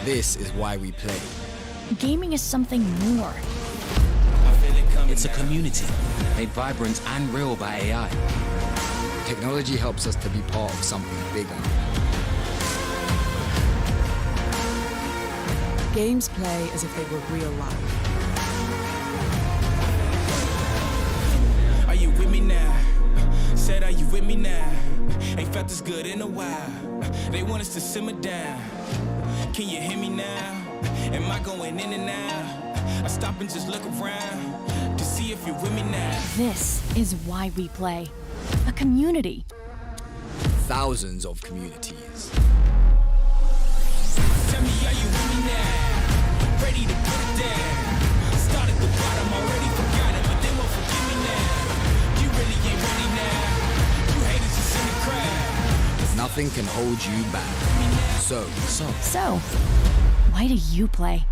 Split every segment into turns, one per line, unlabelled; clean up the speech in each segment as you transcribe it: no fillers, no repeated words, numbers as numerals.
This is why we play.
Gaming is something more.
It's a community, made vibrant and real by AI.
Technology helps us to be part of something bigger.
Games play as if they were real life.
Are you with me now? Said, are you with me now? Ain't felt this good in a while. They want us to simmer down. Can you hear me now? Am I going in and out? I stop and just look around to see if you're with me now.
This is why we play. A community.
Thousands of communities.
Tell me, are you with me now? Ready to put it down. Start at the bottom, already forgot it, but they won't forgive me now. You really ain't ready now. You haters just in the crowd.
Nothing can hold you back.
So, why do you play?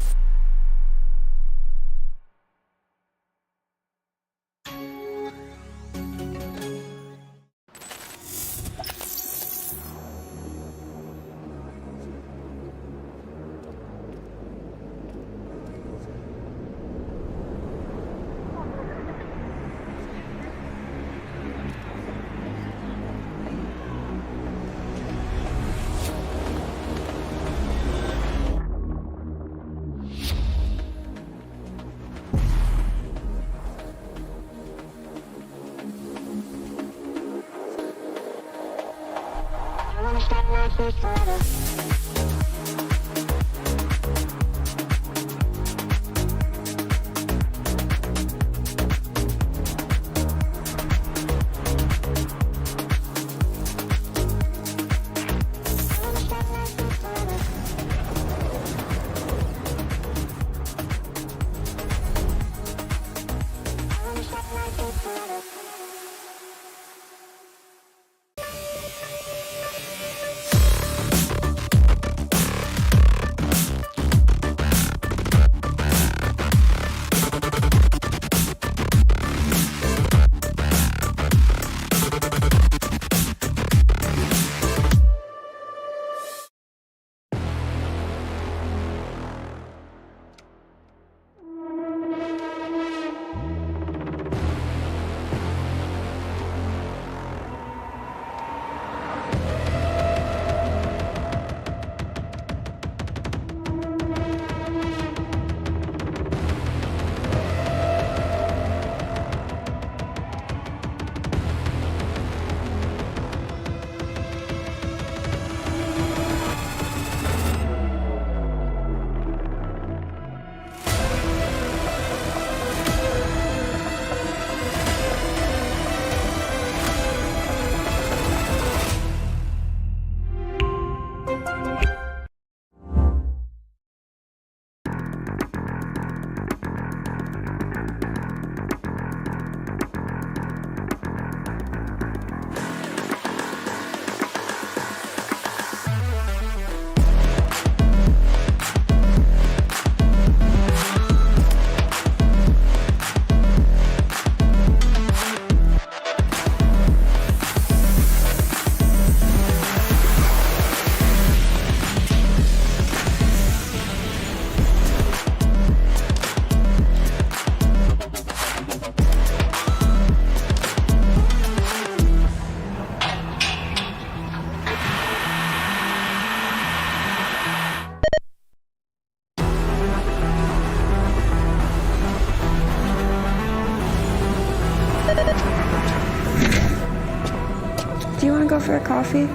go for a coffee?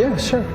Yeah, sure.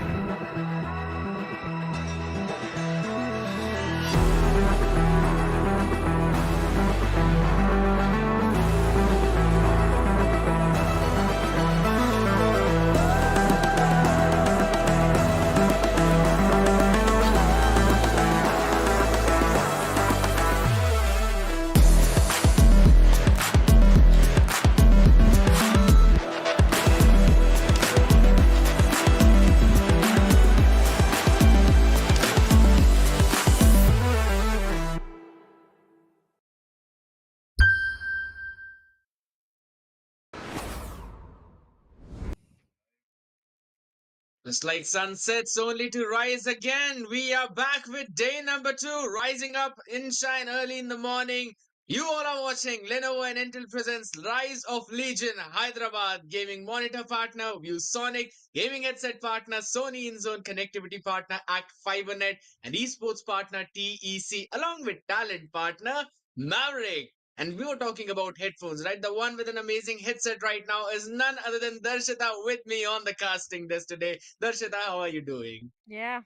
Just like sunsets only to rise again, we are back with day number two, rising up in shine early in the morning. You all are watching Lenovo and Intel presents Rise of Legion, Hyderabad gaming monitor partner, ViewSonic, gaming headset partner, Sony InZone connectivity partner, Act FiberNet, and esports partner, TEC, along with talent partner, Maverick. And we were talking about headphones, right? The one with an amazing headset right now is none other than Darshita with me on the casting desk today. Darshita, how are you doing?
Yeah,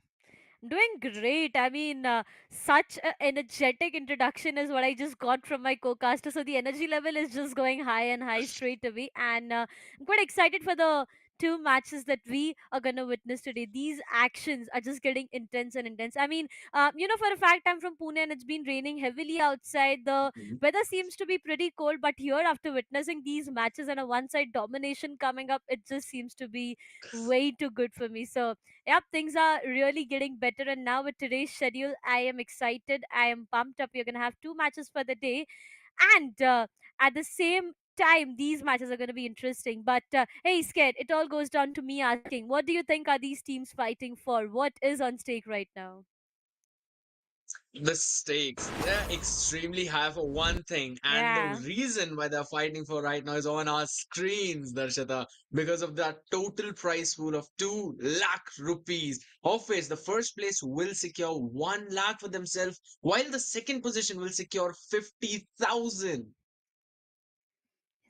doing great. I mean, such an energetic introduction is what I just got from my co-caster. So the energy level is just going high and high straight away, and I'm quite excited for the two matches that we are gonna witness today. These actions are just getting intense and intense. I mean, for a fact, I'm from Pune and it's been raining heavily outside. The
Mhm.
weather seems to be pretty cold, but here, after witnessing these matches and a one-side domination coming up, it just seems to be way too good for me. So yep, things are really getting better. And now with today's schedule, I am excited. I am pumped up. We're going to have two matches for the day. And at the same time, these matches are going to be interesting. But hey, Scared, it all goes down to me asking, what do you think are these teams fighting for? What is on stake right now?
The stakes, they're extremely high for one thing, and the
Yeah.
reason why they're fighting for right now is on our screens, Darshita, because of that total prize pool of 2 lakh rupees, of which the first place will secure 1 lakh for themselves, while the second position will secure 50,000.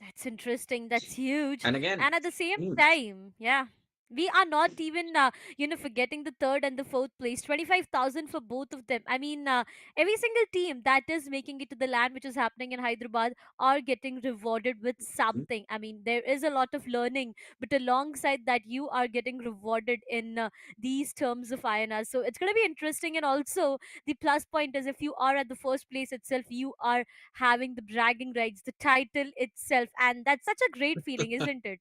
That's interesting. That's huge.
And again,
And at the same
huge.
time, yeah, we are not even, forgetting the third and the fourth place. 25,000 for both of them. I mean, every single team that is making it to the land, which is happening in Hyderabad, are getting rewarded with something. I mean, there is a lot of learning, but alongside that, you are getting rewarded in these terms of INR. So it's going to be interesting. And also, the plus point is if you are at the first place itself, you are having the bragging rights, the title itself. And that's such a great feeling, isn't it?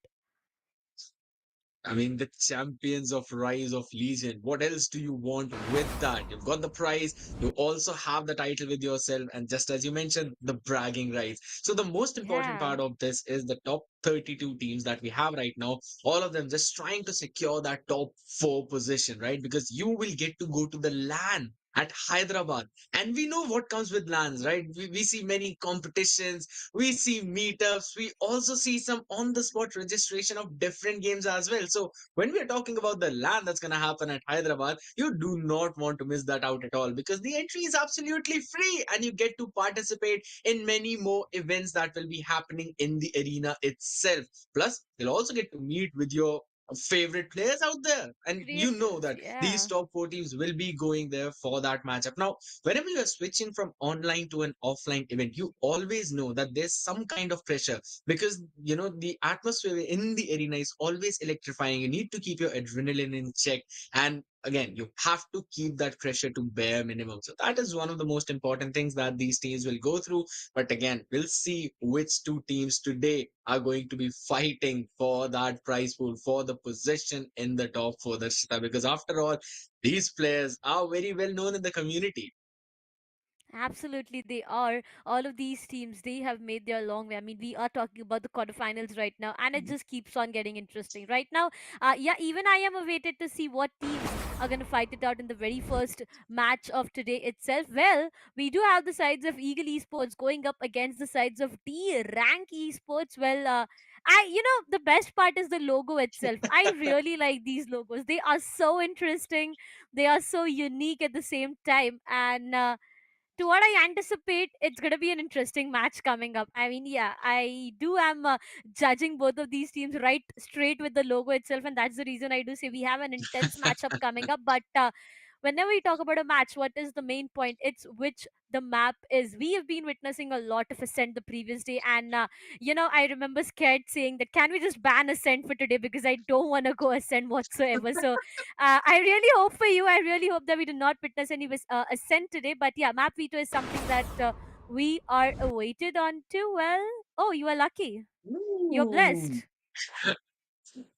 I mean, the champions of Rise of Legion. What else do you want with that? You've got the prize, you also have the title with yourself, and just as you mentioned, the bragging rights. So, the most important
Yeah.
part of this is the top 32 teams that we have right now, all of them just trying to secure that top four position, right? Because you will get to go to the LAN at Hyderabad. And we know what comes with LANs, right? We see many competitions, we see meetups, we also see some on the spot registration of different games as well. So when we are talking about the LAN that's going to happen at Hyderabad, you do not want to miss that out at all, because the entry is absolutely free and you get to participate in many more events that will be happening in the arena itself. Plus you'll also get to meet with your favorite players out there, and you know
Creators,
that these
yeah.
top four teams will be going there for that matchup. Now whenever you are switching from online to an offline event, you always know that there's some kind of pressure, because the atmosphere in the arena is always electrifying. You need to keep your adrenaline in check, and again you have to keep that pressure to bare minimum. So that is one of the most important things that these teams will go through. But again, we'll see which two teams today are going to be fighting for that prize pool, for the position in the top four, Darshita, because after all, these players are very well known in the community.
Absolutely, they are. All of these teams, they have made their long way. I mean, we are talking about the quarterfinals right now, and it
Mhm.
just keeps on getting interesting. Right now, yeah, even I am awaited to see what teams are going to fight it out in the very first match of today itself. Well, we do have the sides of Eagle Esports going up against the sides of Tea-ranky Esports. Well, the best part is the logo itself. I really like these logos. They are so interesting. They are so unique at the same time, and to what I anticipate, it's gonna be an interesting match coming up. I mean, yeah, I do am judging both of these teams right straight with the logo itself, and that's the reason I do say we have an intense matchup coming up. But whenever we talk about a match, what is the main point? It's which the map is. We have been witnessing a lot of Ascent the previous day, and I remember Scared saying that can we just ban Ascent for today because I don't want to go Ascent whatsoever. So I really hope for you. I really hope that we do not witness any Ascent today. But yeah, map veto is something that we are awaited on to. Well, oh, you are lucky. You're
Ooh.
blessed.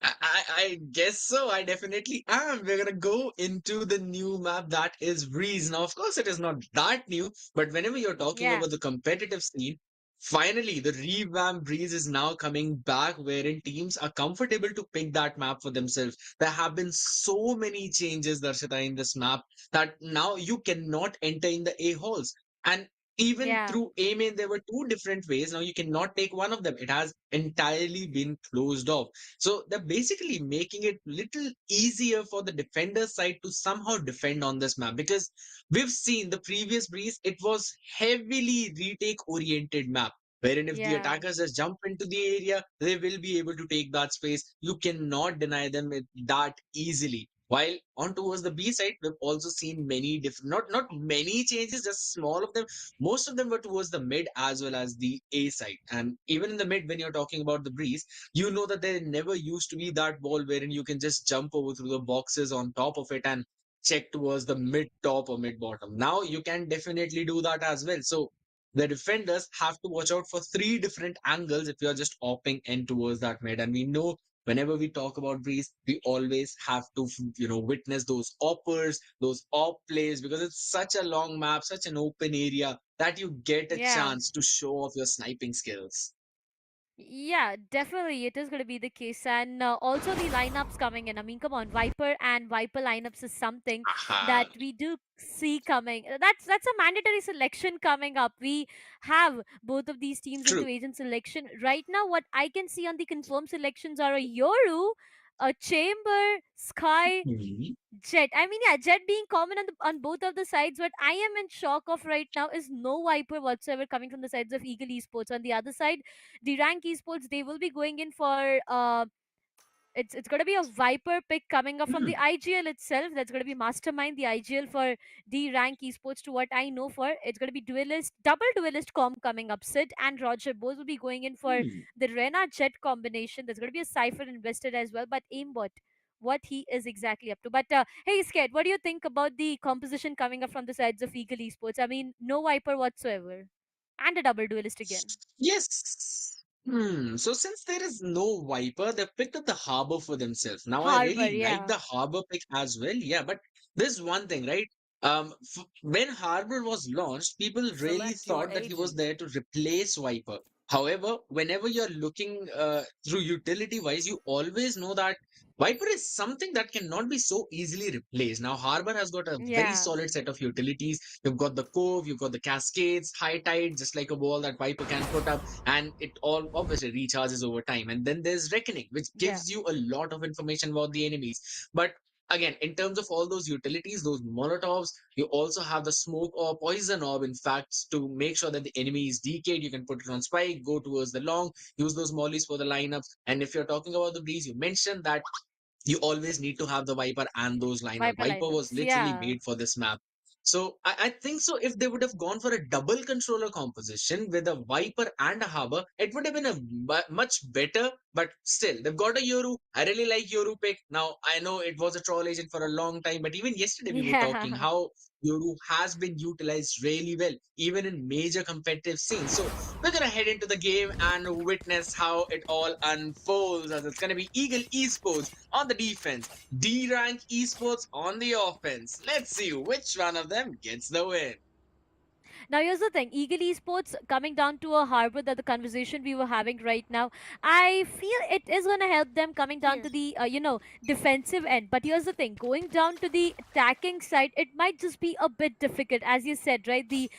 I guess so. I definitely am. We're gonna go into the new map that is Breeze. Now, of course, it is not that new, but whenever you're talking
Yeah,
about the competitive scene, finally the revamped Breeze is now coming back, wherein teams are comfortable to pick that map for themselves. There have been so many changes, Darshita, in this map that now you cannot enter in the A halls. And even
yeah,
through A main, there were two different ways. Now you cannot take one of them. It has entirely been closed off, so they're basically making it little easier for the defender side to somehow defend on this map, because we've seen the previous Breeze, it was heavily retake oriented map. Wherein if the
yeah,
attackers just jump into the area, they will be able to take that space. You cannot deny them it that easily. While on towards the B side, we've also seen many different, not many changes, just small of them. Most of them were towards the mid as well as the A side. And even in the mid, when you're talking about the Breeze, you know that there never used to be that wall wherein you can just jump over through the boxes on top of it and check towards the mid top or mid bottom. Now you can definitely do that as well. So the defenders have to watch out for three different angles if you're just opping in towards that mid. And we know whenever we talk about Breeze, we always have to, witness those oppers, those op plays, because it's such a long map, such an open area that you get a
yeah.
chance to show off your sniping skills.
Yeah, definitely it is going to be the case. And also the lineups coming in. I mean, come on, Viper and Viper lineups is something that
Aha.
we do see coming. That's a mandatory selection coming up. We have both of these teams into
True.
agent selection. Right now, what I can see on the confirmed selections are a Yoru, a Chamber, Sky,
Mhm.
Jet. I mean, yeah, Jet being common on both of the sides. What I am in shock of right now is no Viper whatsoever coming from the sides of Eagle Esports. On the other side, the Rank Esports, they will be going in for it's gonna be a Viper pick coming up from the
Hmm.
IGL itself. That's gonna be Mastermind, the IGL for the Rank Esports. To what I know for, it's gonna be duelist, double duelist comp coming up. Sid and Roger both will be going in for
Hmm.
the Rena Jet combination. There's gonna be a Cypher invested as well, but aimbot. What he is exactly up to. But hey, Scared, what do you think about the composition coming up from the sides of Eagle Esports? I mean, no Viper whatsoever. And a double duelist again.
Yes. So since there is no Viper, they've picked up the Harbor for themselves. Now I
Harbor,
really like
yeah.
the Harbor pick as well. Yeah, but there's one thing, right? When Harbor was launched, people really
Select your
thought that he was
agent.
there to replace Viper. However, whenever you're looking through utility wise, you always know that Viper is something that cannot be so easily replaced. Now, Harbor has got a very
Yeah.
solid set of utilities. You've got the Cove, you've got the Cascades, High Tide, just like a wall that Viper can put up, and it all obviously recharges over time. And then there's Reckoning, which
Yeah.
gives you a lot of information about the enemies. But again, in terms of all those utilities, those Molotovs, you also have the Smoke or Poison Orb, in fact, to make sure that the enemy is decayed. You can put it on Spike, go towards the long, use those mollies for the lineups. And if you're talking about the Breeze, you mentioned that you always need to have the Viper and those lineup.
Viper
Viper was
lineups.
literally
Yeah.
made for this map. So I think so. If they would have gone for a double controller composition with a Viper and a Harbor, it would have been a much better. But still, they've got a Yoru. I really like Yoru pick. Now I know it was a troll agent for a long time, but even yesterday we were talking
Yeah.
how Yoru has been utilized really well, even in major competitive scenes. So we're gonna head into the game and witness how it all unfolds. As it's gonna be Eagle Esports on the defense, D rank Esports on the offense. Let's see which one of them gets the win.
Now, here's the thing Eagle Esports coming down to a harbor that the conversation we were having right now, I feel it is going to help them coming down
Here.
to the, defensive end. But here's the thing going down to the attacking side, it might just be a bit difficult. As you said, right? The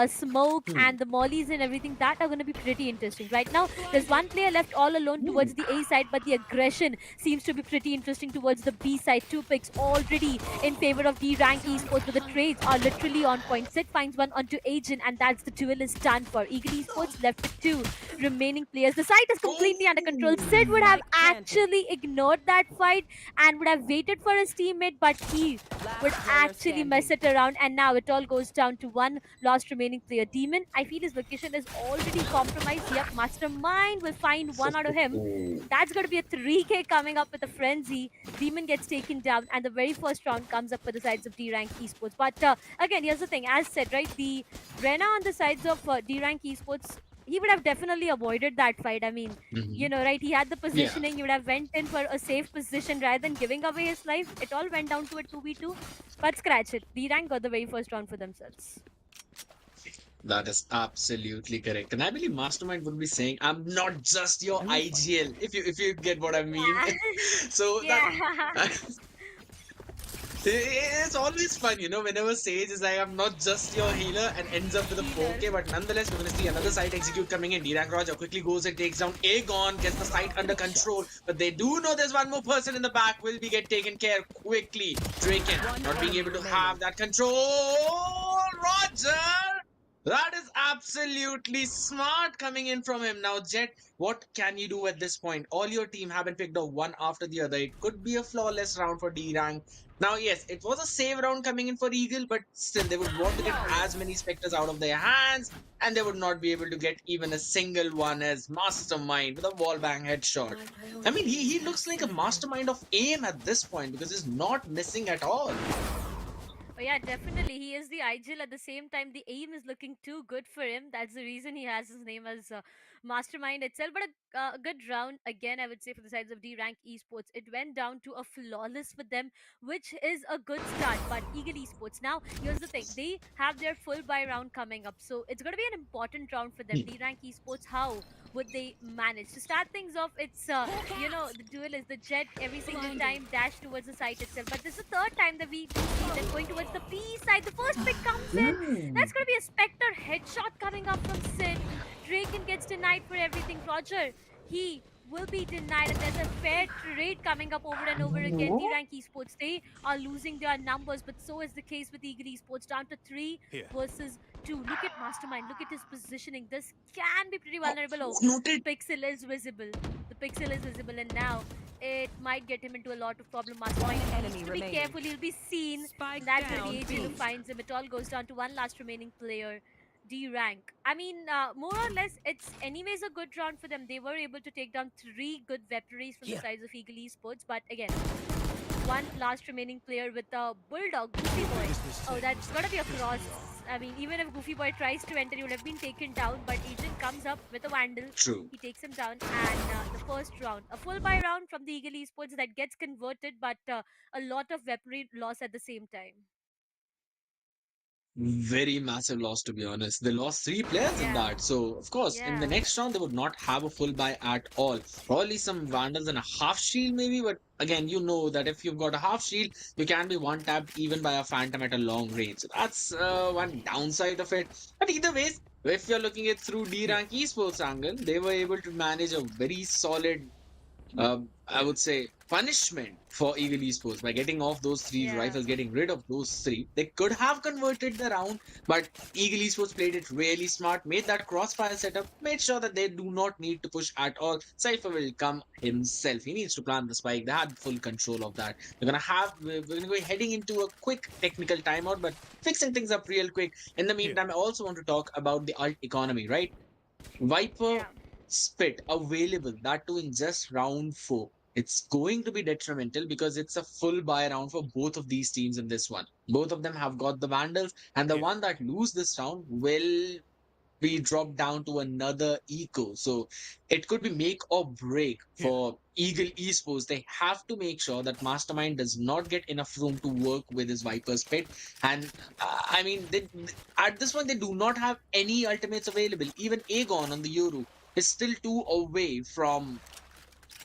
smoke
Hmm.
and the mollies and everything that are going to be pretty interesting. Right now, there's one player left all alone
Hmm.
towards the A side, but the aggression seems to be pretty interesting towards the B side. Two picks already in favor of the rank esports, but the trades are literally on point. Sid finds one onto agent, and that's the duel is done for. Eagle Esports left with 2 remaining players. The site is completely under control. Sid would have actually ignored that fight and would have waited for his teammate, but he would actually mess it around, and now it all goes down to one last remaining player. Demon, I feel his location is already compromised. Yep, Mastermind will find one out of him. That's going to be a 3k coming up with a frenzy. Demon gets taken down, and the very first round comes up for the sides of D-Rank Esports. But again, here's the thing, as said, right, the Rena on the sides of D-Rank Esports, he would have definitely avoided that fight. I mean, you know, right, he had the positioning. He would have went in for a safe position rather than giving away his life. It all went down to a 2v2, but scratch it. D-Rank got the very first round for themselves.
That is absolutely correct. And I believe Mastermind would be saying, I'm not just your IGL, if you get what I mean.
Yeah.
So
Yeah.
It's always fun, you know, whenever Sage is like, I'm not just your healer and ends up with a 4k, but nonetheless, we're going to see another site execute coming in. D-Rank Roger quickly goes and takes down Aegon, gets the site under control, but they do know there's one more person in the back, will be get taken care quickly. Draken not being able to have that control. Roger! That is absolutely smart coming in from him. Now, Jet, what can you do at this point? All your team haven't picked up one after the other. It could be a flawless round for D-Rank. Now, yes, it was a save round coming in for Eagle, but still, they would want to get as many Spectres out of their hands, and they would not be able to get even a single one as Mastermind with a wallbang headshot. I mean, he looks like a mastermind of aim at this point because he's not missing at all.
Oh yeah, definitely. He is the IGL. At the same time, the aim is looking too good for him. That's the reason he has his name as Mastermind itself. But a good round, again, I would say, for the sides of D-Rank Esports. It went down to a flawless for them, which is a good start. But Eagle Esports, now, here's the thing. They have their full buy round coming up. So it's going to be an important round for them. D-Rank Esports, how would they manage? To start things off, it's, you know, the duel is the Jet every single time dash towards the site itself. But this is the third time that we do see them going towards the B side. The first pick comes in. That's going to be a Spectre headshot coming up from Sid. Draken gets denied for everything. Roger, he will be denied, and there's a fair trade coming up over and over again. D-Rank Esports, they are losing their numbers, but so is the case with Eagle Esports, down to 3 versus 2. Look at Mastermind, look at his positioning. This can be pretty vulnerable. Oh, the pixel is visible. The pixel is visible, and now it might get him into a lot of problem. Mastermind needs to be careful. He'll be seen. That's where the agent who finds him. It all goes down to one last remaining player. D-Rank. I mean, more or less, it's anyways a good round for them. They were able to take down 3 good weaponries from the sides of Eagle Esports. But again, one last remaining player with the Bulldog, Goofy Boy. Oh, that's gotta be a cross. I mean, even if Goofy Boy tries to enter, he would have been taken down. But Agent comes up with a Vandal.
True.
He takes him down. And the first round, a full buy round from the Eagle Esports that gets converted, but a lot of weaponry loss at the same time.
Very massive loss, to be honest. They lost 3 players in that. So, of course, in the next round, they would not have a full buy at all. Probably some Vandals and a half shield, maybe. But again, you know that if you've got a half shield, you can be one tapped even by a Phantom at a long range. So that's one downside of it. But either ways, if you're looking at through D-Rank Esports angle, they were able to manage a very solid, I would say, punishment for Eagle Esports by getting off those 3 rifles, getting rid of those 3. They could have converted the round, but Eagle Esports played it really smart, made that crossfire setup, made sure that they do not need to push at all. Cypher will come himself. He needs to plant the spike. They had full control of that. We're gonna go heading into a quick technical timeout, but fixing things up real quick. In the meantime, I also want to talk about the ult economy, right? Viper Spit available, that too in just round 4. It's going to be detrimental because it's a full buy round for both of these teams in this one. Both of them have got the Vandals, and the one that lose this round will be dropped down to another eco. So it could be make or break for Eagle Esports. They have to make sure that Mastermind does not get enough room to work with his Viper's Pit. And I mean, at this point, they do not have any ultimates available. Even Aegon on the Yoru is still 2 away from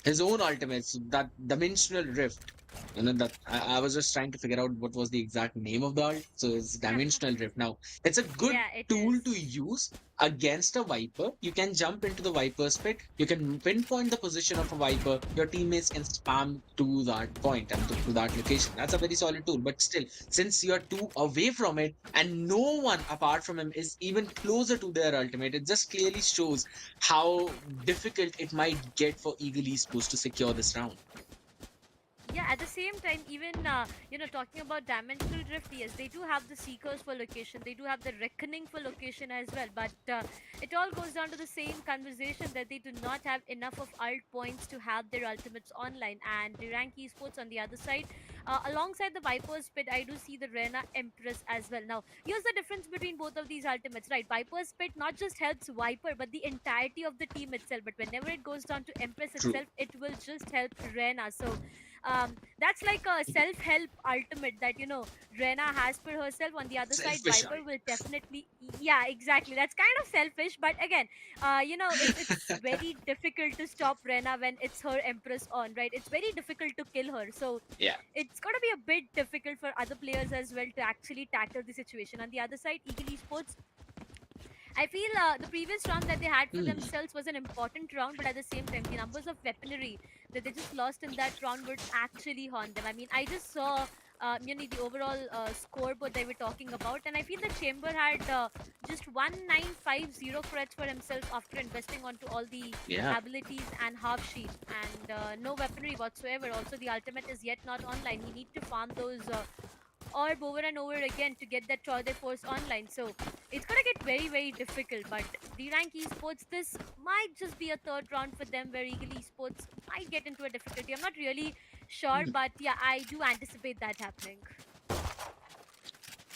his own ultimates, that dimensional rift. That I was just trying to figure out what was the exact name of the ult. So it's dimensional drift. Now it's a good
Yeah, it is.
tool to use against a Viper. You can jump into the Viper's pit. You can pinpoint the position of a Viper. Your teammates can spam to that point and to that location. That's a very solid tool. But still, since you're too away from it and no one apart from him is even closer to their ultimate, it just clearly shows how difficult it might get for Eagle Esports to secure this round.
Yeah, at the same time, even talking about dimensional drift, yes, they do have the seekers for location, they do have the reckoning for location as well, but it all goes down to the same conversation that they do not have enough of ult points to have their ultimates online. And the rank esports on the other side, alongside the Viper's pit, I do see the Rena Empress as well. Now, here's the difference between both of these ultimates, right? Viper's pit not just helps Viper, but the entirety of the team itself. But whenever it goes down to Empress
True.
itself, it will just help Rena. So that's like a self-help ultimate that Rena has for herself. On the other side,
Selfish
Viper will definitely, yeah, exactly, that's kind of selfish, but again, it's very difficult to stop Rena when it's her Empress on, right? It's very difficult to kill her, so
Yeah.
it's going to be a bit difficult for other players as well to actually tackle the situation. On the other side, Eagle Esports, I feel the previous round that they had for
Hmm.
themselves was an important round, but at the same time, the numbers of weaponry that they just lost in that round would actually haunt them. I mean, I just saw, the overall scoreboard they were talking about, and I feel the Chamber had just 1950 creds for himself after investing onto all the
Yeah.
abilities and half sheet, and no weaponry whatsoever. Also, the ultimate is yet not online. He needs to farm those. Orb over and over again to get that Tour de Force online. So it's gonna get very, very difficult. But D-Rank Esports, this might just be a third round for them where Eagle Esports might get into a difficulty. I'm not really sure, but yeah, I do anticipate that happening.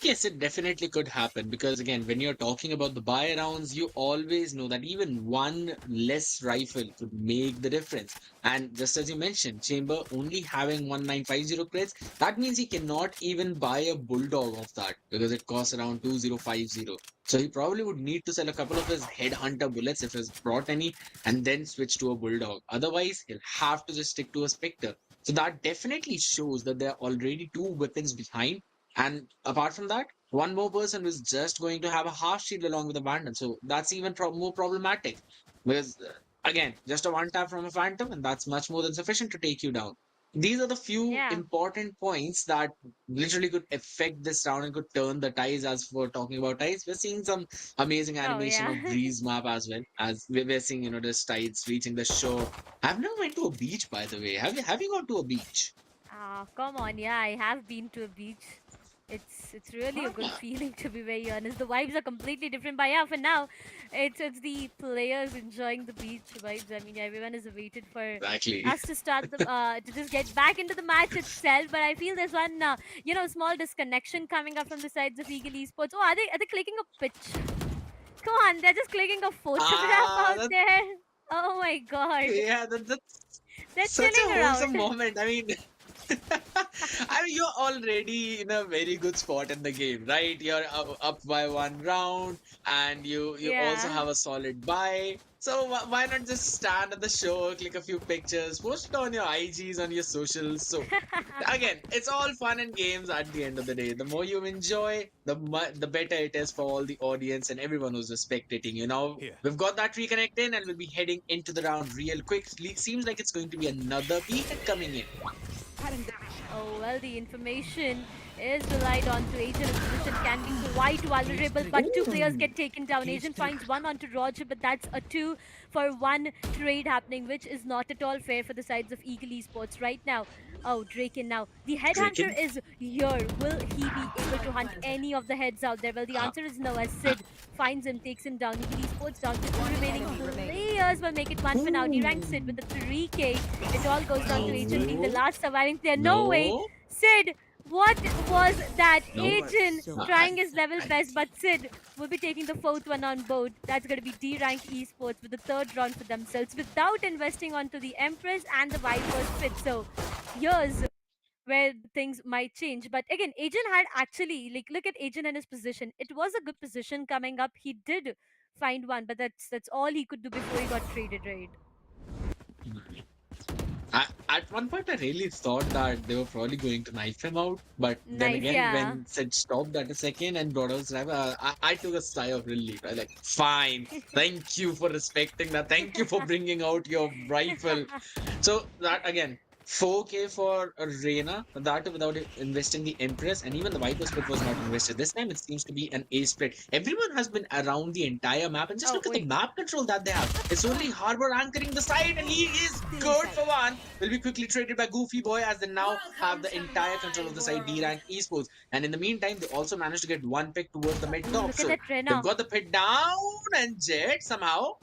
Yes, it definitely could happen because again, when you're talking about the buy rounds, you always know that even one less rifle could make the difference. And just as you mentioned, Chamber only having 1950 crates, that means he cannot even buy a bulldog of that because it costs around 2050. So he probably would need to sell a couple of his headhunter bullets if he's brought any, and then switch to a bulldog. Otherwise, he'll have to just stick to a Spectre. So that definitely shows that there are already two weapons behind, and apart from that, one more person is just going to have a half shield along with a bandit. So that's even more problematic. Because, again, just a one tap from a phantom, and that's much more than sufficient to take you down. These are the few
Yeah.
important points that literally could affect this round and could turn the ties. As for talking about ties, we're seeing some amazing
Oh,
animation
yeah.
of Breeze map as well. As we're seeing, this tides reaching the shore. I've never went to a beach, by the way. Have you gone to a beach?
Ah, come on. Yeah, I have been to a beach. It's really a good feeling, to be very honest. The vibes are completely different. But yeah, for now, it's the players enjoying the beach vibes. I mean, everyone is waited for
Exactly.
us to start the to just get back into the match itself. But I feel there's one small disconnection coming up from the sides of Eagle Esports. Oh, are they clicking a pitch? Come on, they're just clicking a photograph
Ah,
out there. Oh my god,
yeah, that's
they're
such a
chilling
wholesome
around.
moment. I mean, I mean, you're already in a very good spot in the game, right? You're up by one round, and you also
Yeah.
have a solid buy. So why not just stand at the show, click a few pictures, post it on your IGs, on your socials. So again, it's all fun and games at the end of the day. The more you enjoy, the better it is for all the audience and everyone who's just spectating. We've got that reconnect in, and we'll be heading into the round real quick. Seems like it's going to be another beacon coming in.
Oh, well, the information is relied on to Agent. His position can be quite vulnerable, but two players get taken down. Agent finds one onto Roger, but that's a 2-for-1 trade happening, which is not at all fair for the sides of Eagle Esports right now. Oh, Draken now. The headhunter
Draken?
is here. Will he be able to hunt any of the heads out there? Well, the
Uh,
answer is no, as Sid finds him, takes him down. Eagle Esports down to two remaining players will make it one for now. D-rank Sid with the 3k. It all goes down to Agent being the last surviving player. No way.
no,
Sid, what was that?
no.
Agent
Uh,
trying his level best, but Sid will be taking the fourth one on board. That's going to be D-Rank Esports with the third round for themselves without investing onto the Empress and the Vipers pit. So here's where things might change. But again, Agent had actually, like, look at Agent and his position. It was a good position coming up. He did find one, but that's all he could do before he got traded, right?
At one point, I really thought that they were probably going to knife him out. But then
Knife,
again,
yeah.
when said stopped at a second and brought out his rifle, I took a sigh of relief. I was like, fine. Thank you for respecting that. Thank you for bringing out your rifle. So that again, 4K for Reina, that without investing the Empress, and even the Viper split was not invested. This time it seems to be an A split. Everyone has been around the entire map, and just
Oh,
look at the
wait.
map control that they have. It's only Harbor anchoring the side, and he is good for one. Will be quickly traded by Goofy Boy as they now have the entire control of the side D-rank Esports. And in the meantime, they also managed to get one pick towards the mid
Ooh,
top.
look at
So
that
they've
Rena.
got the pit down, and Jet somehow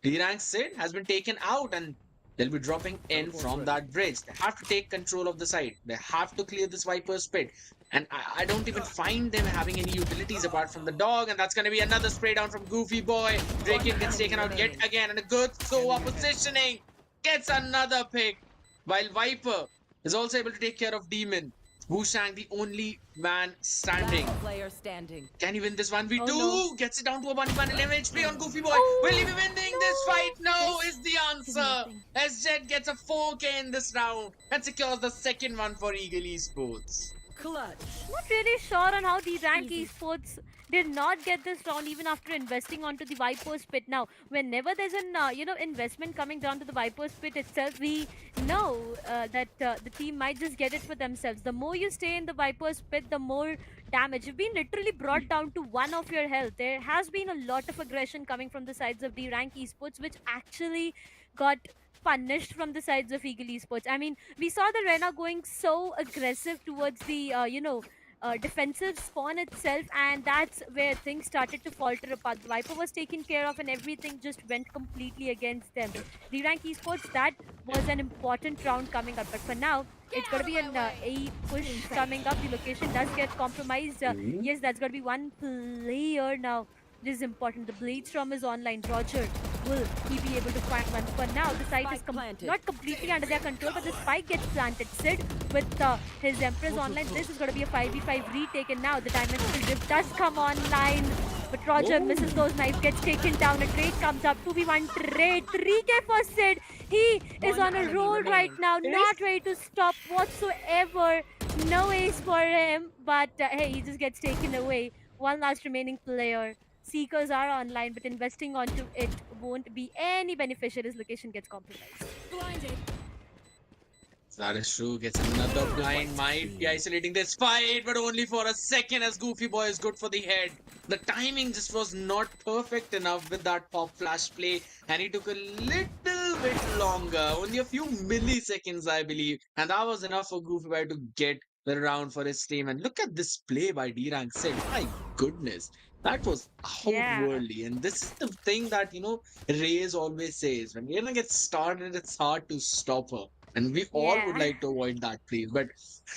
D-rank Sid has been taken out, and they'll be dropping in from that bridge. They have to take control of the side. They have to clear this Viper's pit. And I don't even find them having any utilities apart from the dog. And that's going to be another spray down from Goofy Boy. Draken gets taken out yet again. And a good Sova positioning gets another pick. While Viper is also able to take care of Demon. Wushang, the only man standing.
Player standing.
Can he win this 1v2?
Oh, no.
Gets it down to a 1v1 11 HP on Goofy Boy.
Oh,
Will he be winning this fight? No, is the answer.
nothing.
As Jet gets a 4K in this round and secures the second one for Eagle Esports.
Clutch.
Not really sure on how the rank esports did not get this round even after investing onto the Viper's pit. Now, whenever there's an investment coming down to the Viper's pit itself, we know that the team might just get it for themselves. The more you stay in the Viper's pit, the more damage. You've been literally brought down to one of your health. There has been a lot of aggression coming from the sides of the rank esports, which actually got punished from the sides of Eagle Esports. I mean, we saw the Rena going so aggressive towards the, defensive spawn itself, and that's where things started to falter apart. The Viper was taken care of, and everything just went completely against them. The rank esports, that was an important round coming up, but for now, it's going to be an A push coming up. The location does get compromised. Yes, that's going to be one player now. This is important. The Bladestorm is online. Roger, will he be able to find one? For now, the site is not completely under their control, but the spike gets planted. Sid with his Empress online. This is going to be a 5v5 retake, and now the Dimensional Drift does come online. But Roger misses those knives, gets taken down. A trade comes up. 2v1 trade. 3k for Sid. He is on a roll right now, not ready to stop whatsoever. No ace for him, but hey, he just gets taken away. One last remaining player. Seekers are online, but investing onto it won't be any beneficial. His location gets compromised.
Blinded.
That is true. Gets another blind. Might be isolating this fight, but only for a second as Goofy Boy is good for the head. The timing just was not perfect enough with that pop flash play, and he took a little bit longer. Only a few milliseconds, I believe. And that was enough for Goofy Boy to get the round for his team. And look at this play by D-Rank Sid. My goodness. That was
Yeah.
outworldly. And this is the thing that, Reyes always says. When Reina gets started, it's hard to stop her. And we all would
Yeah.
like to avoid that, please. But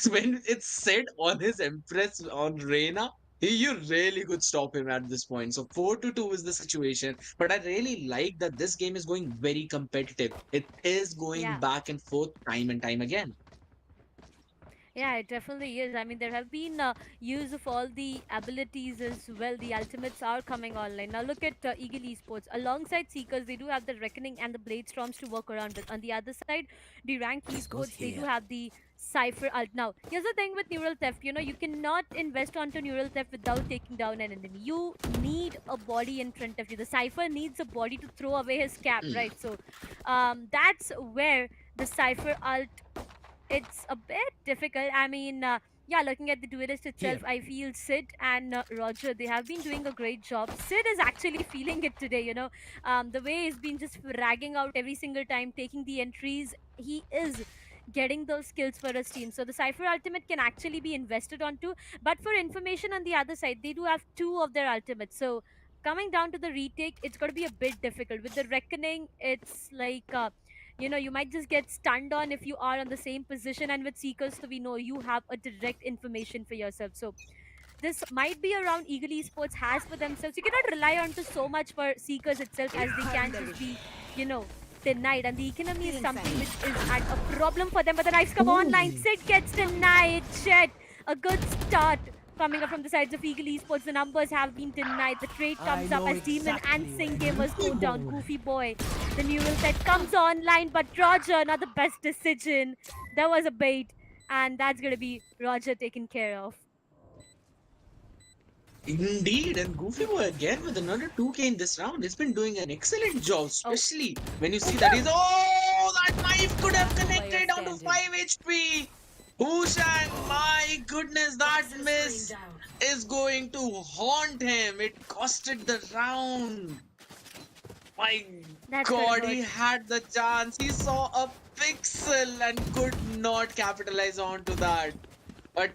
when it's said on his Empress on Reina, you really could stop him at this point. So 4-2 is the situation. But I really like that this game is going very competitive. It is going
Yeah.
back and forth time and time again.
Yeah, it definitely is. I mean, there have been use of all the abilities as well. The ultimates are coming online. Now look at Eagle Esports. Alongside Seekers, they do have the Reckoning and the Bladestorms to work around with. On the other side, the Rank Esports, they do have the Cypher Ult. Now, here's the thing with Neural Theft. You cannot invest onto Neural Theft without taking down an enemy. You need a body in front of you. The Cypher needs a body to throw away his cap, right? So, that's where the Cypher Ult, it's a bit difficult. I mean, yeah, looking at the duelist itself, I feel Sid and Roger, they have been doing a great job. Sid is actually feeling it today, the way he's been just ragging out every single time, taking the entries. He is getting those kills for his team. So the Cypher ultimate can actually be invested onto. But for information on the other side, they do have two of their ultimates. So coming down to the retake, it's going to be a bit difficult. With the Reckoning, it's like you might just get stunned on if you are on the same position, and with Seekers, so we know you have a direct information for yourself. So this might be around Eagle Esports has for themselves. You cannot rely on to so much for Seekers itself, as they can just be, denied. And the economy is something which is at a problem for them. But the knives come online. Sid gets denied. Jet, a good start coming up from the sides of Eagle Esports. The numbers have been denied. The trade comes up as Demon and Sing Gamers go down. Goofy Boy, the neural set comes online, but Roger, not the best decision. That was a bait, and that's gonna be Roger taken care of.
Indeed, and Goofy Boy again with another 2K in this round. He's been doing an excellent job, especially when you see that he's. Oh, that knife could have connected down to 5 HP. Hushang, my goodness, that miss is going to haunt him. It costed the round. My
That's
God,
very
he
good.
had the chance. He saw a pixel and could not capitalize onto that. But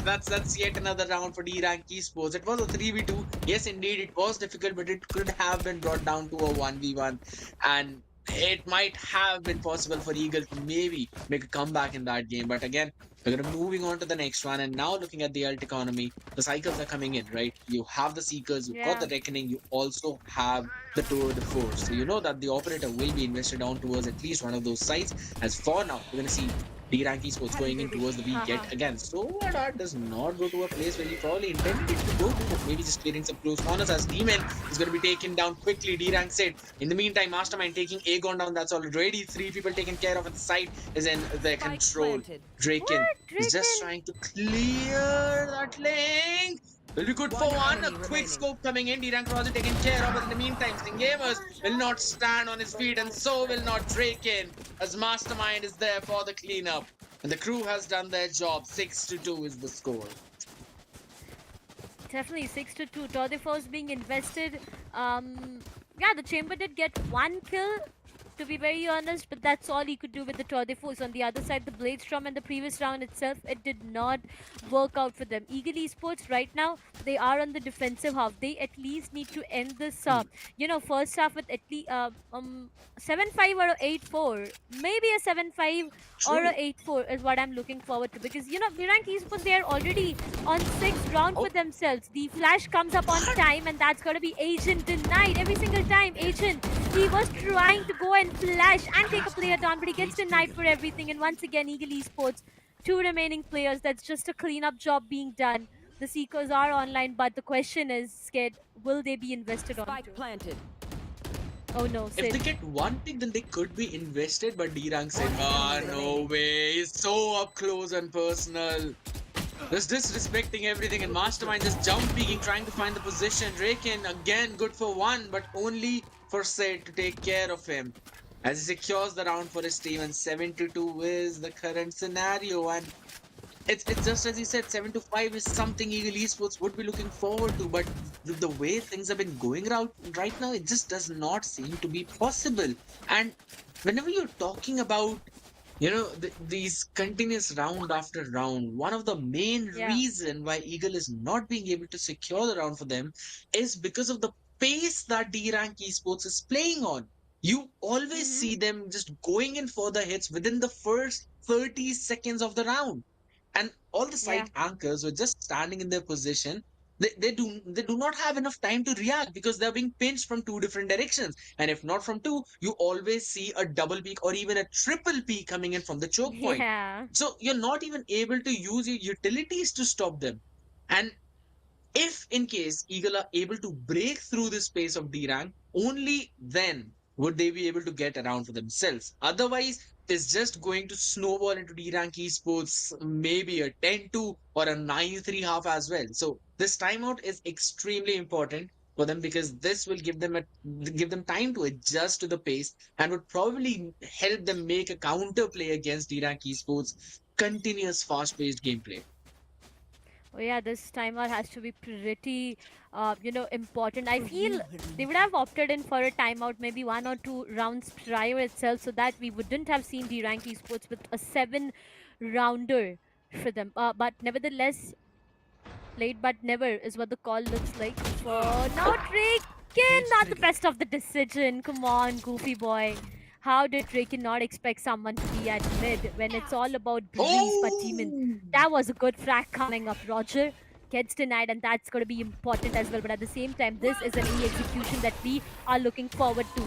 that's yet another round for Tea-ranky Esports. It was a 3v2. Yes, indeed, it was difficult, but it could have been brought down to a 1v1. And it might have been possible for Eagle to maybe make a comeback in that game. But again, we're gonna moving on to the next one. And now looking at the alt economy, the cycles are coming in, right? You have the Seekers, you've got the Reckoning, you also have the Tour de Force. So you know that the operator will be invested on towards at least one of those sites. As for now, we're gonna see Tea-ranky Esports going in towards the B yet again. So that does not go to a place where he probably intended it to go to, but maybe just clearing some close corners as Demon is going to be taken down quickly. D-Rank said. In the meantime, Mastermind taking Aegon down. That's already 3 people taken care of at the side is in their control. Draken is just trying to clear that link. Will be good for one. A quick scope coming in. D-Rank Roger taken care of. But in the meantime, Sting Gamers will not stand on his feet, and so will not Draken, as Mastermind is there for the cleanup. And the crew has done their job. 6-2 is the score.
Definitely 6-2. Tour de Force being invested. Yeah, the Chamber did get 1 kill, to be very honest, but that's all he could do with the Tour de Force. On the other side, the Bladestorm and the previous round itself, it did not work out for them. Eagle Esports right now, they are on the defensive half. They at least need to end this, first half with at least 7-5 or a 8-4. Maybe a 7-5 or a 8-4 is what I'm looking forward to, because Tea-ranky Esports, they are already on 6th round for themselves. The flash comes up on time, and that's gonna be Agent denied every single time. Agent, he was trying to go and flash and take a player down, but he gets denied for everything. And once again, Eagle Esports, 2 remaining players. That's just a cleanup job being done. The Seekers are online, but the question is, Sked, will they be invested on?
Planted.
Oh no,
If they
Sid.
get 1 pick, then they could be invested. But D-Rank said, no way. He's so up close and personal. Just disrespecting everything, and Mastermind just jump peeking, trying to find the position. Draken again good for 1, but only for Sid to take care of him as he secures the round for his team. And 7-2 is the current scenario, and it's just as he said, 7-5 is something Eagle Esports would be looking forward to, but with the way things have been going right now, it just does not seem to be possible. And whenever you're talking about these continuous round after round, one of the main reason why Eagle is not being able to secure the round for them is because of the pace that D-Rank Esports is playing on. You always see them just going in for the hits within the first 30 seconds of the round. And all the side anchors were just standing in their position. They do not have enough time to react because they're being pinched from 2 different directions. And if not from 2, you always see a double peak or even a triple peak coming in from the choke point.
Yeah.
So you're not even able to use your utilities to stop them. And if in case Eagle are able to break through the space of D-Rank, only then would they be able to get around for themselves. Otherwise, it's just going to snowball into D-Rank Esports, maybe a 10-2 or a 9-3 half as well. So this timeout is extremely important for them, because this will give them time to adjust to the pace and would probably help them make a counter play against D-Rank Esports' continuous fast-paced gameplay.
Oh yeah, this timeout has to be pretty, important. I feel they would have opted in for a timeout maybe 1 or 2 rounds prior itself, so that we wouldn't have seen Tea-rank Esports with a 7-rounder for them. But nevertheless, late but never is what the call looks like for now. Draken, not the best of the decision. Come on, Goofy Boy. How did Draken not expect someone to be at mid when it's all about Breeze? But Demon, that was a good frag coming up. Roger gets denied, and that's going to be important as well. But at the same time, this is an E execution that we are looking forward to.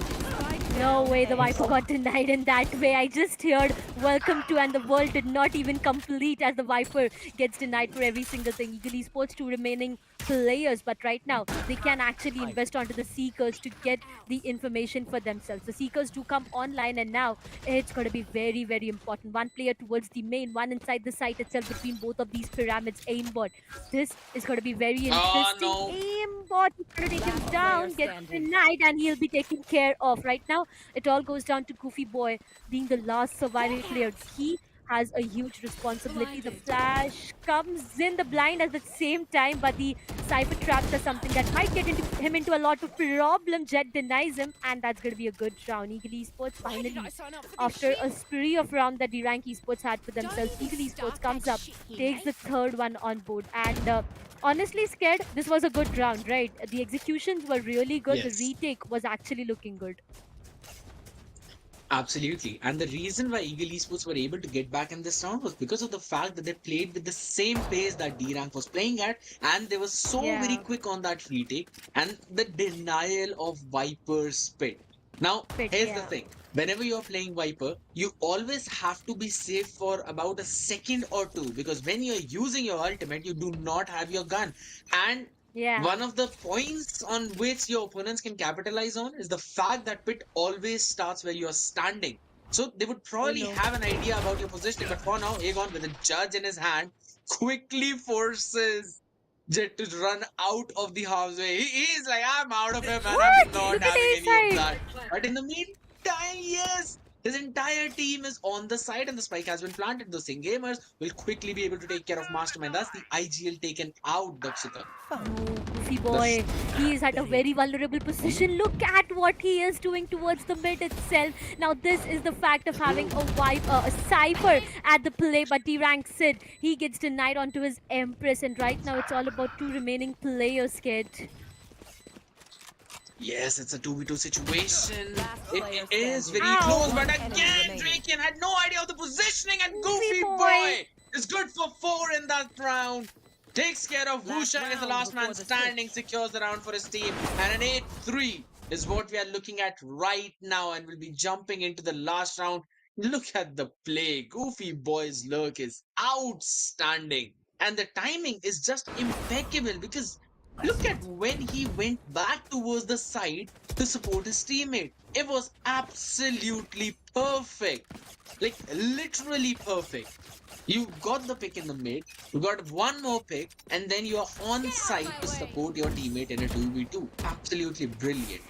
No way the Viper got denied in that way. I just heard welcome to, and the world did not even complete as the Viper gets denied for every single thing. Eagle Esports, two remaining players, but right now they can actually invest onto the Seekers to get the information for themselves. The Seekers do come online, and now it's going to be very, very important. One player towards the main, one inside the site itself between both of these pyramids. Aimbot. This is going to be very
Oh
interesting.
no.
Aimbot is going to take him down, get denied, and he'll be taken care of. Right now, it all goes down to Goofy Boy being the last surviving player. He has a huge responsibility. The flash comes in the blind at the same time, but the cyber traps are something that might get him into a lot of problem. Jet denies him, and that's going to be a good round. Eagle Esports finally, after a spree of round that Tea-ranky Esports had for themselves, Eagle Esports comes up, takes the third one on board, and honestly scared, this was a good round, right? The executions were really good.
Yes.
The retake was actually looking good.
Absolutely. And the reason why Eagle Esports were able to get back in this round was because of the fact that they played with the same pace that D-Rank was playing at, and they were so very
Yeah.
quick on that retake and the denial of Viper's pit. Now, here's the
Yeah.
thing. Whenever you're playing Viper, you always have to be safe for about a second or two, because when you're using your ultimate, you do not have your gun. And
Yeah.
one of the points on which your opponents can capitalize on is the fact that pit always starts where you're standing. So they would probably
no.
have an idea about your positioning, but for now, Aegon with a judge in his hand quickly forces Jet to run out of the halfway. He's like, I'm out of here, man. I'm
What?
not
Look at
having
A
any of
side.
that. But in the meantime, yes, his entire team is on the side and the spike has been planted. The Sing Gamers will quickly be able to take care of Mastermind. That's the IGL taken out, Dakshita.
No, Goofy Boy. He is at a very vulnerable position. Look at what he is doing towards the mid itself. Now, this is the fact of having a Cypher at the play, but D-Rank Sid, he gets denied onto his Empress, and right now it's all about two remaining players, kid.
Yes, it's a 2v2 situation.
player
It is
standing.
very
Ow.
close, but
One enemy
again,
remaining.
Draken had no idea of the positioning, and
Goofy
Goofy
boy.
Boy is good for 4 in that round. Takes care of
Last
Wushang as the
round
last man
before the
standing, secures the round for his team, and an 8-3 is what we are looking at right now, and we'll be jumping into the last round. Look at the play. Goofy Boy's lurk is outstanding, and the timing is just impeccable because look at when he went back towards the side to support his teammate. It was absolutely perfect. Like literally perfect. You got the pick in the mid, you got one more pick, and then you're on site to support your teammate in a 2v2. Absolutely brilliant.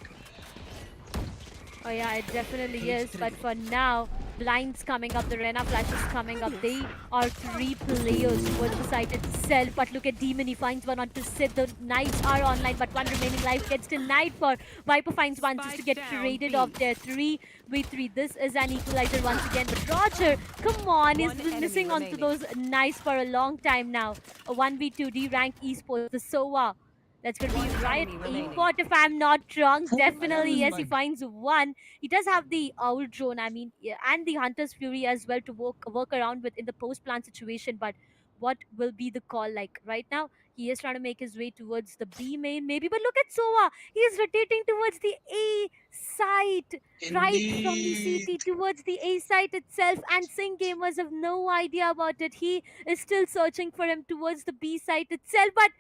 Oh yeah, it definitely is. But for now, blinds coming up, the Rena flash is coming up. They are three players towards the site itself. But look at Demon, he finds one onto Sid. The knights are online, but one remaining life gets denied for Viper finds one just to get traded off there. 3v3. This is an equalizer once again. But Roger, come on, he's
One
been
enemy
missing onto
remaining.
those knights for a long time now. A 1v2 D-rank esports, the SOA. That's going to be
One
Riot
enemy remaining.
Aimbot, if I'm not wrong.
Oh
Definitely, yes, he
my
finds one. He does have the Owl Drone, I mean, yeah, and the Hunter's Fury as well to work around with in the post-plant situation. But what will be the call like? Right now, he is trying to make his way towards the B main, maybe. But look at Sova. He is rotating towards the A site, right from the
indeed.
CT towards the A site itself. And Sing Gamers have no idea about it. He is still searching for him towards the B site itself. But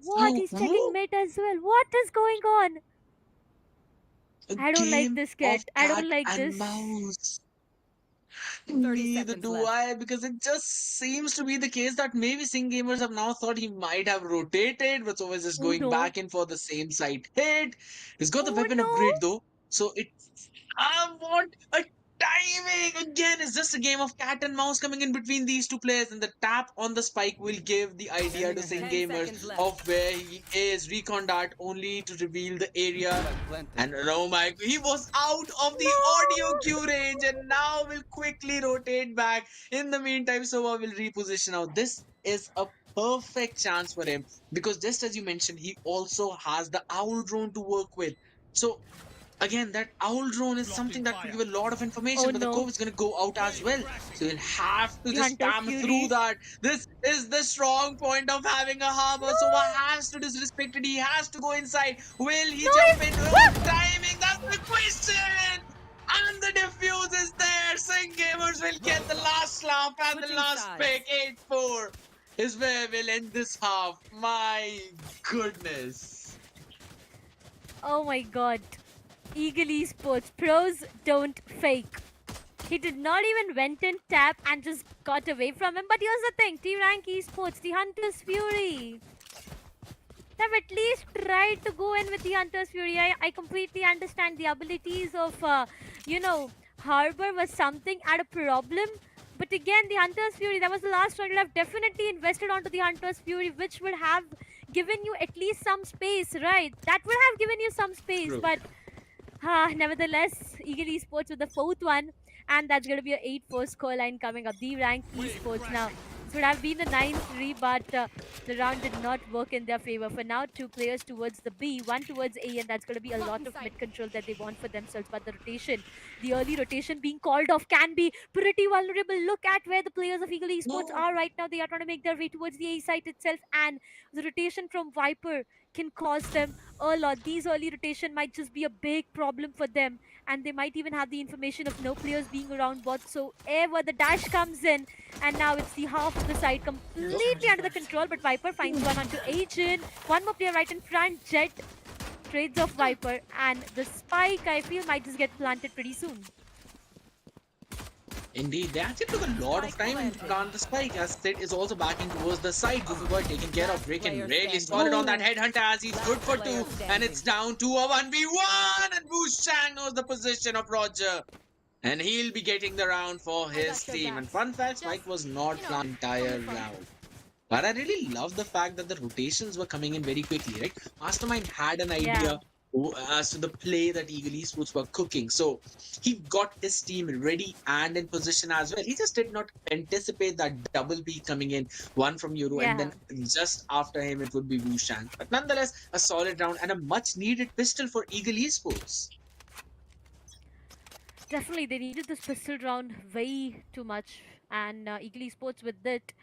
what?
So
He's checking mid as well. What is going on?
a
I don't like
game
this,
of
kid. I
cat
don't like
and
this.
mouse.
30
Neither
seconds
do
left.
I, because it just seems to be the case that maybe Sing Gamers have now thought he might have rotated, but so is just
Oh
going
no.
back in for the same site hit. He's got the
Oh
weapon
no.
upgrade though, so it. I want a timing again. It's just a game of cat and mouse coming in between these two players, and the tap on the spike will give the idea to Sing
10
Gamers
seconds left.
of where he is. Recon dart only to reveal the area. And oh my, he was out of the audio
No.
cue range and now will quickly rotate back. In the meantime, Sova will reposition out. This is a perfect chance for him because just as you mentioned, he also has the owl drone to work with. So again, that owl drone is something that could give a lot of information,
Oh
but the
no.
cove is going to go out as well. So you'll have to
The
just
Hunter's
spam through
Fury.
that. This is the strong point of having a harbor. So
No.
has to disrespect it. He has to go inside. Will he
No,
jump
he's.
in? Oh,
What?
timing. That's the question! And the defuse is there. Sing Gamers will get the last laugh and the
Switching
last
sides.
pick. 8-4 is where we'll end this half. My goodness.
Oh my god. Eagle Esports. Pros don't fake. He did not even went in tap and just got away from him. But here's the thing. Tea-ranky Esports, the Hunter's Fury. They've at least tried to go in with the Hunter's Fury. I completely understand the abilities of, Harbor was something at a problem. But again, the Hunter's Fury, that was the last one. You'll have definitely invested onto the Hunter's Fury, which would have given you at least some space, right? That would have given you some space.
True.
But nevertheless, Eagle Esports with the fourth one. And that's going to be an 8-4 scoreline coming up. The ranked Esports now. This would have been a 9-3, but the round did not work in their favor. For now, 2 players towards the B, 1 towards A, and that's going to be a lot of mid control that they want for themselves. But the rotation, the early rotation being called off can be pretty vulnerable. Look at where the players of Eagle Esports are right now. They are trying to make their way towards the A site itself, and the rotation from Viper can cause them a lot. These early rotation might just be a big problem for them, and they might even have the information of no players being around whatsoever. The dash comes in, and now it's the half of the side completely under the control, but Viper finds one onto Agent. One more player right in front. Jet trades off Viper, and the spike, I feel, might just get planted pretty soon.
Indeed, they actually took a lot of time to plant the spike, as Sid is also backing towards the side. Goofy Boy taking care of Rick and
Player
really
standing.
solid on that headhunter as he's good for 2.
Player
And it's down to a 1v1. And Wushang knows the position of Roger. And he'll be getting the round for his
got your
team.
back.
And fun fact, Spike was not the entire round. But I really love the fact that the rotations were coming in very quickly, right? Mastermind had an idea as to the play that Eagle Esports were cooking. So he got his team ready and in position as well. He just did not anticipate that double B coming in, one from Euro, and then just after him it would be Wushang. But nonetheless, a solid round and a much needed pistol for Eagle Esports.
Definitely, they needed this pistol round way too much, and Eagle Esports with it,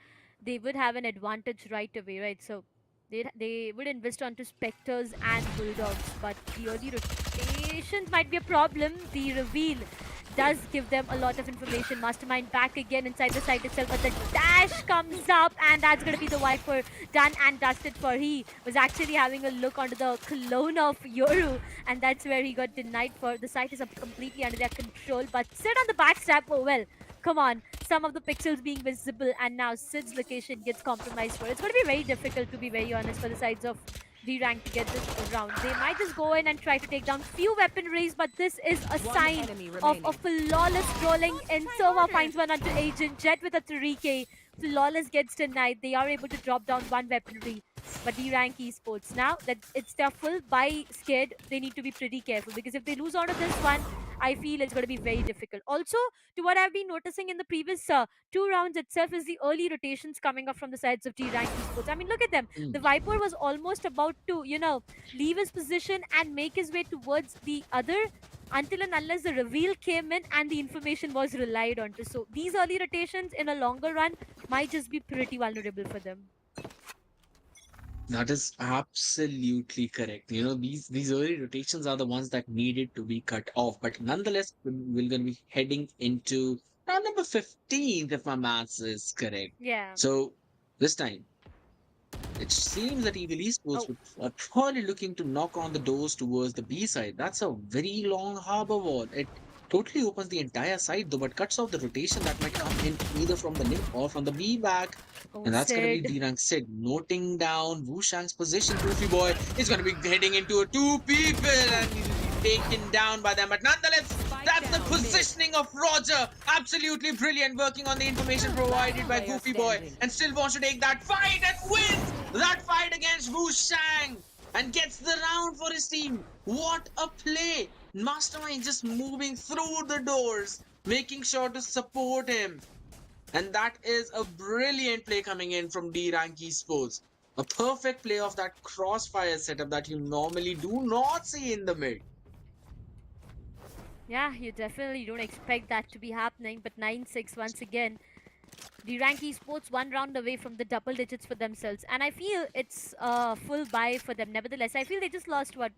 they would have an advantage right away, right? So they would invest onto Spectres and Bulldogs, but the early rotations might be a problem. The reveal does give them a lot of information. Mastermind back again inside the site itself, but the dash comes up, and that's going to be the Viper done and dusted for. He was actually having a look onto the clone of Yoru, and that's where he got denied for. The site is up completely under their control, but Sid on the backstab, oh well. Come on, some of the pixels being visible, and now Sid's location gets compromised for. It's going to be very difficult, to be very honest, for the sides of D-rank to get this round. They might just go in and try to take down few weaponries, but this is a sign
enemy
of
remaining.
a flawless rolling in. Sova finds one onto Agent. Jet with a 3K. Flawless gets denied. They are able to drop down one weaponry. But D-rank Esports, now that it's their full buy scared, they need to be pretty careful, because if they lose out of this one, I feel it's going to be very difficult. Also, to what I've been noticing in the previous 2 rounds itself is the early rotations coming up from the sides of D-rank Esports. I mean, look at them. The Viper was almost about to, leave his position and make his way towards the other, until and unless the reveal came in and the information was relied on to. So these early rotations in a longer run might just be pretty vulnerable for them.
That is absolutely correct. These early rotations are the ones that needed to be cut off. But nonetheless, we're going to be heading into round number 15, if my maths is correct.
Yeah.
So this time, it seems that Eagle Esports are probably looking to knock on the doors towards the B side. That's a very long harbor wall. It totally opens the entire side though, but cuts off the rotation that might come in either from the NIM or from the B back. And that's going to be D-rank Sid noting down Wushang's position. Goofy Boy is going to be heading into a 2 people and he'll be taken down by them. But nonetheless, that's the positioning of Roger. Absolutely brilliant, working on the information provided by Goofy Boy, and still wants to take that fight and wins that fight against Wushang and gets the round for his team. What a play! Mastermind just moving through the doors, making sure to support him. And that is a brilliant play coming in from D-rank Esports. A perfect play of that crossfire setup that you normally do not see in the mid.
Yeah, you definitely don't expect that to be happening, but 9-6 once again. Tea-ranky Esports 1 round away from the double digits for themselves, and I feel it's a full buy for them. Nevertheless, I feel they just lost what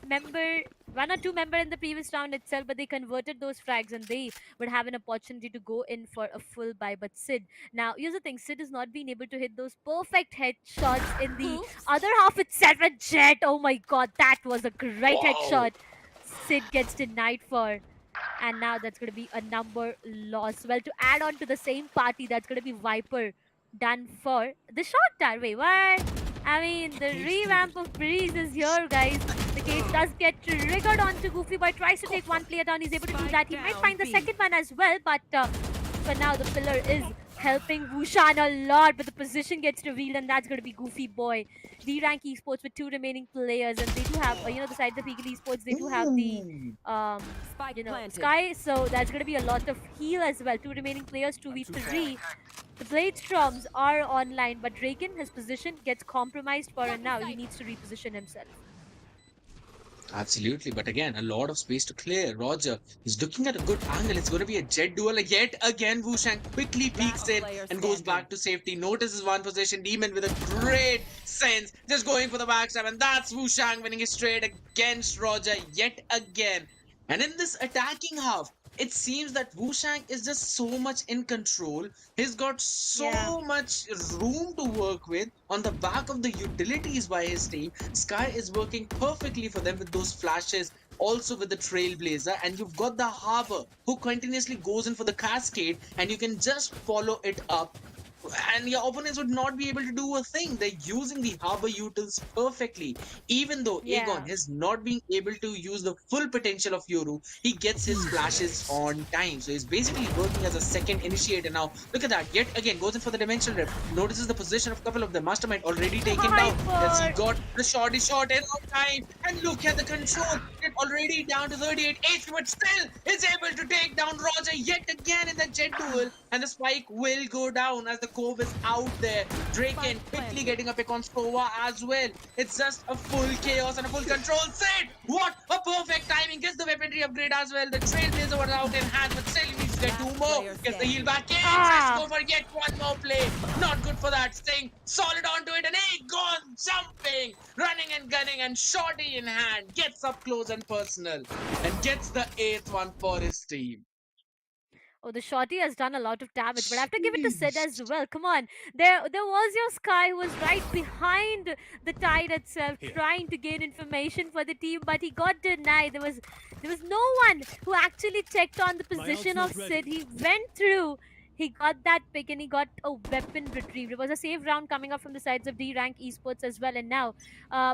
member, 1 or 2 member in the previous round itself, but they converted those frags and they would have an opportunity to go in for a full buy. But Sid, now here's the thing: Sid has not been able to hit those perfect headshots in the other half itself. And Jet, oh my God, that was a great
Wow.
headshot. Sid gets denied for. And now that's going to be a number loss. Well, to add on to the same party, that's going to be Viper done for the short tower. Wait, what? I mean, the revamp of Breeze is here, guys. The case does get triggered onto Goofy Boy. Tries to take one player down. He's able to do that. He might find the second one as well. But for now, the pillar is helping Wushan a lot. But the position gets revealed, and that's going to be Goofy Boy. Tea-ranky Esports with 2 remaining players. And they do have, the side of Eagle Esports, they do have the
Ooh.
Spike planted.
Sky, so that's going to be a lot of heal as well. 2 remaining players, 2v3. The Blade Storms are online, but Draken, his position gets compromised for and now he needs to reposition himself.
Absolutely, but again, a lot of space to clear. Roger is looking at a good angle. It's going to be a jet duel yet again. Wushang quickly peeks in and goes back to safety. Notices one position. Demon with a great sense, just going for the backstab, and that's Wushang winning his trade against Roger yet again. And in this attacking half, it seems that Wushang is just so much in control. He's got so much room to work with on the back of the utilities by his team. Sky is working perfectly for them with those flashes, also with the Trailblazer, and you've got the Harbor who continuously goes in for the Cascade, and you can just follow it up. And your opponents would not be able to do a thing. They're using the harbor utils perfectly. Even though Aegon has not been able to use the full potential of Yoru, he gets his flashes on time. So he's basically working as a second initiator now. Look at that. Yet again, goes in for the dimensional rip. Notices the position of a couple of them. Mastermind already taken down. Yes, he got the shorty shot in on time. And look at the control. It's already down to 38 HP, but still is able to take down Roger yet again in the jet duel. And the spike will go down as the Cove is out there. Draken quickly getting a pick on Sova as well. It's just a full chaos and a full control set. What a perfect timing. Gets the weaponry upgrade as well. The Trailblazer was out in hand, but still he needs to get 2 more. Gets the heal back in. Let's go for yet 1 more play. Not good for that Sting. Solid onto it, and Aegon jumping, running and gunning, and shorty in hand. Gets up close and personal and gets the 8th one for his team.
Oh, the shorty has done a lot of damage, but I have to give it to Sid as well. Come on, there was your Sky who was right behind the Tide itself, trying to gain information for the team, but he got denied. There was no one who actually checked on the position of Sid. He went through. He got that pick and he got a weapon retrieved. It was a save round coming up from the sides of D-Rank Esports as well. And now,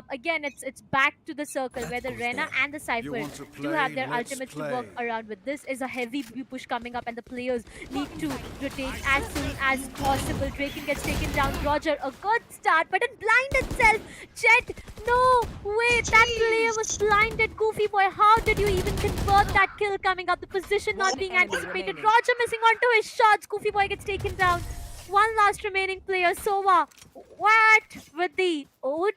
again, it's back to the circle where the Rena and the Cypher do have their ultimates to work around with. This is a heavy push coming up and the players need to rotate as soon as possible. Draken gets taken down. Roger, a good start, but in blind itself. Jet, no way, that player was blinded. Goofy Boy, how did you even convert that kill coming up? The position not being anticipated. Roger missing onto his shots. Goofy Boy gets taken down. One last remaining player, Sova. What? With the Odin?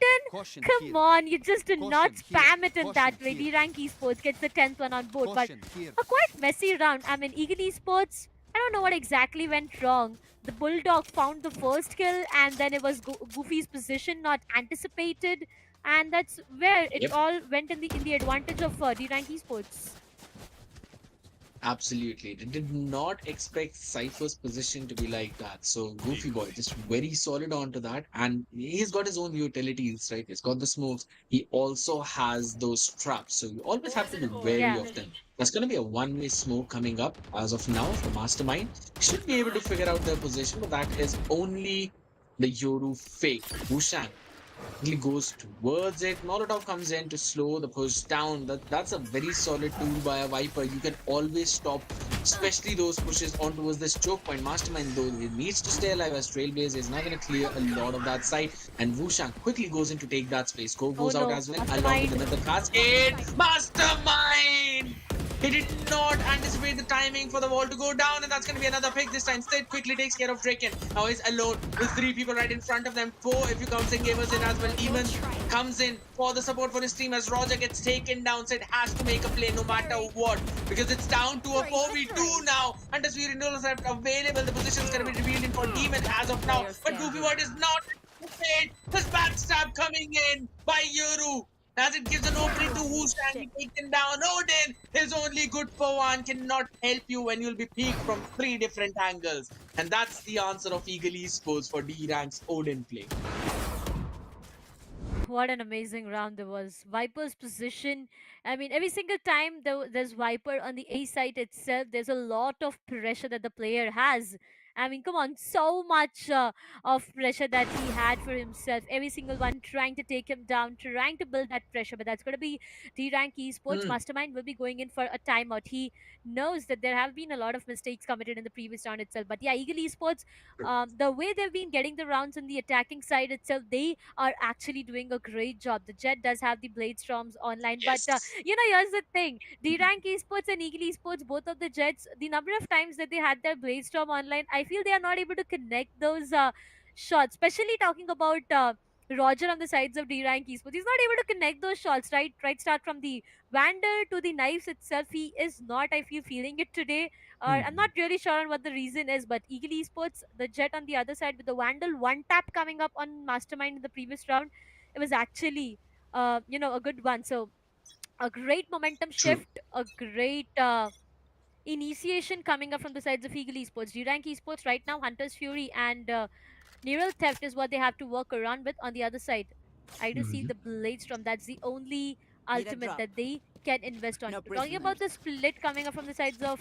Come on, you just did not spam it in that way. D-Rank Esports gets the 10th one on board. But a quite messy round. I mean, Eagle Esports, I don't know what exactly went wrong. The Bulldog found the first kill and then it was Goofy's position not anticipated. And that's where it all went in the advantage of D-Rank Esports.
Absolutely. They did not expect Cypher's position to be like that. So Goofy Boy just very solid onto that. And he's got his own utilities, right? He's got the smokes. He also has those traps. So you always have to be wary of them. There's going to be a one-way smoke coming up as of now for Mastermind. Should be able to figure out their position, but that is only the Yoru fake. Wushang he goes towards it. Molotov comes in to slow the push down. That's a very solid tool by a Viper. You can always stop, especially those pushes on towards this choke point. Mastermind, though, he needs to stay alive as Trailblazer is not going to clear a lot of that side. And Wushang quickly goes in to take that space. Go goes out as well, along with another cascade. Mastermind! He did not anticipate the timing for the wall to go down, and that's going to be another pick this time. Sid quickly takes care of Draken. Now he's alone with 3 people right in front of them. 4 if you count Singh Gamers in as well. Even comes in for the support for his team as Roger gets taken down. Sid has to make a play no matter what, because it's down to a 4v2 now. And as we intercept available, the position is going to be revealed in for Demon as of now. But Goofy Word is not prepared. This backstab coming in by Yoru, as it gives an opening to Who's and be taken down. Odin is only good for one, cannot help you when you'll be peaked from 3 different angles. And that's the answer of Eagle Esports for D-Rank's Odin play.
What an amazing round there was. Viper's position, I mean, every single time there's Viper on the A site itself, there's a lot of pressure that the player has. I mean, come on, so much of pressure that he had for himself. Every single one trying to take him down, trying to build that pressure. But that's going to be D-Rank Esports.
Hmm.
Mastermind will be going in for a timeout. He knows that there have been a lot of mistakes committed in the previous round itself. But yeah, Eagle Esports, the way they've been getting the rounds on the attacking side itself, they are actually doing a great job. The Jet does have the Blade Storms online, but
Yes.
here's the thing: D-Rank Esports and Eagle Esports, both of the Jets, the number of times that they had their Blade Storm online, I feel they are not able to connect those shots. Especially talking about Roger on the sides of D-Rank Esports, he's not able to connect those shots. Right, start from the Vandal to the knives itself. He is not, I feel, feeling it today. I'm not really sure on what the reason is, but Eagle Esports, the Jet on the other side with the Vandal one tap coming up on Mastermind in the previous round, it was actually, a good one. So a great momentum
True.
shift, a great initiation coming up from the sides of Eagle Esports. D-Rank Esports right now, Hunter's Fury and Neural Theft is what they have to work around with on the other side. I do see
Mhm.
the Blade Storm. That's the only
Need a
ultimate
drop.
that they can invest on.
No
Talking
prisoners.
about the split coming up from the sides of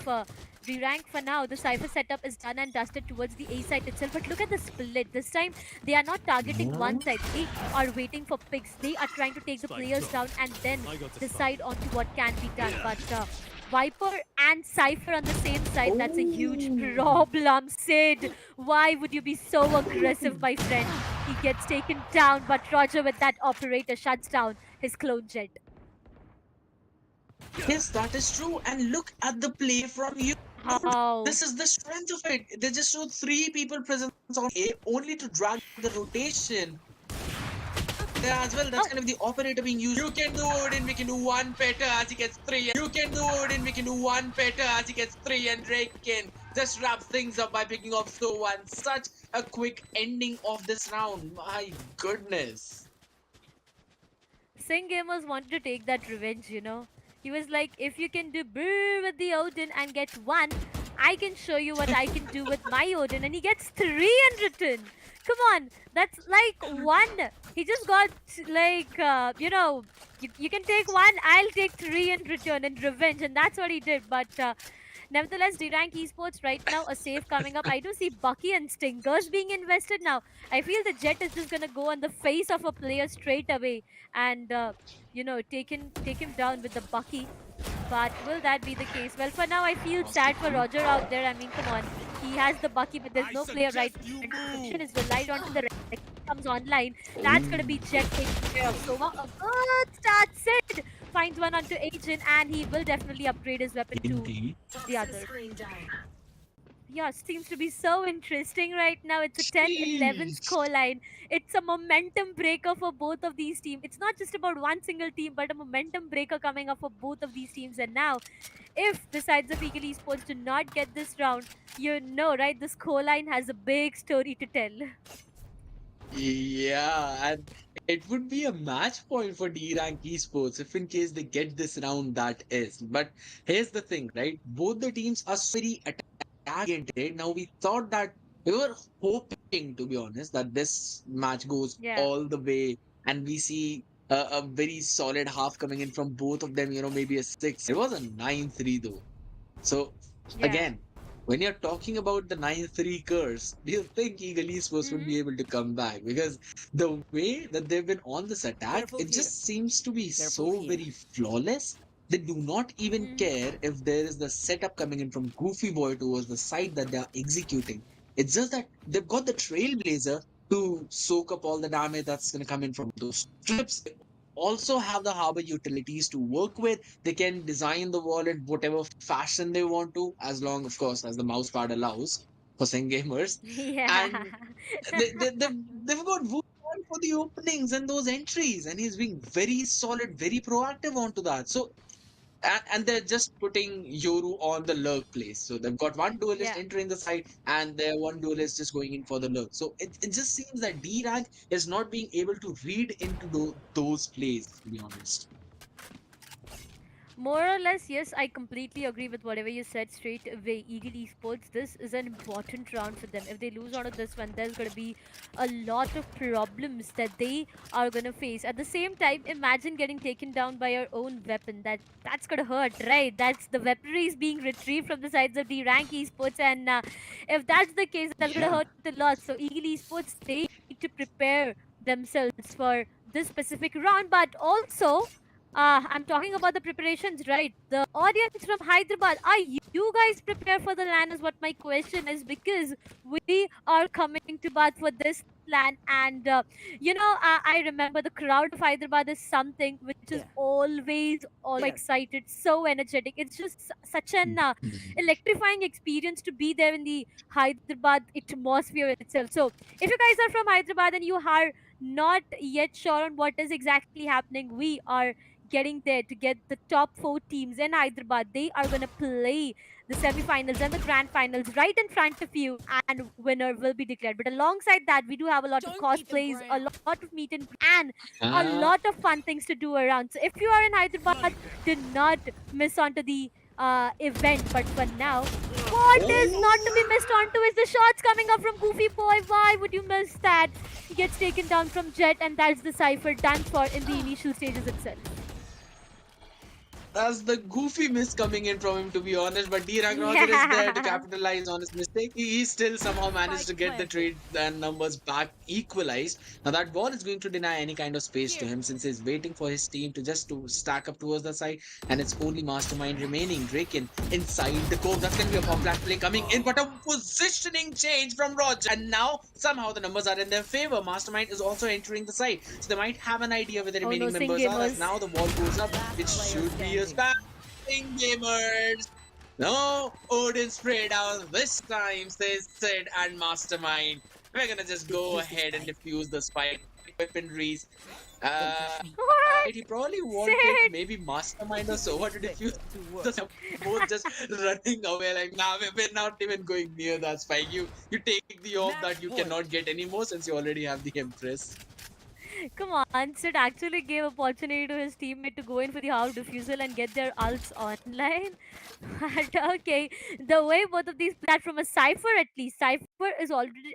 D-Rank, for now, the Cypher setup is done and dusted towards the A side itself. But look at the split. This time, they are not targeting one side. They are waiting for picks. They are trying to take the players down and then decide onto what can be done. But Viper and Cypher on the same side, that's a huge problem. Sid, why would you be so aggressive, my friend? He gets taken down, but Roger with that operator shuts down his clone Jet.
Yes, that is true. And look at the play from you.
How?
This is the strength of it. They just showed 3 people presence on A only to drag the rotation. There as well, that's
Oh,
kind of the operator being used. You can do Odin, we can do 1 better as he gets 3. You can do Odin, we can do 1 better as he gets 3. And Drake can just wrap things up by picking off so one. Such a quick ending of this round. My goodness.
Singh Gamers wanted to take that revenge. He was like, if you can do brr with the Odin and get 1, I can show you what I can do with my Odin. And he gets 3 in return. Come on, that's like 1. He just got like, you can take 1, I'll take 3 in return in revenge. And that's what he did. But nevertheless, D-Rank Esports right now, a save coming up. I do see Bucky and Stingers being invested now. I feel the Jet is just going to go on the face of a player straight away and, take him down with the Bucky. But will that be the case? Well, for now, I feel sad for Roger out there. I mean, come on. He has the Bucky, but there's no player right now. And position is relied on to the rest comes online. That's going to be Jet taking care of Soma. A good start. Sid finds one onto Agent, and he will definitely upgrade his weapon to
Indeed.
the other. Yeah, seems to be so interesting right now. It's a 10-11
Jeez.
scoreline. It's a momentum breaker for both of these teams. It's not just about one single team, but a momentum breaker coming up for both of these teams. And now, if the sides of Eagle Esports do not get this round, right? The scoreline has a big story to tell.
Yeah, and it would be a match point for D-Rank Esports if in case they get this round, that is. But here's the thing, right? Both the teams are so very attack-oriented. Now, we thought that we were hoping, to be honest, that this match goes
Yeah,
all the way and we see a very solid half coming in from both of them, maybe a 6. It was a 9-3 though. So
yeah.
again, when you're talking about the 9-3 curse, do you think Eagle Esports would
Mm-hmm.
be able to come back? Because the way that they've been on this attack,
Careful
it
here.
just seems to be
Careful
so
here.
very flawless. They do not even
Mm-hmm.
care if there is the setup coming in from Goofy Boy towards the side that they are executing. It's just that they've got the Trailblazer to soak up all the damage that's going to come in from those strips. also have the harbor utilities to work with. They can design the wallet whatever fashion they want to, as long, of course, as the mouse pad allows for some gamers.
Yeah.
And they've got Wu for the openings and those entries, and he's being very solid, very proactive onto that. So and they're just putting Yoru on the lurk place. So they've got one duelist
Yeah.
entering the site and their one duelist just going in for the lurk. So it just seems that D rank is not being able to read into those plays, to be honest.
More or less, yes, I completely agree with whatever you said straight away. Eagle Esports, this is an important round for them. If they lose out of this one, there's going to be a lot of problems that they are going to face. At the same time, imagine getting taken down by your own weapon. That's going to hurt, right? That's the weaponry is being retrieved from the sides of the rank Esports, and if that's the case, that's going to
Yeah.
hurt a lot. So Eagle Esports, they need to prepare themselves for this specific round, but also I'm talking about the preparations, right? The audience from Hyderabad, are you guys prepared for the LAN? Is what my question is, because we are coming to Bath for this LAN, and I remember the crowd of Hyderabad is something which is always excited, so energetic. It's just such an
Mhm.
electrifying experience to be there in the Hyderabad atmosphere itself. So, if you guys are from Hyderabad and you are not yet sure on what is exactly happening, we are getting there to get the top four teams in Hyderabad. They are going to play the semi-finals and the grand finals right in front of you, and winner will be declared. But alongside that, we do have a lot of cosplays, a lot of meet and greet, and a
Uh,
lot of fun things to do around. So if you are in Hyderabad, do not miss on to the event. But for now, what is not to be
oh,
missed onto is the shots coming up from Goofy Boy. Why would you miss that? He gets taken down from Jet, and that's the cipher done for in the initial stages itself.
that's the goofy miss coming in from him, to be honest. But D Roger is there to
Yeah.
capitalize on his mistake. He still somehow managed to get the trade and numbers back equalized. Now that ball is going to deny any kind of space to him, since he's waiting for his team to just to stack up towards the side, and it's only Mastermind remaining. Draken inside the cove. That's going to be a pop flat play coming in, but a positioning change from Roger. And now somehow the numbers are in their favor. Mastermind is also entering the side, so they might have an idea where the
Oh no,
remaining
Sing
members are. As
Gamers.
now the ball goes up, it should be a spamming gamers. No, Odin spray down this time, says Sid and Mastermind. We're gonna just go ahead and defuse the spike weaponries.
What?
He probably wanted
Sid!
maybe Mastermind or Sova to defuse the both just running away like, nah, we're not even going near that spike. You take the off that you cannot get anymore since you already have the Empress.
Come on, Sid actually gave opportunity to his teammate to go in for the half defusal and get their ults online. But okay, the way both of these played from a Cypher at least. Cypher is already,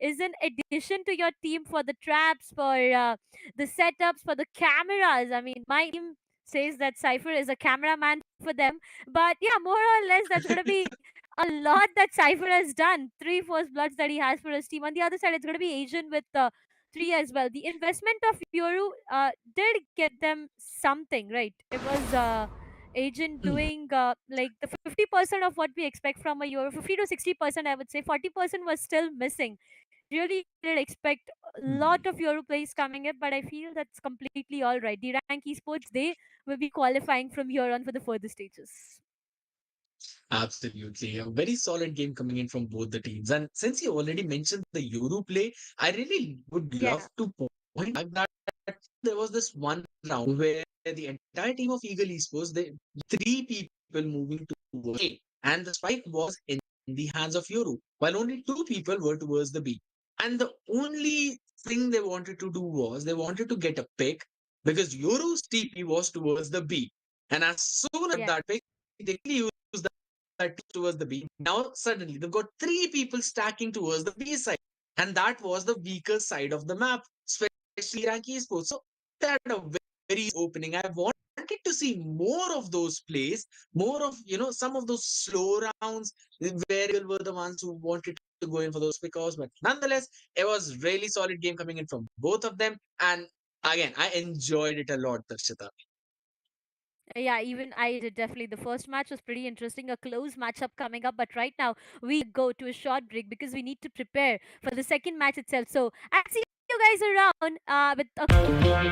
is an addition to your team for the traps, for the setups, for the cameras. I mean, my team says that Cypher is a cameraman for them. But yeah, more or less, that's going to be a lot that Cypher has done. Three first bloods that he has for his team. On the other side, it's going to be Asian with three as well. The investment of Yoru did get them something, right? It was agent doing like the 50% of what we expect from a Euro, 50 to 60%, I would say. 40% was still missing. Really did expect a lot of Euro plays coming up, but I feel that's completely all right. The rank esports, they will be qualifying from here on for the further stages.
Absolutely. A very solid game coming in from both the teams. And since you already mentioned the Euro play, I really would
Yeah.
love to point out that there was this one round where the entire team of Eagle Esports, they three people moving towards A, and the spike was in the hands of Yoru, while only two people were towards the B. And the only thing they wanted to do was they wanted to get a pick because Yoru's TP was towards the B. And as soon as
Yeah.
that pick, they quickly used that towards the B. Now suddenly they've got three people stacking towards the B side, and that was the weaker side of the map, especially Iraqi sports. So they had a very opening. I wanted to see more of those plays, more of some of those slow rounds where people were the ones who wanted to go in for those pickoffs. But nonetheless, it was really solid game coming in from both of them, and again, I enjoyed it a lot, Darshita.
Yeah, even I did definitely. The first match was pretty interesting, a close matchup coming up. But right now, we go to a short break because we need to prepare for the second match itself. So, I'll see you guys around with a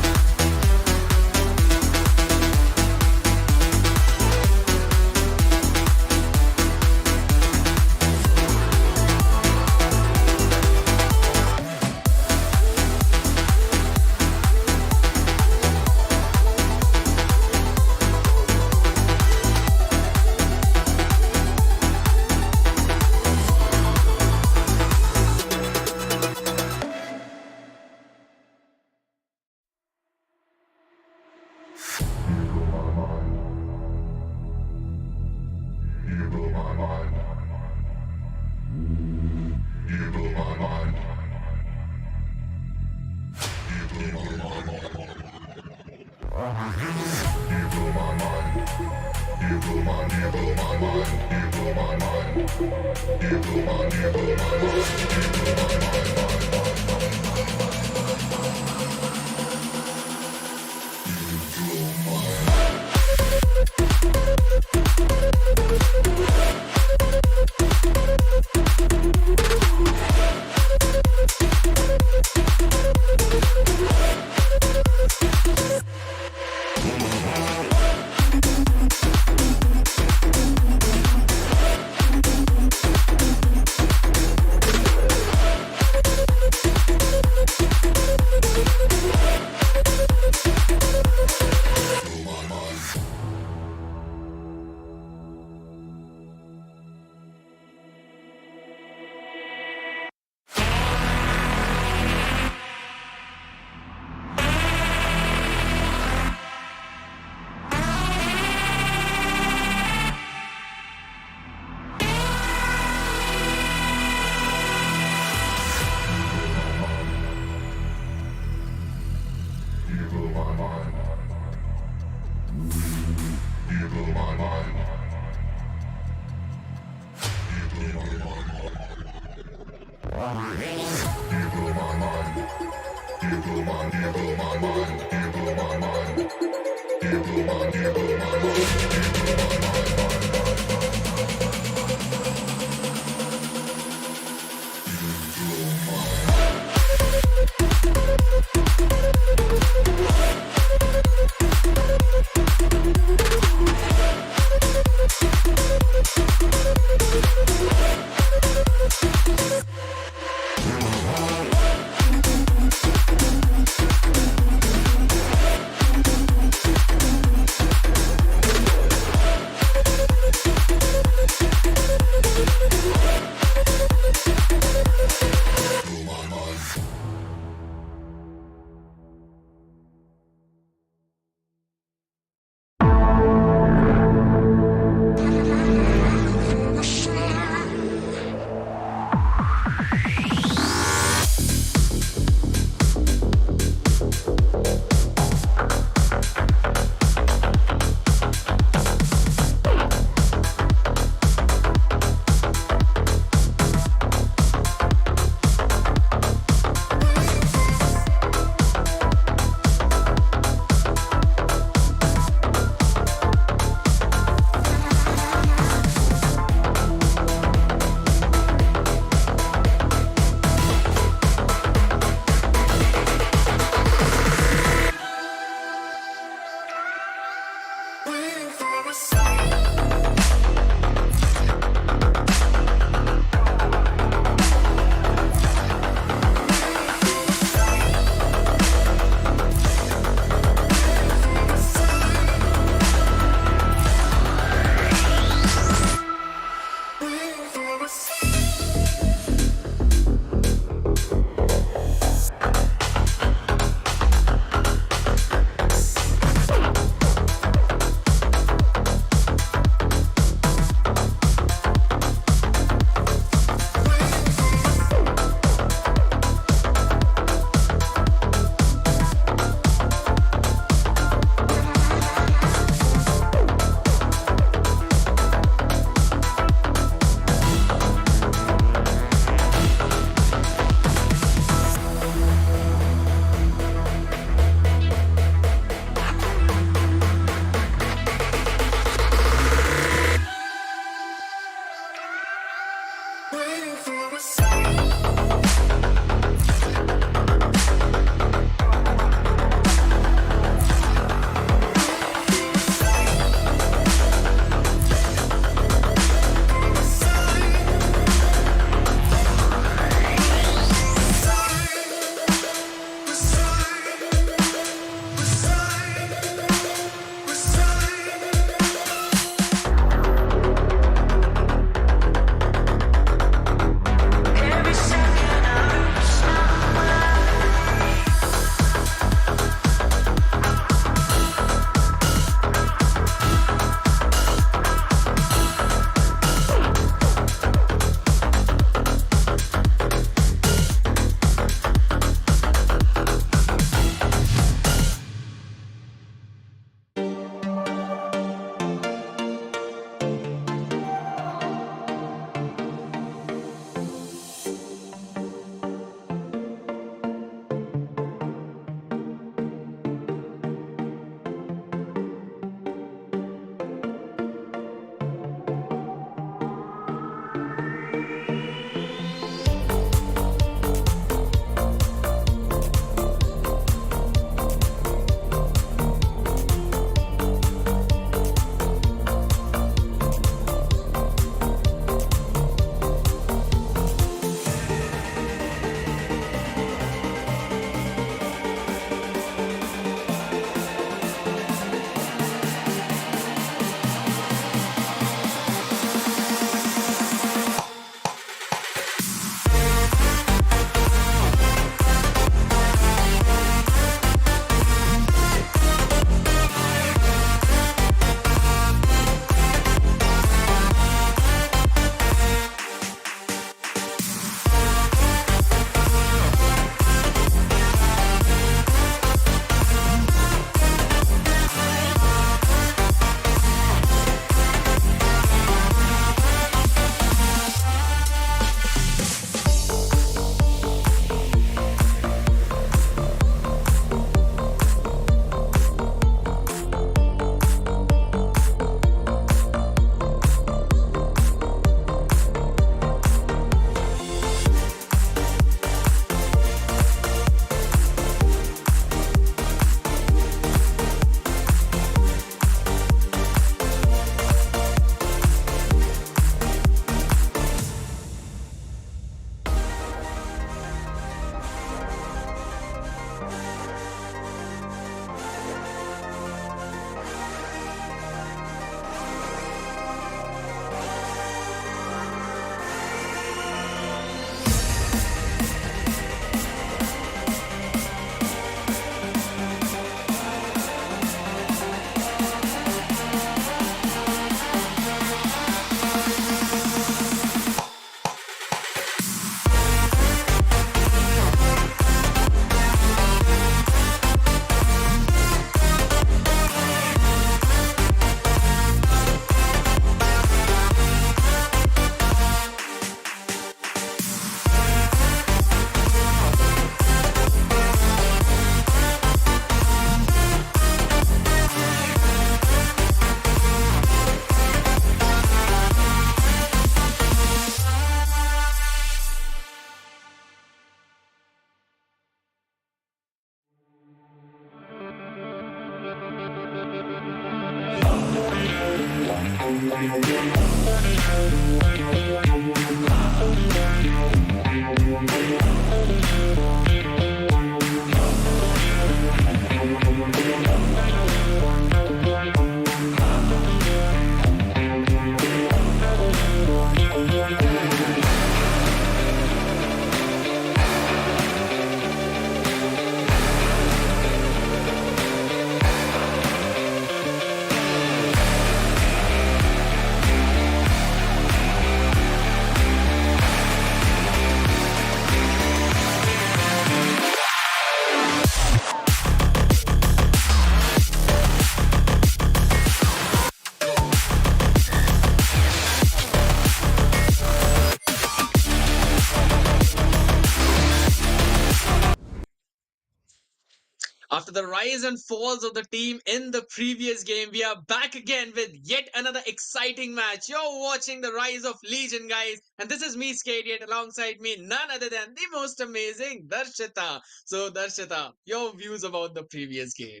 After the rise and falls of the team in the previous game, we are back again with yet another exciting match. You're watching the rise of Legion, guys, and this is me, Skadiat, alongside me, none other than the most amazing Darshita. So, Darshita, your views about the previous game.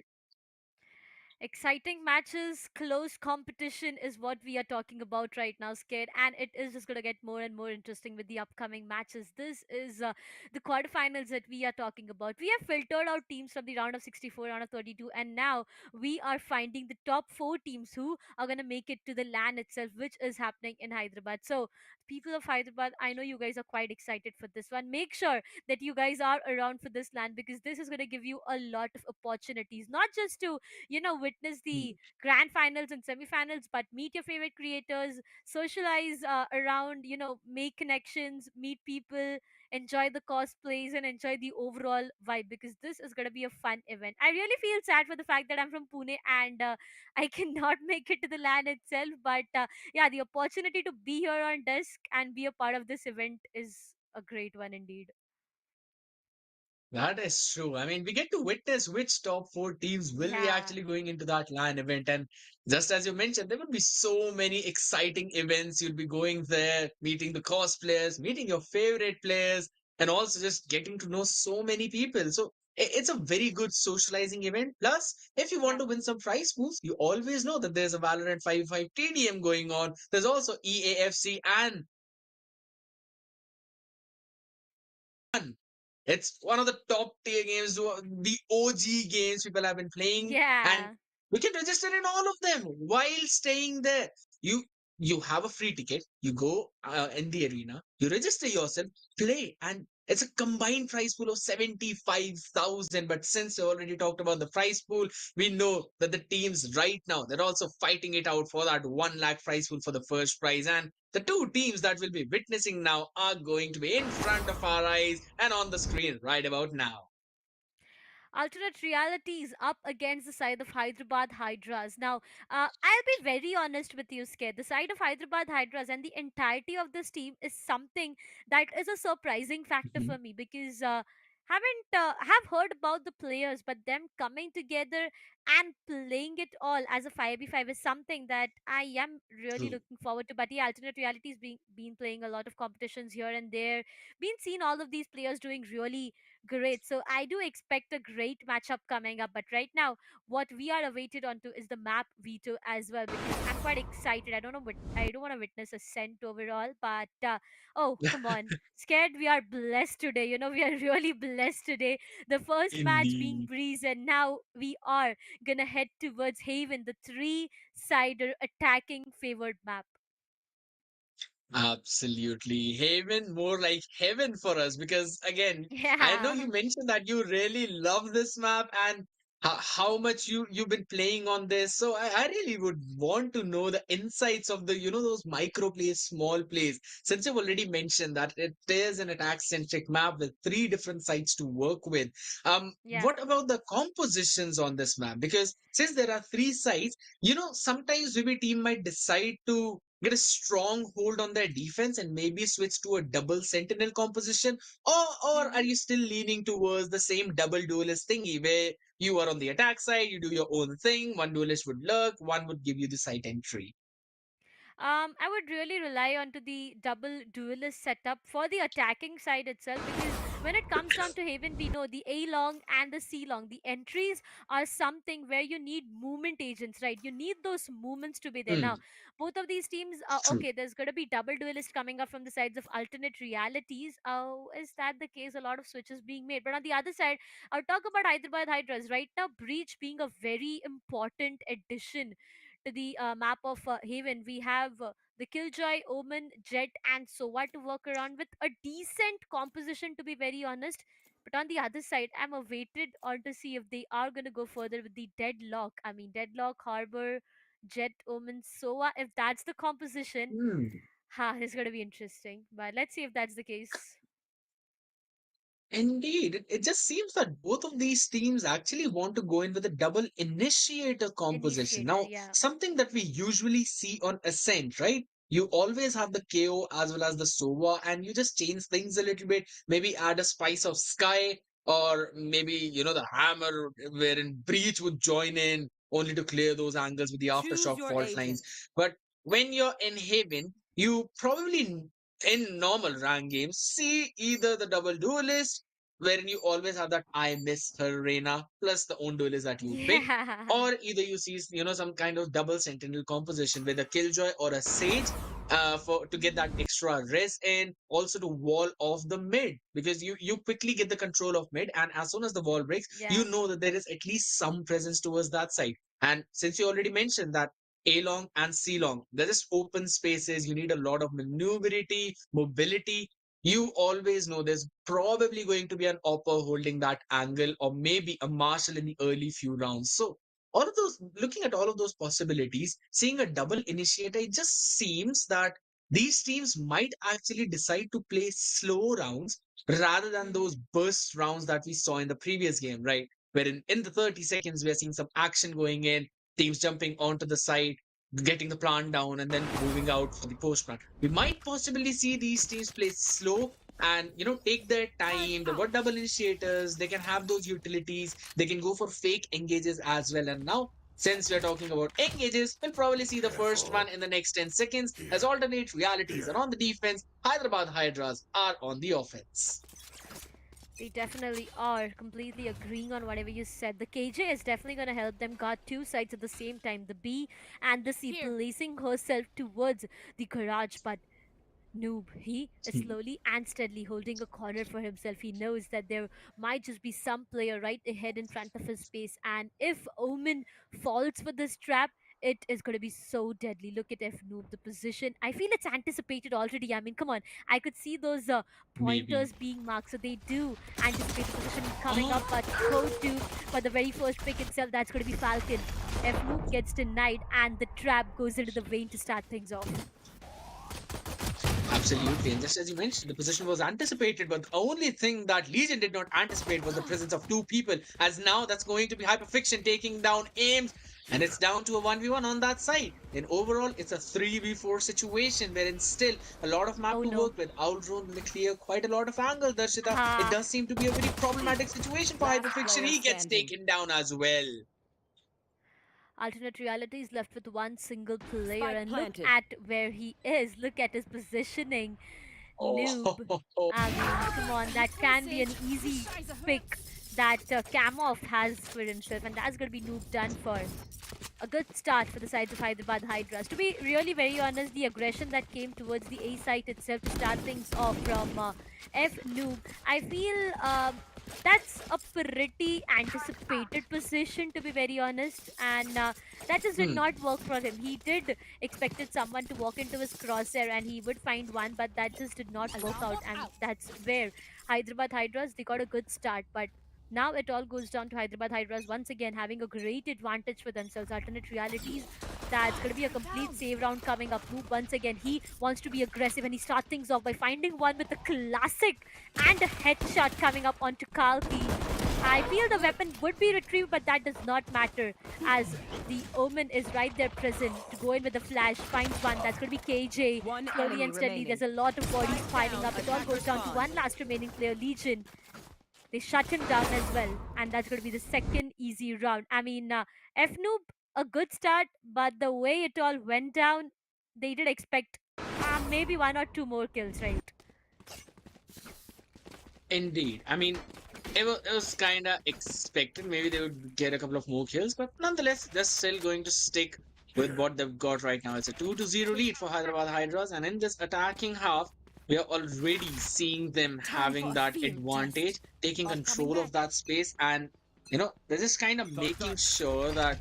Exciting matches, close competition is what we are talking about right now, Scared, and it is just going to get more and more interesting with the upcoming matches. This is the quarterfinals that we are talking about. We have filtered out teams from the round of 64, round of 32, and now we are finding the top four teams who are going to make it to the LAN itself, which is happening in Hyderabad. So, people of Hyderabad, I know you guys are quite excited for this one. Make sure that you guys are around for this LAN because this is going to give you a lot of opportunities, not just to witness the grand finals and semi-finals, but meet your favorite creators, socialize around, make connections, meet people, enjoy the cosplays, and enjoy the overall vibe because this is going to be a fun event. I really feel sad for the fact that I'm from Pune and I cannot make it to the LAN itself, but yeah, the opportunity to be here on desk and be a part of this event is a great one indeed.
That is true. I mean, we get to witness which top four teams will be
Yeah.
actually going into that LAN event. And just as you mentioned, there will be so many exciting events. You'll be going there, meeting the cosplayers, meeting your favorite players, and also just getting to know so many people. So it's a very good socializing event. Plus, if you want
Yeah.
to win some prize pools, you always know that there's a Valorant 5v5 TDM going on. There's also EAFC and it's one of the top tier games, the OG games people have been playing, and
Yeah.
we can register in all of them while staying there. You you have a free ticket. You go in the arena. You register yourself, play, and it's a combined prize pool of 75,000. But since you already talked about the prize pool, we know that the teams right now they're also fighting it out for that 1 lakh prize pool for the first prize, and the two teams that we'll be witnessing now are going to be in front of our eyes and on the screen right about now.
Alternate realities up against the side of Hyderabad Hydras. Now, I'll be very honest with you, Sked. The side of Hyderabad Hydras and the entirety of this team is something that is a surprising factor
Mhm.
for me because haven't have heard about the players, but them coming together and playing it all as a 5v5 is something that I am really
True.
looking forward to. But yeah, alternate realities being been playing a lot of competitions here and there, been seeing all of these players doing really great. So I do expect a great matchup coming up. But right now, what we are awaited onto is the map veto as well because I'm quite excited. I don't know, but I don't want to witness a scent overall. But oh, come on, scared. We are blessed today. You know, we are really blessed today. The first match being
Indeed.
Breeze, and now we are gonna head towards Haven, the three-sider attacking favored map.
Absolutely. Haven, more like heaven for us because, again, I know
Yeah,
you mentioned that you really love this map and how much you've been playing on this. So I really would want to know the insights of the, those micro plays, small plays. Since you've already mentioned that it is an attack-centric map with three different sites to work with.
yeah.
What about the compositions on this map? Because since there are three sites, sometimes maybe team might decide to get a strong hold on their defense and maybe switch to a double sentinel composition, or are
Mm-hmm.
you still leaning towards the same double duelist thingy where you are on the attack side, you do your own thing, one duelist would lurk, one would give you the site entry?
I would really rely onto the double duelist setup for the attacking side itself because when it comes down to Haven, we know the A long and the C long. The entries are something where you need movement agents, right? You need those movements to be there. Now,
Hmm,
both of these teams are
true.
okay. There's going to be double duelist coming up from the sides of alternate realities. Is that the case? A lot of switches being made. But on the other side, I'll talk about Hyderabad Hydras. Right now, Breach being a very important addition to the map of Haven. We have the Killjoy, Omen, Jet, and Sova to work around with a decent composition, to be very honest. But on the other side, I'm awaited on to see if they are going to go further with the Deadlock. I mean, Deadlock, Harbor, Jet, Omen, Sova. If that's the composition,
Hmm.
it's going to be interesting. But let's see if that's the case.
Indeed, it just seems that both of these teams actually want to go in with a double initiator composition.
Initiator,
Now,
yeah.
something that we usually see on Ascent, right? You always have the KO as well as the Sova, and you just change things a little bit. Maybe add a spice of Sky, or maybe, the Hammer, wherein Breach would join in only to clear those angles with the
Choose
Aftershock
your
fault lines.
agent.
But when you're in Haven, you probably in normal rank games see either the double duelist wherein you always have that I miss her Reina plus the own duelist that you pick,
Yeah.
or either you see some kind of double sentinel composition with a killjoy or a sage for to get that extra res in, also to wall off the mid because you quickly get the control of mid, and as soon as the wall breaks, you
Yeah.
know that there is at least some presence towards that side. And since you already mentioned that a long and C long, there is open spaces. You need a lot of maneuverability, mobility. You always know there's probably going to be an opper holding that angle, or maybe a marshal in the early few rounds. So all of those, looking at all of those possibilities, seeing a double initiator, it just seems that these teams might actually decide to play slow rounds rather than
Mm-hmm.
those burst rounds that we saw in the previous game, right? Wherein in the 30 seconds, we are seeing some action going in, teams jumping onto the side, getting the plant down, and then moving out for the post plant. We might possibly see these teams play slow and take their time. They've got double initiators, they can have those utilities, they can go for fake engages as well. And now, since we're talking about engages, we'll probably see the first one in the next 10 seconds, as alternate realities are on the defense, Hyderabad Hydras are on the offense.
They definitely are. Completely agreeing on whatever you said. The KJ is definitely going to help them guard two sides at the same time. The B and the C placing herself towards the garage, but Noob, he is slowly and steadily holding a corner for himself. He knows that there might just be some player right ahead in front of his space, and if Omen falls for this trap, it is going to be so deadly. Look at F Noob, the position. I feel it's anticipated already. I mean, come on. I could see those
Maybe.
pointers being marked, so they do anticipate the position coming up. But Code 2 for the very first pick itself, that's going to be Falcon. F Noob gets denied, and the trap goes into the vein to start things off.
Absolutely. And just as you mentioned, the position was anticipated, but the only thing that Legion did not anticipate was the presence of two people. As now that's going to be Hyperfiction taking down Ames, and it's down to a 1v1 on that side. And overall, it's a 3v4 situation wherein still a lot of map
Oh
to
no.
work with. Outrun will clear quite a lot of angles, Darshita. It does seem to be a very problematic situation for Hyperfiction. He gets taken down as well.
Alternate reality is left with one single player,
Spike
and
planted.
look at where he is. Look at his positioning. Noob.
Oh,
I mean, come on, that can be an easy pick that Kamoff has for himself, and that's going to be Noob done for. A good start for the sides of Hyderabad Hydras. To be really very honest, the aggression that came towards the A site itself to start things off from F Noob, I feel that's a pretty anticipated position, to be very honest, and that just did not work for him. He did expected someone to walk into his crosshair and he would find one, but that just did not work out, and that's where Hyderabad Hydras, they got a good start, but now it all goes down to Hyderabad Hydras once again having a great advantage for themselves. Alternate realities, that's going to be a complete save round coming up. Noob once again, he wants to be aggressive and he starts things off by finding one with a classic and a headshot coming up onto Kalki. I feel the weapon would be retrieved, but that does not matter as the Omen is right there present to go in with the flash, finds one. That's going to be KJ.
One
Slowly
enemy
and steadily,
remaining.
there's a lot of bodies piling up. It all
Attackers
goes down to
spawn.
one last remaining player, Legion. They shut him down as well, and that's going to be the second easy round. I mean, F Noob, a good start, but the way it all went down, they did expect maybe one or two more kills, right?
indeed. I mean, it was kind of expected. Maybe they would get a couple of more kills, but nonetheless, they're still going to stick with what they've got right now. It's a 2-0 lead for Hyderabad Hydras, and in this attacking half, we are already seeing them having that advantage, taking control of that space, and they're just kind of making sure that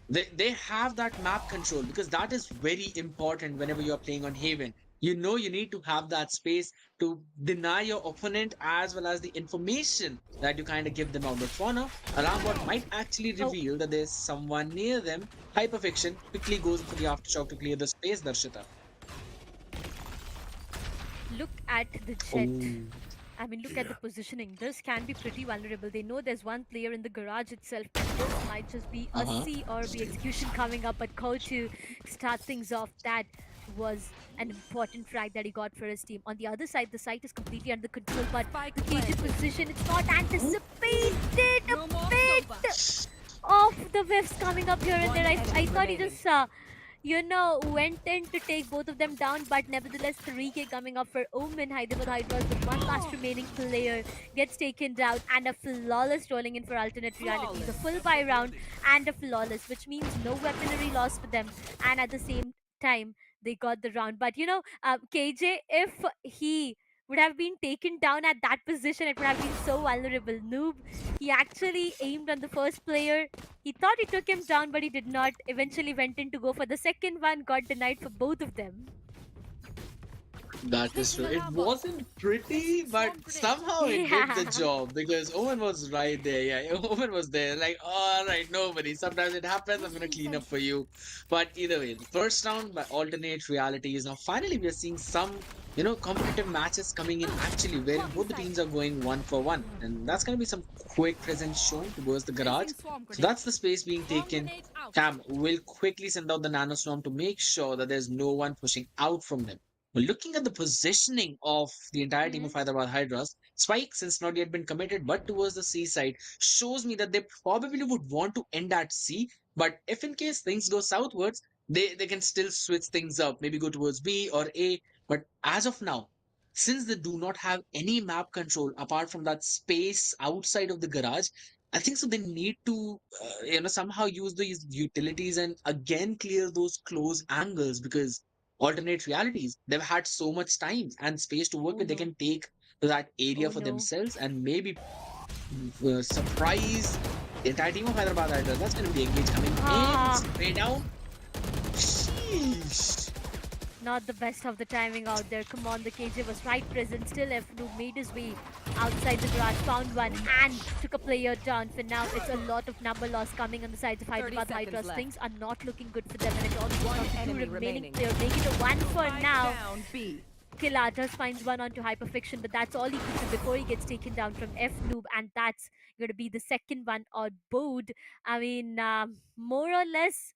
they have that map control, because that is very important whenever you're playing on Haven. You need to have that space to deny your opponent as well as the information that you kind of give them out. But for now, alarm bot might actually
Oh,
reveal that there's someone near them. Hyperfiction quickly goes for the aftershock to clear the space, Darshita.
look at the jet. I mean, look at the positioning. This can be pretty vulnerable. They know there's one player in the garage itself, but this might just be a C or B execution coming up. But Code to start things off, that was an important frag that he got for his team. On the other side, the site is completely under control, but the KJ position, it's not anticipated a bit of the whiffs coming up here and there. I thought he just went in to take both of them down, but nevertheless, 3K coming up for Omen. Hyderabad Hydras with one last remaining player gets taken down, and a flawless rolling in for alternate reality. The full buy round and a flawless, which means no weaponry loss for them, and at the same time, they got the round. But KJ, if he would have been taken down at that position, it would have been so vulnerable. Noob, he actually aimed on the first player. He thought he took him down, but he did not. Eventually went in to go for the second one, got denied for both of them.
That is true. It wasn't pretty, but somehow it did the
Yeah.
job, because Owen was right there. Yeah, Owen was there. Like, all right, nobody. Sometimes it happens. I'm gonna clean up for you. But either way, the first round by alternate realities. Now, finally, we are seeing some, competitive matches coming in actually, where both the teams are going 1-for-1, and that's gonna be some quick presence shown towards the garage. So that's the space being taken. Cam will quickly send out the nano storm to make sure that there's no one pushing out from them. Well, looking at the positioning of the entire team
Hmm.
of Hyderabad Hydras, Spike, since not yet been committed, but towards the C side, shows me that they probably would want to end at C. But if in case things go southwards, they can still switch things up, maybe go towards B or A. But as of now, since they do not have any map control apart from that space outside of the garage, I think so they need to somehow use these utilities and again clear those close angles, because alternate realities, they've had so much time and space to work
Oh
with, they
no.
can take to that area
Oh
for
no.
themselves and maybe surprise the entire team of Hyderabad Hydras. That's going to be engaged coming in
Ah.
straight down. Sheesh.
Not the best of the timing out there. Come on, the KJ was right present. Still, F2 made his way outside the garage, found one, and took a player down. For now, it's a lot of number loss coming on the sides of
30
Hyderabad
seconds
Hydras.
left.
Things are not looking good for them, and it all comes
One
down to two
enemy
remaining
remaining.
players. Make it a one for
Spike
now.
down B.
Kilatas finds one onto Hyperfiction, but that's all he could do before he gets taken down from F Noob, and that's going to be the second one on board. I mean, more or less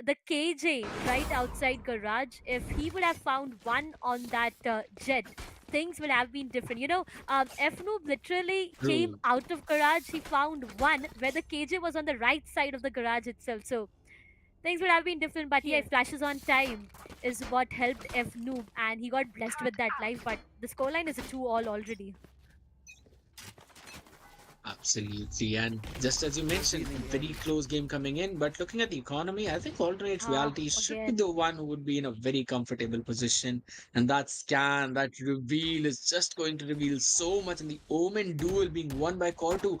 the KJ right outside garage, if he would have found one on that jet, things would have been different. F Noob literally came
True.
out of garage. He found one where the KJ was on the right side of the garage itself. So things would have been different. But yeah,
Here.
flashes on time is what helped F Noob, and he got blessed with that life. But the scoreline is a 2-all already.
Absolutely. And just as you mentioned, very close game coming in. But looking at the economy, I think alternate
Ah,
reality should be
again.
the one who would be in a very comfortable position. And that scan, that reveal is just going to reveal so much. And the Omen duel being won by Call2.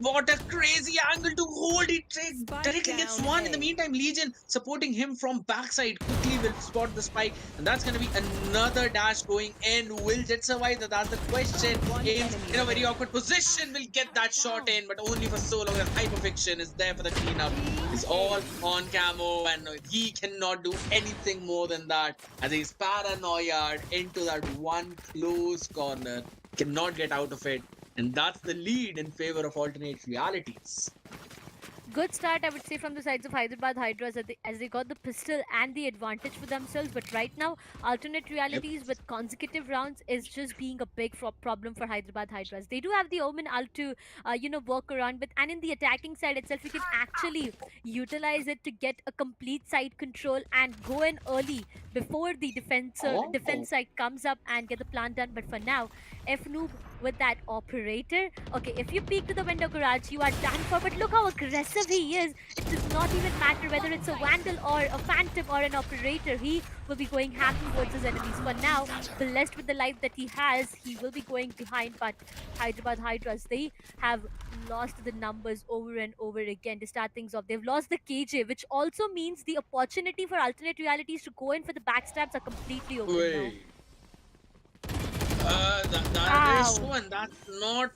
What a crazy angle to hold it
Spike
directly gets
down
one. In the
A.
meantime, Legion supporting him from backside quickly will spot the spike, and that's going to be another dash going in. Will Jet survive? That's the question.
One
Aims
enemy
in a very
remaining.
awkward position, will get that shot in, but only for so long. And Hyperfiction is there for the cleanup. He's all on camo, and he cannot do anything more than that, as he's paranoid into that one close corner. Cannot get out of it. And that's the lead in favor of alternate realities.
Good start, I would say, from the sides of Hyderabad Hydras as they got the pistol and the advantage for themselves. But right now, alternate
Yep.
realities with consecutive rounds is just being a big problem for Hyderabad Hydras. They do have the Omen ult to, work around with, and in the attacking side itself, you can actually utilize it to get a complete side control and go in early before the
Oh,
defense side comes up and get the plan done. But for now, F Noob with that operator. Okay, if you peek to the window garage, you are done for. But look how aggressive he is. It does not even matter whether it's a vandal or a phantom or an operator. He will be going ham towards his enemies. For now, blessed with the life that he has, he will be going behind. But Hyderabad Hydras, they have lost the numbers over and over again to start things off. They've lost the KJ, which also means the opportunity for alternate realities to go in for the backstabs are completely open now.
wait. That is
Ow.
true, and that's not.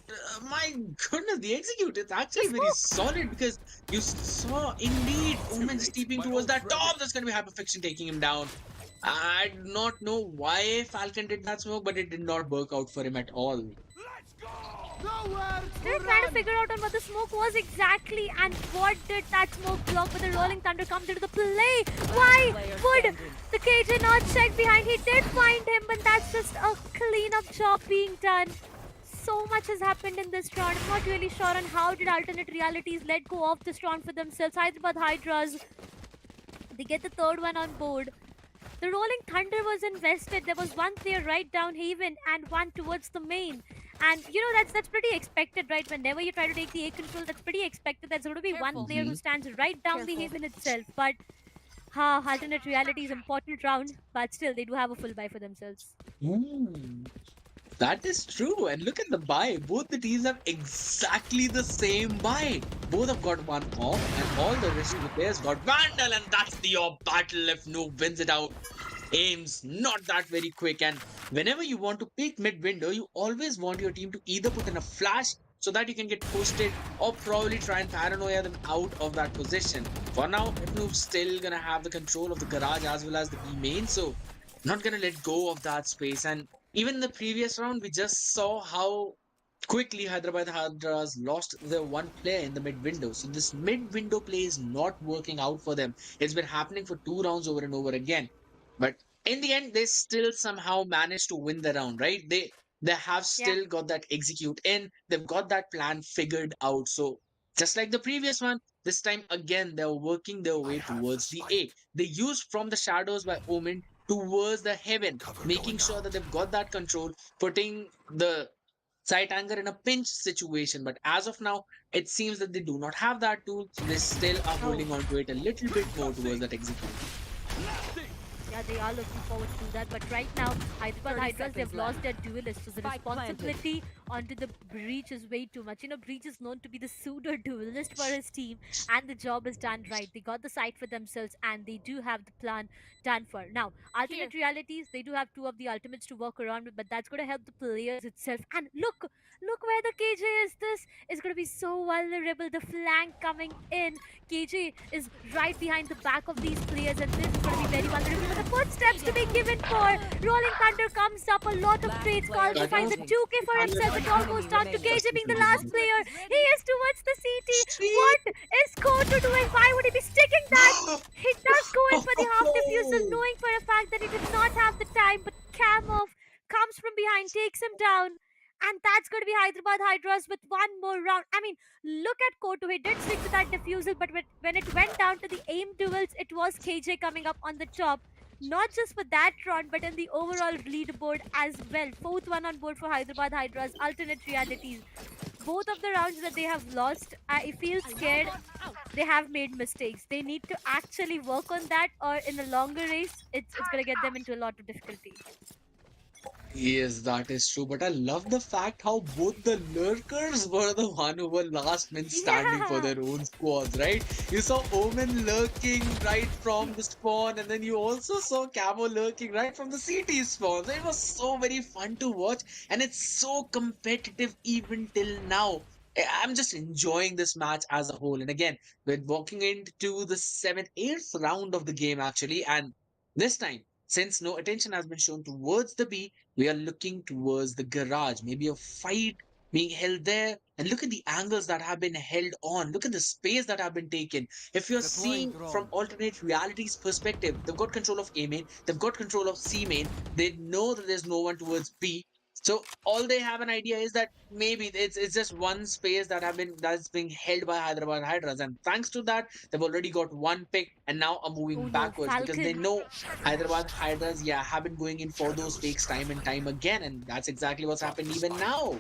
My goodness, the execute is actually very solid, because you saw indeed Omen steeping towards that top. That's going to be Hyperfiction taking him down. I do not know why Falcon did that smoke, but it did not work out for him at all.
Still trying to figure out on what the smoke was exactly, and what did that smoke block, but the Rolling Thunder comes into the play. Why
Player
would
standing.
the KJ not check behind? He did find him, but that's just a cleanup job being done. So much has happened in this round. I'm not really sure on how did alternate realities let go of this round for themselves. Hyderabad Hydras, they get the third one on board. The Rolling Thunder was invested. There was one player right down Haven and one towards the main. And that's pretty expected, right? Whenever you try to take the A control, that's pretty expected. There's going to be one
Careful.
player who stands right down the
Careful.
Haven itself. But alternate reality is important round, but still they do have a full buy for themselves.
That is true. And look at the buy. Both the teams have exactly the same buy. Both have got one off, and all the rest of the players got Vandal, and that's the battle if no wins it out. Aims not that very quick, and whenever you want to peek mid window, you always want your team to either put in a flash so that you can get posted, or probably try and paranoia them out of that position. For now, Hypno's still gonna have the control of the garage as well as the B main, so not gonna let go of that space. And even in the previous round, we just saw how quickly Hyderabad Hydras lost their one player in the mid window. So this mid window play is not working out for them. It's been happening for 2 rounds over and over again. But in the end they still somehow managed to win the round, right? They have
Yeah.
still got that execute in, they've got that plan figured out. So just like the previous one, this time again they're working their way towards the A. They used from the shadows by Omen towards the heaven, making sure that they've got that control, putting the sight anger in a pinch situation. But as of now, it seems that they do not have that tool, so they still are
Oh.
holding on to it a little bit more towards that execute.
Yeah, they are looking forward to do that. But right now, Hyderabad
30
Hydras, they've
seconds
lost
left.
their duelist. So the
Spike planted.
responsibility onto the Breach is way too much. You know, Breach is known to be the pseudo duelist for his team, and the job is done right. They got the site for themselves, and they do have the plan done for. Now, alternate realities, they do have two of the ultimates to work around with, but that's going to help the players itself. And look where the KJ is. This is going to be so vulnerable. The flank coming in. KJ is right behind the back of these players, and this is going to be very vulnerable. But the footsteps to be given for Rolling Thunder comes up. A lot of trades called. He finds a 2K for himself. It all goes down to KJ being the last player. He is towards the CT. What is Koto doing? Why would he be sticking that? He does go in for the half defusal, knowing for a fact that he did not have the time. But Kamov comes from behind, takes him down. And that's going to be Hyderabad Hydras with one more round. I mean, look at Koto. He did stick to that defusal, but when it went down to the aim duels, it was KJ coming up on the top. Not just for that round, but in the overall leaderboard as well. Fourth one on board for Hyderabad Hydras. Alternate realities. Both of the rounds that they have lost, I feel scared. They have made mistakes. They need to actually work on that, or in the longer race, it's going to get them into a lot of difficulty.
Yes, that is true. But I love the fact how both the lurkers were the one who were last men standing for
Yeah.
their own squads, right? You saw Omen lurking right from the spawn, and then you also saw Camo lurking right from the CT spawn. So it was so very fun to watch, and it's so competitive even till now. I'm just enjoying this match as a whole. And again, we're walking into the seventh, eighth round of the game actually, and this time, since no attention has been shown towards the B, we are looking towards the garage, maybe a fight being held there. And look at the angles that have been held on. Look at the space that have been taken. If you're seeing from alternate realities perspective, they've got control of A main, they've got control of C main. They know that there's no one towards B. So all they have an idea is that maybe it's just one space that's being held by Hyderabad Hydras, and thanks to that, they've already got one pick and now are moving
Oh no,
backwards because they
Falcon.
know Hyderabad Hydras, yeah, have been going in for those fakes time and time again, and that's exactly what's happened even now.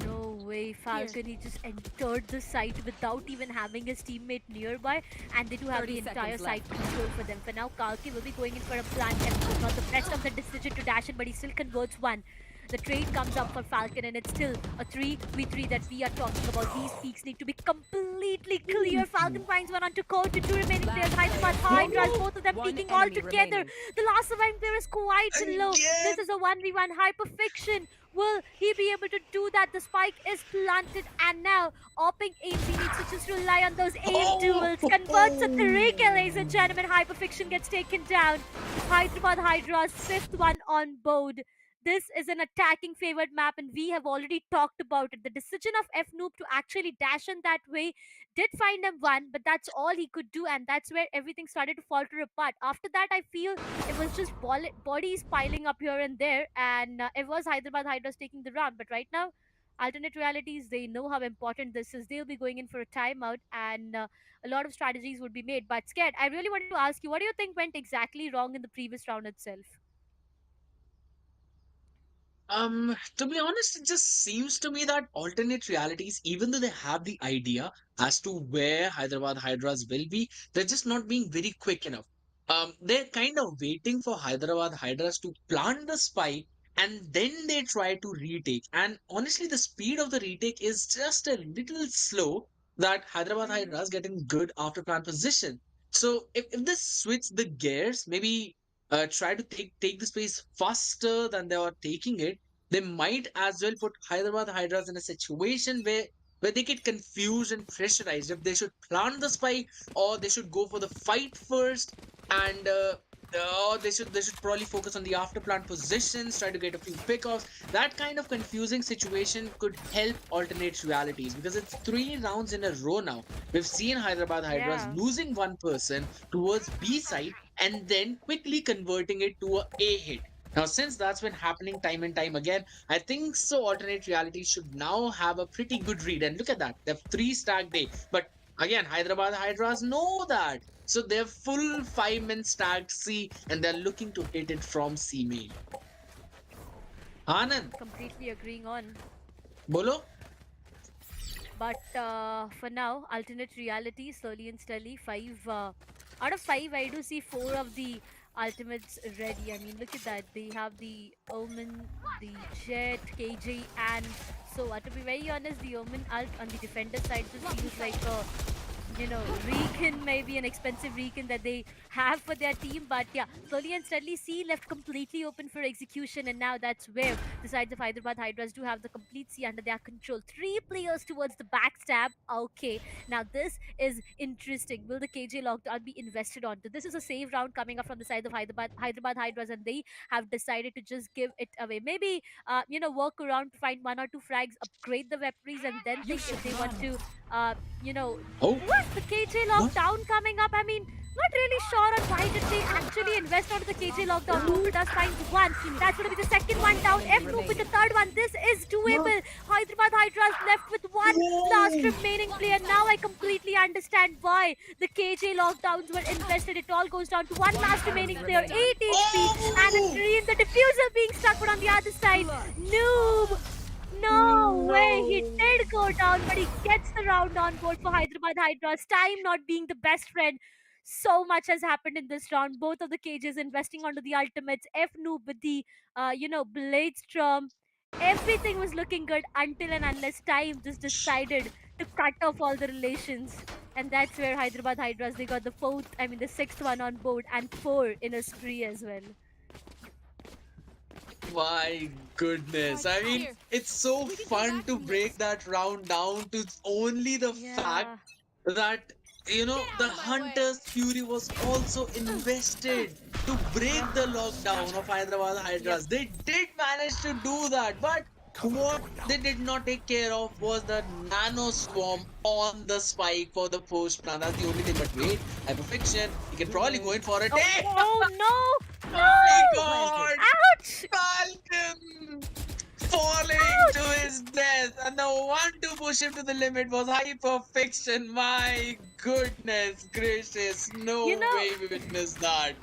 No way, Falcon. He just entered the site without even having his teammate nearby, and they do have
30
the entire
seconds
site control for them. For now, Kalki will be going in for a plant and not the best of the decision to dash in, but he still converts one. The trade comes up for Falcon, and it's still a 3v3 that we are talking about. These peaks need to be completely clear. Falcon finds one onto Code to two remaining players. Hyderabad Hydras, both of them
One
peeking all
enemy
together.
remaining.
The last surviving player is quite low. This is a 1v1 hyperfiction. Will he be able to do that? The spike is planted, and now Opping aims. He needs to just rely on those aim duels. Converts a 3K, ladies and gentlemen. Hyperfiction gets taken down. Hyderabad Hydra's fifth one on board. This is an attacking favored map, and we have already talked about it. The decision of F Noob to actually dash in that way did find him one, but that's all he could do, and that's where everything started to falter apart. After that, I feel it was just bodies piling up here and there, and it was Hyderabad Hydras taking the round. But right now, alternate realities, they know how important this is. They'll be going in for a timeout, and a lot of strategies would be made. But Scared, I really wanted to ask you, what do you think went exactly wrong in the previous round itself?
To be honest, it just seems to me that alternate realities, even though they have the idea as to where Hyderabad Hydras will be, they're just not being very quick enough. They're kind of waiting for Hyderabad Hydras to plant the spike and then they try to retake. And honestly, the speed of the retake is just a little slow that Hyderabad Hydras getting good after plant position. So if they switch the gears, maybe try to take the space faster than they are taking it, they might as well put Hyderabad Hydras in a situation where they get confused and pressurized if they should plant the spike or they should go for the fight first. And they should probably focus on the after plant positions, try to get a few pickoffs. That kind of confusing situation could help alternate realities because it's 3 rounds in a row now. We've seen Hyderabad Hydras
Yeah.
losing one person towards B side and then quickly converting it to a hit. Now, since that's been happening time and time again, I think so. Alternate reality should now have a pretty good read. And look at that, they have 3 stack day. But again, Hyderabad Hydras know that. So they're full 5 men stacked C and they're looking to hit it from C main. Anand,
Completely agreeing on.
bolo?
But for now, alternate reality, slowly and steadily, 5 out of 5, I do see 4 of the ultimates ready. I mean, look at that. They have the Omen, the Jet, KJ, and so to be very honest, the Omen ult on the defender side just feels like a recon, maybe an expensive recon that they have for their team. But yeah, slowly and steadily, C left completely open for execution, and now that's where the sides of Hyderabad Hydras do have the complete C under their control. 3 players towards the backstab. Okay, now this is interesting. Will the KJ lockdown be invested onto? This is a save round coming up from the side of Hyderabad Hydras, and they have decided to just give it away. Maybe work around to find 1 or 2 frags, upgrade the weaponries, and then think if they want to uh, you know,
Oh,
was the KJ
what?
lockdown coming up? I mean, not really sure on why did they actually invest onto the KJ lockdown. Noob does find one. That's going to be the second one down. F Noob with the third one. This is doable. Hyderabad Hydras left with one last remaining player. Now I completely understand why the KJ lockdowns were invested. It all goes down to one last remaining player. 8 HP and a dream. The diffuser being stuck, but on the other side, Noob. No way, he did go down, but he gets the round on board for Hyderabad Hydras. Time not being the best friend. So much has happened in this round. Both of the cages investing onto the ultimates. F Noob with the, Blade Storm. Everything was looking good until and unless Time just decided to cut off all the relations. And that's where Hyderabad Hydras, they got the 6th one on board and 4 in a spree as well.
My goodness. I mean, it's so fun to break that round down to only the fact that, the Hunter's Fury was also invested to break the lockdown of Hyderabad Hydras. They did manage to do that, but what they did not take care of was the nano swarm on the spike for the post plan. That's the only thing. But wait, Hyperfiction, he can probably go in for it. Hey!
Oh no!
My God!
Ouch!
Falcon falling to his death, and the one to push him to the limit was Hyperfiction. My goodness gracious, no way we witnessed that.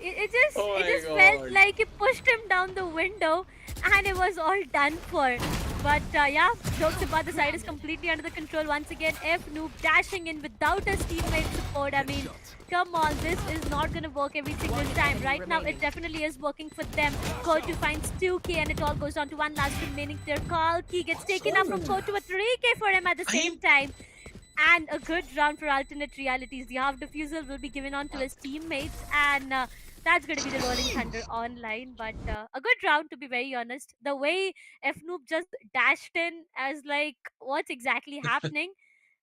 It just felt like it pushed him down the window and it was all done for. But yeah, jokes about the side is completely under the control once again. F Noob dashing in without his teammate support. I mean, come on, this is not gonna work every single time. Right now, it definitely is working for them. Kotu finds 2k and it all goes down to one last remaining player. Kalki gets taken up from Kotu with 3k for him at the same time. And a good round for alternate realities. The half diffusal will be given on to his teammates, and that's going to be the Rolling Thunder online. But a good round, to be very honest. The way F Noob just dashed in, as like, what's exactly happening?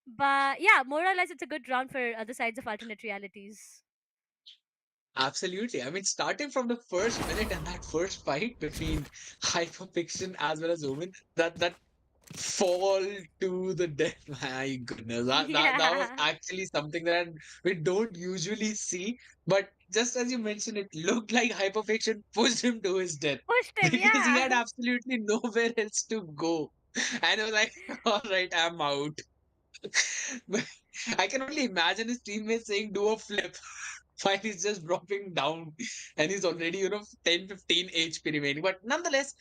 But yeah, more or less, it's a good round for other sides of alternate realities.
Absolutely. I mean, starting from the first minute and that first fight between Hyperfiction as well as Omen, that fall to the death. My goodness, that was actually something that we don't usually see. But just as you mentioned, it looked like Hyperfiction pushed him to his death
Pushed him,
because he
yeah.
had absolutely nowhere else to go. And it was like, all right, I'm out. But I can only imagine his teammates saying, do a flip while he's just dropping down and he's already, 10, 15 HP remaining. But nonetheless,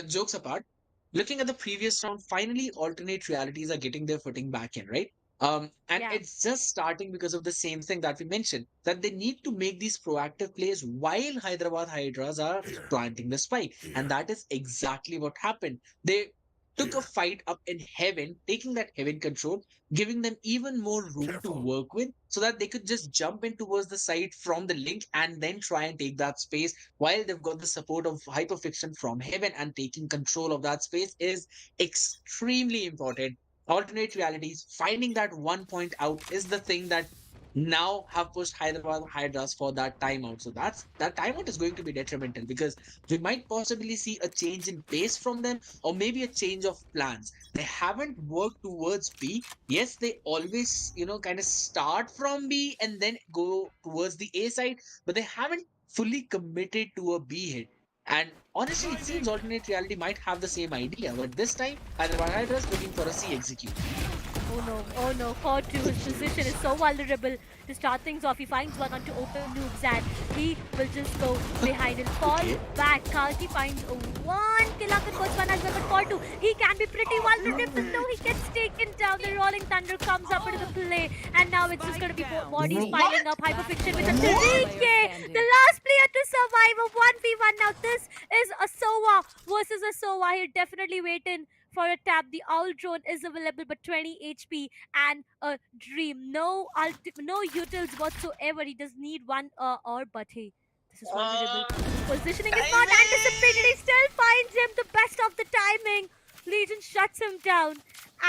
jokes apart, looking at the previous round, finally alternate realities are getting their footing back in, right? And
Yeah.
it's just starting because of the same thing that we mentioned, that they need to make these proactive plays while Hyderabad Hydras are planting the spike. And that is exactly what happened. They took a fight up in heaven, taking that heaven control, giving them even more room to work with so that they could just jump in towards the site from the link and then try and take that space while they've got the support of Hyperfiction from heaven, and taking control of that space is extremely important. Alternate realities, finding that one point out is the thing that now have pushed Hyderabad Hydras for that timeout. So that timeout is going to be detrimental because we might possibly see a change in pace from them or maybe a change of plans. They haven't worked towards B. Yes, they always, kind of start from B and then go towards the A side, but they haven't fully committed to a B hit. And honestly, it seems alternate reality might have the same idea, but this time Hyderabad Hydras looking for a C execute.
Oh no, caught to his position is so vulnerable. To start things off, he finds one onto open noobs and he will just go behind and fall
Okay.
back. Kalki finds one kill after first one as well, but caught to, he can be pretty vulnerable. No, he gets taken down. The Rolling Thunder comes up into the play and now it's just going to be bodies piling up. Hyperfiction with a Tea-ranky, the last player to survive a 1v1. Now this is a Soa versus a Soa. He'll definitely wait in for a tap. The owl drone is available, but 20 HP and a dream. No utils whatsoever. He does need one or but hey, this is vulnerable. His positioning is not anticipated. He still finds him. The best of the timing. Legion shuts him down.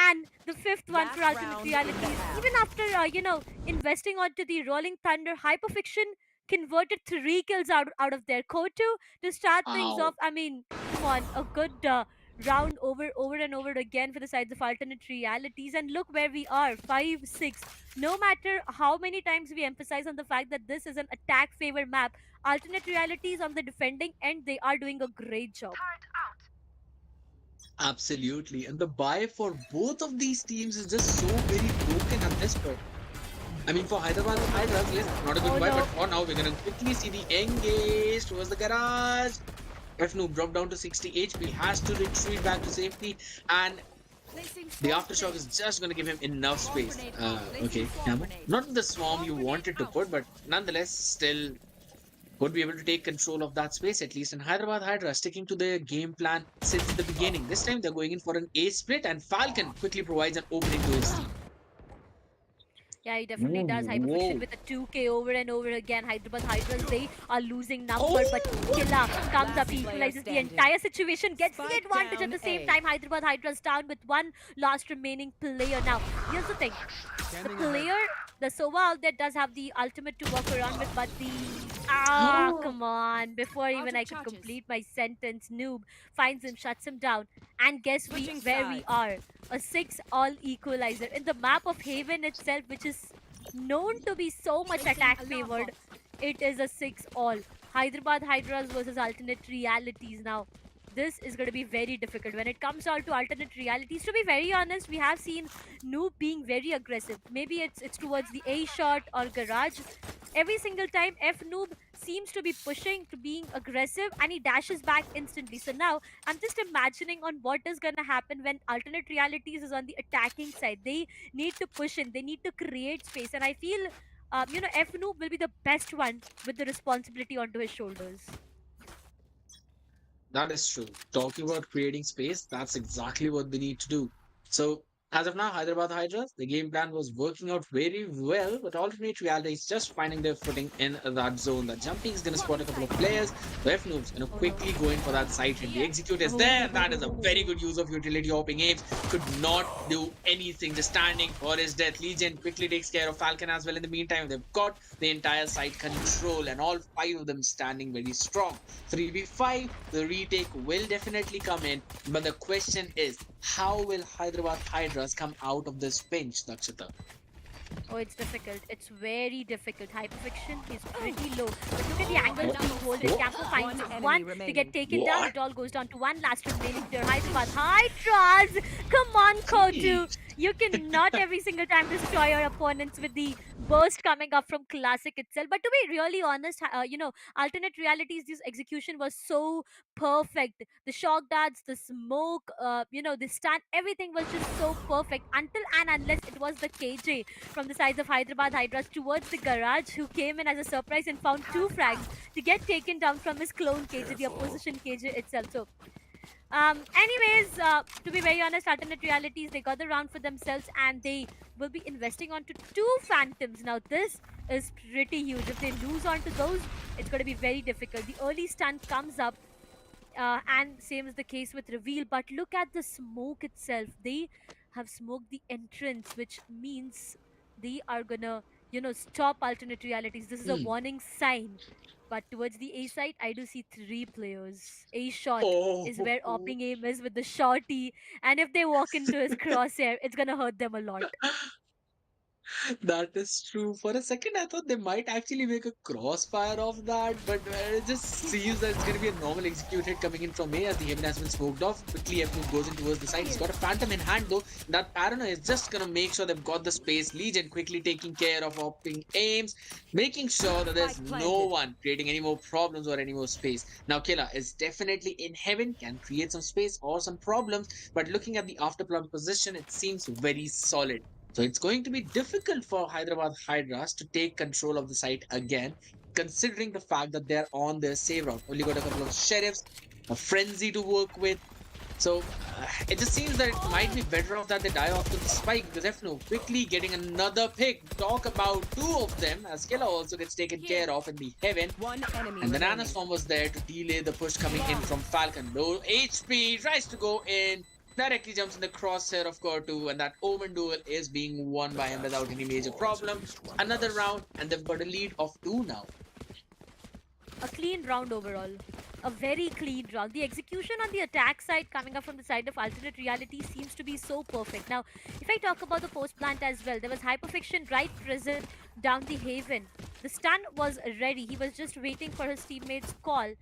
And the fifth one for Ultimate Realities. Even after investing onto the Rolling Thunder, Hyperfiction converted 3 kills out of their Kotu to start things
Wow.
off. I mean, come on, a good round over and over again for the sides of Alternate Realities, and look where we are, 5-6. No matter how many times we emphasize on the fact that this is an attack favor map, Alternate Realities on the defending end, they are doing a great job.
Absolutely. And the buy for both of these teams is just so very broken at this point. I mean, for Hyderabad and Hydras, yes, not a good
Oh
buy, but
no.
for now, we're going to quickly see the engage towards the garage. Noob dropped down to 60 HP, has to retreat back to safety, and the aftershock is just going to give him enough space. Okay, Camo. Not the swarm you wanted to put, but nonetheless, still would be able to take control of that space at least. And Hyderabad Hydra sticking to their game plan since the beginning. This time they're going in for an A split, and Falcon quickly provides an opening to his team.
Yeah, he definitely does. Hyperfiction
Whoa.
with a 2K over and over again. Hyderabad Hydras, they are losing
Oh,
number, but Killa comes up,
Last player
equalizes the
standing.
entire situation, gets the
Spike
advantage at
down
the same
A.
time. Hyderabad Hydras down with one last remaining player. Now, here's the thing. The player, the Sova out there does have the ultimate to walk around with, but the... Ah, come on. Before
Out
even
of
I could
charges.
complete my sentence, Noob finds him, shuts him down. And guess
Switching
where we
sides.
are? A 6-all equalizer. In the map of Haven itself, which is known to be so much
Placing
attack
alarm
favored,
bot.
it is a 6-all. Hyderabad Hydras versus Alternate Realities. Now, this is going to be very difficult. When it comes down to Alternate Realities, to be very honest, we have seen Noob being very aggressive. Maybe it's towards the A shot or garage. Every single time, F Noob seems to be pushing, to being aggressive, and he dashes back instantly. So now, I'm just imagining on what is going to happen when Alternate Realities is on the attacking side. They need to push in, they need to create space, and I feel, F Noob will be the best one with the responsibility onto his shoulders.
that is true. Talking about creating space, that's exactly what they need to do. So, as of now, Hyderabad Hydras, the game plan was working out very well, but alternate reality is just finding their footing in that zone. The jumping is going to spot a couple of players. The F Noob's going to
Oh no.
quickly go in for that side hit. The execute is there. That is a very good use of utility hopping aims. Could not do anything, just standing for his death. Legion quickly takes care of Falcon as well. In the meantime, they've got the entire side control, and all 5 of them standing very strong. 3v5, the retake will definitely come in, but the question is, how will Hyderabad Hydras come out of this pinch, Dakshita?
Oh, it's difficult. It's very difficult. Hyperfiction is pretty low. But look at the angles being holded. Campo finds
One enemy
one to
remaining.
get taken down.
What?
It all goes down to one last remaining player. Hyderabad Hydras! Come on, Kotu!
Jeez.
You cannot every single time destroy your opponents with the burst coming up from Classic itself. But to be really honest, Alternate Realities, this execution was so perfect. The shock darts, the smoke, the stun, everything was just so perfect until and unless it was the KJ from the sides of Hyderabad Hydras towards the garage, who came in as a surprise and found 2 frags to get taken down from his clone KJ, the opposition KJ itself. So, anyways, to be very honest, Alternate Realities, they got the round for themselves and they will be investing onto 2 Phantoms. Now, this is pretty huge. If they lose onto those, it's going to be very difficult. The early stun comes up, and same is the case with reveal, but look at the smoke itself. They have smoked the entrance, which means they are gonna stop alternate realities. This is a
Hmm.
warning sign. But towards the A side, I do see three players. A shot is
Oh,
where opening aim is with the shorty, and if they walk into his crosshair, it's gonna hurt them a lot.
that is true. For a second, I thought they might actually make a crossfire of that, but it just seems that it's going to be a normal execute hit coming in from A as the Heaven has been smoked off. Quickly, F goes in towards the side. He's got a Phantom in hand though. That Paranoia is just going to make sure they've got the space. Legion quickly taking care of opting aims, making sure that there's no one creating any more problems or any more space. Now, Killer is definitely in Heaven, can create some space or some problems, but looking at the afterplan position, it seems very solid. So it's going to be difficult for Hyderabad Hydras to take control of the site again, considering the fact that they're on their save route. Only got a couple of sheriffs, a frenzy to work with. So it just seems that it might be better off that they die off to the spike because Fno quickly getting another pick. Talk about two of them as Killer also gets taken care of in the Heaven.
One enemy
And the
remaining.
Nanostorm was there to delay the push coming in from Falcon. Low HP, tries to go in, directly jumps in the crosshair of Core2, and that Omen duel is being won by him without any major problem. Another round, and they've got a lead of 2 now.
A clean round overall. A very clean round. The execution on the attack side coming up from the side of alternate reality seems to be so perfect. Now, if I talk about the post plant as well, there was Hyperfiction right present down the Haven. The stun was ready. He was just waiting for his teammates' call.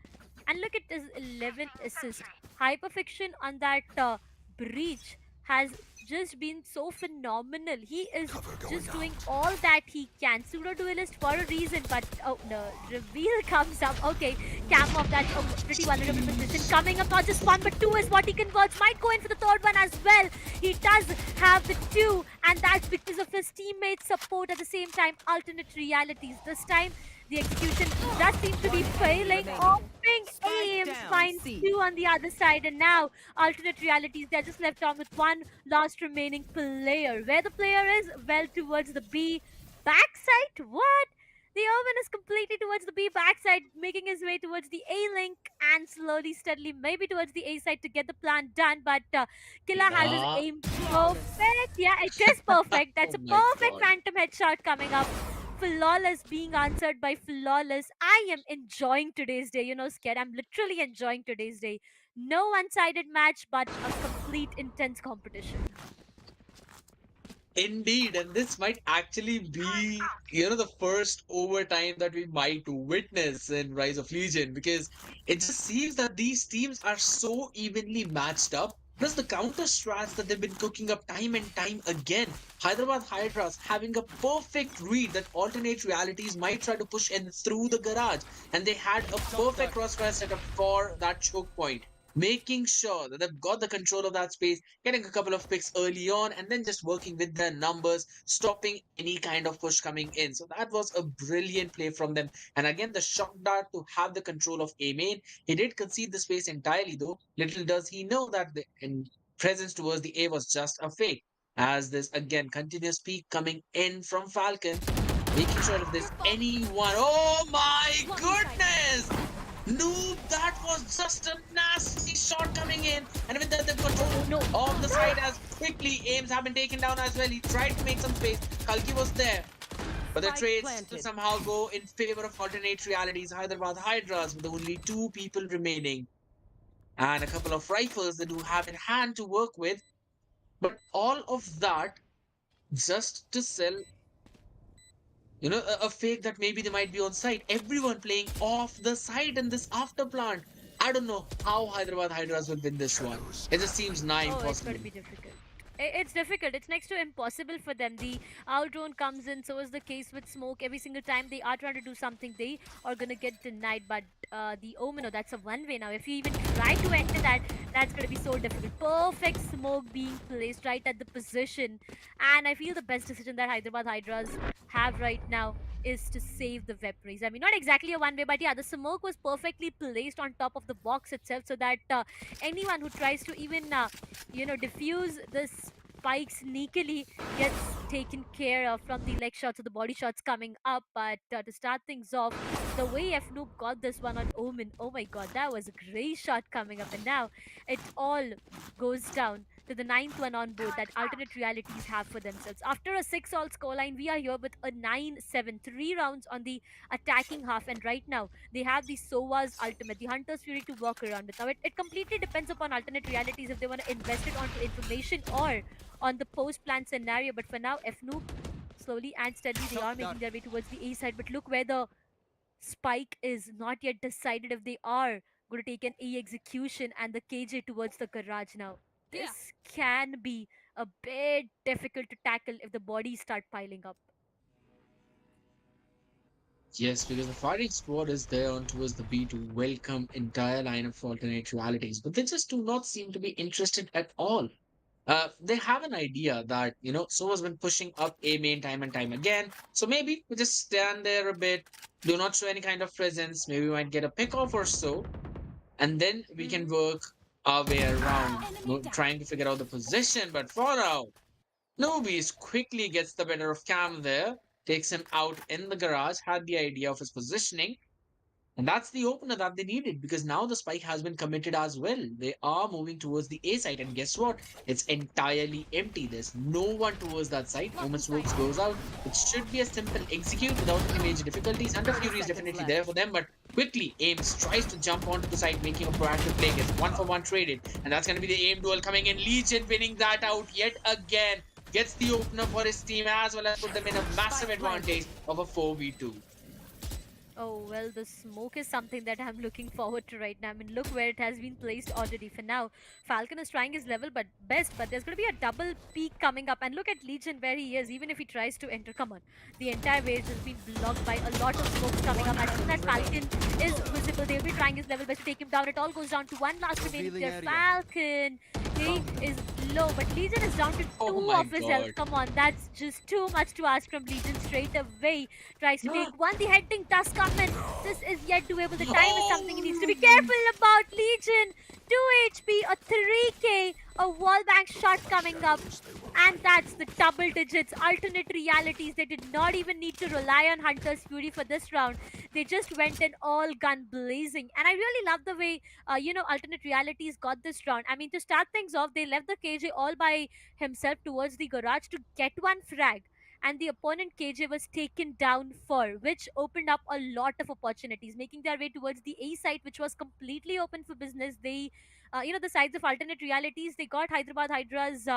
And look at his 11th assist. Hyperfiction on that breach has just been so phenomenal. He is just doing all that he can. Pseudo duelist for a reason, but oh no, reveal comes up. Okay, cam off that pretty vulnerable position. Coming up, not just one but two is what he converts. Might go in for the third one as well. He does have the two, and that's because of his teammates' support at the same time. Alternate realities. This time, the execution does seem to be failing. Offering aims finds two on the other side, and now alternate realities, they're just left on with one last remaining player. Where the player is? Well, towards the B backside. What? The Omen is completely towards the B backside, making his way towards the A link and slowly, steadily, maybe towards the A side to get the plan done. But Killa has his
Ah.
aim perfect. Yeah, it is perfect. That's
Oh
a
my
perfect
God.
phantom headshot coming up. Flawless being answered by flawless. I am enjoying today's day. Scared. I'm literally enjoying today's day. No one-sided match, but a complete intense competition.
Indeed, and this might actually be, the first overtime that we might witness in Rise of Legion because it just seems that these teams are so evenly matched up. Plus the counter strats that they've been cooking up time and time again. Hyderabad Hydras having a perfect read that alternate realities might try to push in through the garage, and they had a perfect crossfire setup for that choke point, making sure that they've got the control of that space, getting a couple of picks early on, and then just working with their numbers, stopping any kind of push coming in. So that was a brilliant play from them. And again, the shock dart to have the control of A main. He did concede the space entirely, though. Little does he know that the presence towards the A was just a fake. As this again continuous peak coming in from Falcon, making sure if there's anyone. Oh my goodness! No, that was just a nasty shot coming in. And with that, the control of the side as quickly aims have been taken down as well. He tried to make some space. Kalki was there. But the
Spike
trades
planted.
somehow go in favor of alternate realities. Hyderabad Hydras with only 2 people remaining. And a couple of rifles that do have in hand to work with. But all of that just to sell a fake that maybe they might be on site. Everyone playing off the site in this after plant. I don't know how Hyderabad Hydras will win this one. It just seems nigh
Oh, it's
impossible.
going to be difficult. It's difficult. It's next to impossible for them. The drone comes in, so is the case with Smoke. Every single time they are trying to do something, they are gonna get denied. But the Omino, that's a one-way now. If you even try to enter that, that's gonna be so difficult. Perfect smoke being placed right at the position, and I feel the best decision that Hyderabad Hydras have right now is to save the weaponries. I mean, not exactly a one-way, but yeah, the smoke was perfectly placed on top of the box itself, so that anyone who tries to even diffuse this Spike sneakily gets taken care of from the leg shots or the body shots coming up. But to start things off, the way F Noob got this one on Omen, oh my god, that was a great shot coming up. And now it all goes down to the ninth one on board that alternate realities have for themselves. After a 6-all scoreline, we are here with a 9-7, 3 rounds on the attacking half. And right now, they have the Sova's ultimate, the Hunter's Fury to work around with. Now, it completely depends upon alternate realities if they want to invest it onto information or on the post-plan scenario. But for now, Fnoob, slowly and steadily, they are making their way towards the A side. But look where the spike is not yet decided if they are going to take an A execution and the KJ towards the garage now. This can be a bit difficult to tackle if the bodies start piling up.
Yes, because the fighting squad is there on towards the B to welcome entire line of alternate realities, but they just do not seem to be interested at all. They have an idea that, Sova's been pushing up A main time and time again. So maybe we just stand there a bit, do not show any kind of presence. Maybe we might get a pick off or so. And then we can work our way around, trying to figure out the position. But for now, Nobis quickly gets the better of Cam there, takes him out in the garage, had the idea of his positioning. And that's the opener that they needed because now the spike has been committed as well. They are moving towards the A side, and guess what? It's entirely empty. There's no one towards that side. Moment's Works goes out. It should be a simple execute without any major difficulties. Hunter Fury is definitely there for them, but quickly Ames tries to jump onto the side, making a proactive play. Gets 1-for-1 traded, and that's going to be the aim duel coming in. Legion winning that out yet again. Gets the opener for his team as well as put them in a massive advantage of a 4v2.
Oh, well, the smoke is something that I'm looking forward to right now. I mean, look where it has been placed already. For now, Falcon is trying his level but best, but there's going to be a double peak coming up. And look at Legion where he is, even if he tries to enter. Come on. The entire way has been blocked by a lot of smokes coming up. As soon as Falcon is visible, they'll be trying his level best to take him down. It all goes down to one last remaining player, Falcon. He is low, but Legion is down to 2 of his health. Come on, that's just too much to ask from Legion straight away. Tries to take one. The heading does come in. This is yet doable. The time is something he needs to be careful about. Legion, 2 HP, a 3k, a wallbang shot coming up. And that's the double digits. Alternate realities. They did not even need to rely on Hunter's Fury for this round. They just went in all gun blazing. And I really love the way, alternate realities got this round. I mean, to start things off, they left the KJ all by himself towards the garage to get one frag. And the opponent KJ was taken down for, which opened up a lot of opportunities, making their way towards the A side, which was completely open for business. They, the sides of alternate realities, they got Hyderabad Hydras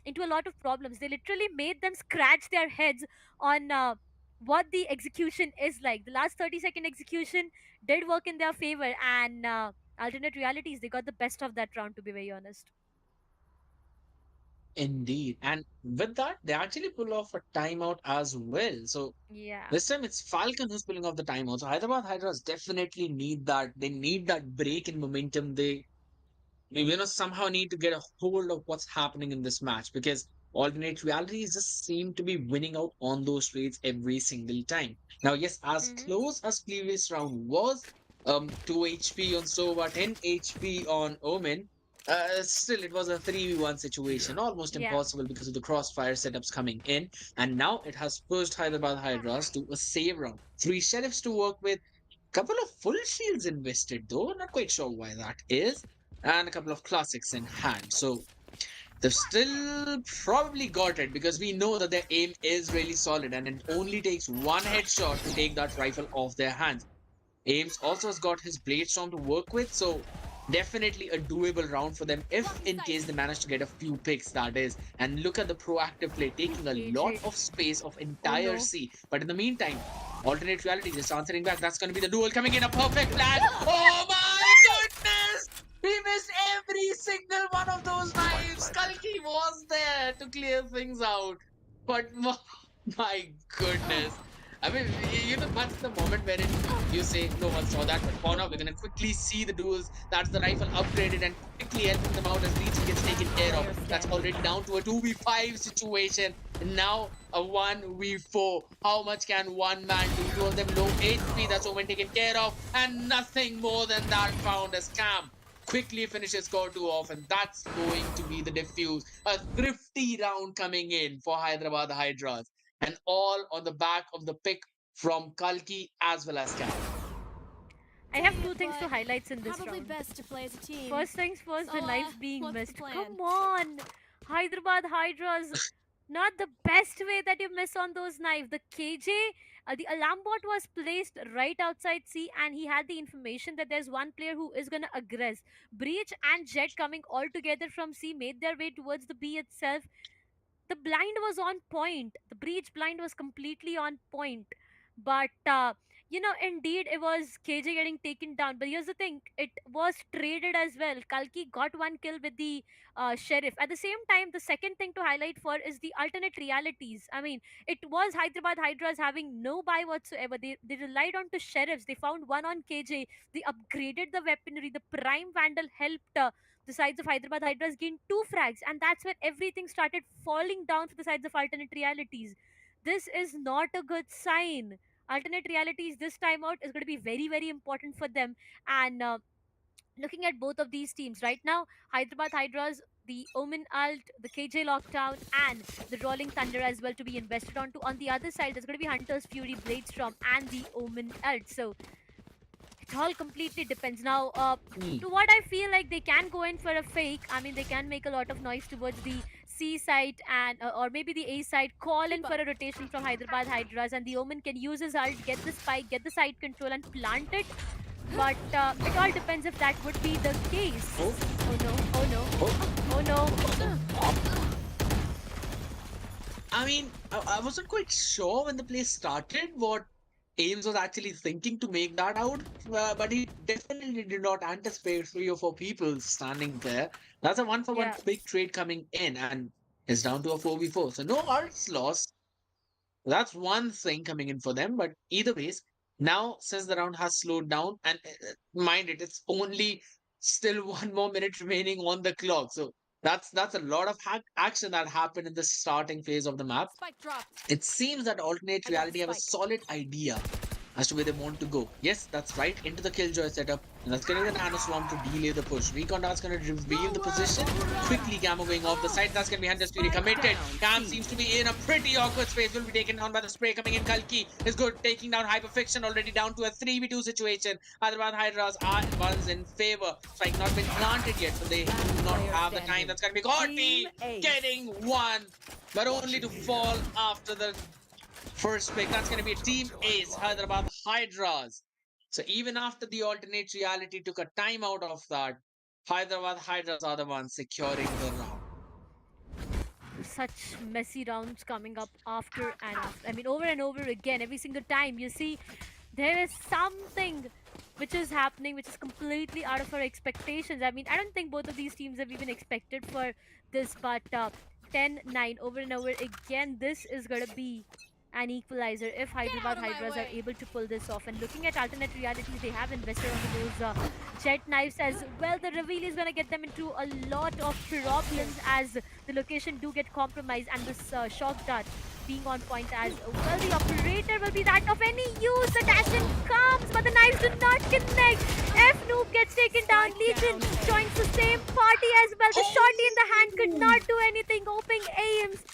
into a lot of problems. They literally made them scratch their heads on what the execution is like. The last 30-second execution did work in their favor, and alternate realities, they got the best of that round, to be very honest.
Indeed. And with that, they actually pull off a timeout as well. So
Yeah.
this time it's Falcon who's pulling off the timeout. So Hyderabad Hydras definitely need that. They need that break in momentum. They somehow need to get a hold of what's happening in this match because alternate realities just seem to be winning out on those trades every single time. Now, yes, as close as previous round was, 2 HP on Sova, 10 HP on Omen. Still, it was a 3v1 situation, almost impossible because of the crossfire setups coming in. And now it has pushed Hyderabad Hydras to a save round. 3 sheriffs to work with, couple of full shields invested though, not quite sure why that is, and a couple of classics in hand. So they've still probably got it because we know that their aim is really solid and it only takes one headshot to take that rifle off their hands. Ames also has got his blade storm to work with, so definitely a doable round for them if in case they manage to get a few picks, that is. And look at the proactive play, taking a lot of space of entire C. But in the meantime, alternate reality just answering back. That's going to be the duel coming in, a perfect plan. Oh my goodness! He missed every single one of those knives. Skulky was there to clear things out. But my goodness. I mean, that's the moment wherein you say, no one saw that, but for now, we're going to quickly see the duels. That's the rifle upgraded and quickly helping them out as Legion gets taken care of. That's already down to a 2v5 situation. And now a 1v4. How much can one man do? 2 of them low HP. That's Omen taken care of. And nothing more than that found as Cam quickly finishes score 2 off, and that's going to be the diffuse. A thrifty round coming in for Hyderabad Hydras, and all on the back of the pick from Kalki as well as Cal.
I have two things to highlight in this
Probably
round.
best to play as a team.
First things first, the
So,
knives being
what's the
missed.
plan?
Come on! Hyderabad Hydras, not the best way that you miss on those knives. The KJ, the alarm bot was placed right outside C, and he had the information that there's one player who is gonna aggress. Breach and Jet coming all together from C made their way towards the B itself. The blind was on point. The breach blind was completely on point. But indeed it was KJ getting taken down. But here's the thing: it was traded as well. Kalki got one kill with the sheriff. At the same time, the second thing to highlight for is the alternate realities. I mean, it was Hyderabad Hydras having no buy whatsoever. They relied on to sheriffs. They found one on KJ. They upgraded the weaponry. The prime vandal helped. The sides of Hyderabad Hydras gained two frags, and that's when everything started falling down for the sides of alternate realities. This is not a good sign. Alternate realities this time out is going to be very, very important for them. And looking at both of these teams right now, Hyderabad Hydras, the Omen Alt, the KJ Lockdown, and the Rolling Thunder as well to be invested onto. On the other side, there's going to be Hunter's Fury, Bladestorm, and the Omen Alt. So it all completely depends. Now, to what I feel like they can go in for a fake. I mean, they can make a lot of noise towards the C side and or maybe the A side. Call in for a rotation from Hyderabad Hydras, and the Omen can use his ult, get the spike, get the side control, and plant it. But it all depends if that would be the case.
Oh.
Oh no! Oh no! Oh no!
I mean, I wasn't quite sure when the play started what Ames was actually thinking to make that out, but he definitely did not anticipate 3 or 4 people standing there. That's a 1-for-1
Yeah.
big trade coming in, and it's down to a 4v4. So no ults lost. That's one thing coming in for them, but either ways, now since the round has slowed down, and mind it, it's only still 1 more minute remaining on the clock. So that's a lot of action that happened in the starting phase of the map.
Spike dropped.
It seems that alternate
I got
reality have a
spike.
solid idea as to where they want to go. Yes, that's right, into the Killjoy setup. And that's going to be the Nano Swarm to delay the push. Recon Dart's going to reveal the position. Quickly Gamma going off the side. That's going to be Hunter's Fury committed. Cam seems to be in a pretty awkward space. Will be taken down by the spray coming in. Kalki is good, taking down Hyperfiction, already down to a 3v2 situation. Hyderabad Hydras are ones in favor. Strike not been planted yet, so they do not have the time. That's going to be Corti getting one, but only to fall after the first pick. That's going to be Team Ace, Hyderabad Hydras. So even after the alternate reality took a time out of that, Hyderabad Hydras are the ones securing the round.
Such messy rounds coming up after and after. I mean, over and over again, every single time you see there is something which is happening which is completely out of our expectations. I mean, I don't think both of these teams have even expected for this, but 10-9 over and over again, this is going to be an equalizer if Hyderabad Hydras are able to pull this off. And looking at alternate realities, they have invested on those jet knives as well. The reveal is going to get them into a lot of problems as the location do get compromised, and this shock dart being on point as well. The operator will be that of any use. The dash in comes, but the knives do not connect. F-Noob gets taken down. Legion joins the same party as well. The shotty in the hand could not do anything. Hoping Ames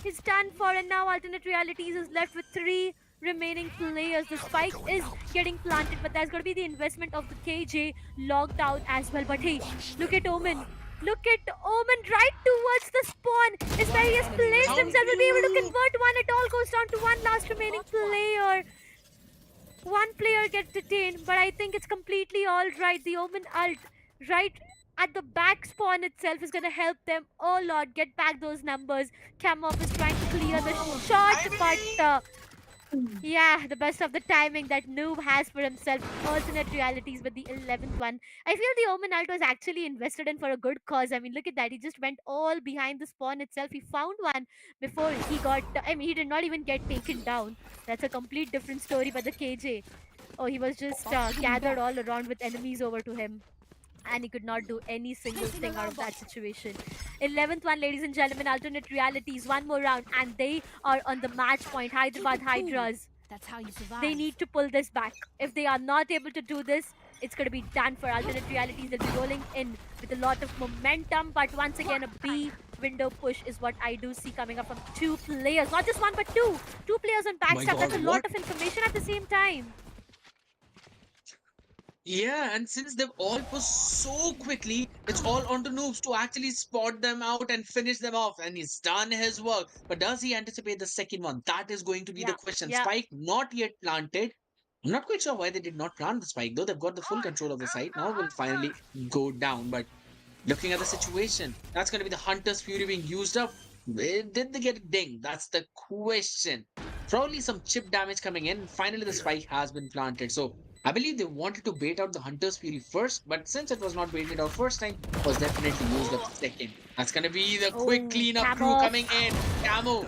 is done for, and now alternate realities is left with 3 remaining players. The spike is getting planted, but there's going to be the investment of the KJ logged out as well. But hey, look at Omen. Look at Omen right towards the spawn. Is where he has placed himself. Will be able to convert one. It all goes down to one last remaining player. One player gets detained, but I think it's completely all right. The Omen ult right at the back spawn itself is going to help them a lot get back those numbers. Kamov is trying to clear the shot, but yeah, the best of the timing that Noob has for himself. Alternate realities with the 11th one. I feel the Omen ult was actually invested in for a good cause. I mean, look at that. He just went all behind the spawn itself. He found one before he got... I mean, he did not even get taken down. That's a complete different story. But the KJ... Oh, he was just gathered all around with enemies over to him, and he could not do any single thing out of that situation. 11th one, ladies and gentlemen, alternate realities, one more round, and they are on the match point. Hyderabad Hydras,
That's how you survive.
they need to pull this back. If they are not able to do this, it's going to be done for alternate realities. They'll be rolling in with a lot of momentum, but once again, a B window push is what I do see coming up from two players. Not just one, but two. Two players on
My
backstab.
God,
That's a
what?
lot of information at the same time.
Yeah, and since they've all pushed so quickly, it's all onto Noobs to actually spot them out and finish them off. And he's done his work. But does he anticipate the second one? That is going to be the
Yeah,
question.
yeah.
Spike not yet planted. I'm not quite sure why they did not plant the spike, though. They've got the full control of the site. Now will finally go down. But looking at the situation, that's going to be the Hunter's Fury being used up. Did they get a ding? That's the question. Probably some chip damage coming in. Finally, the spike has been planted. So I believe they wanted to bait out the Hunter's Fury first, but since it was not baited out first time, it was definitely used up second. That's going to be the quick
Oh,
cleanup crew
Camo.
coming in. Camo,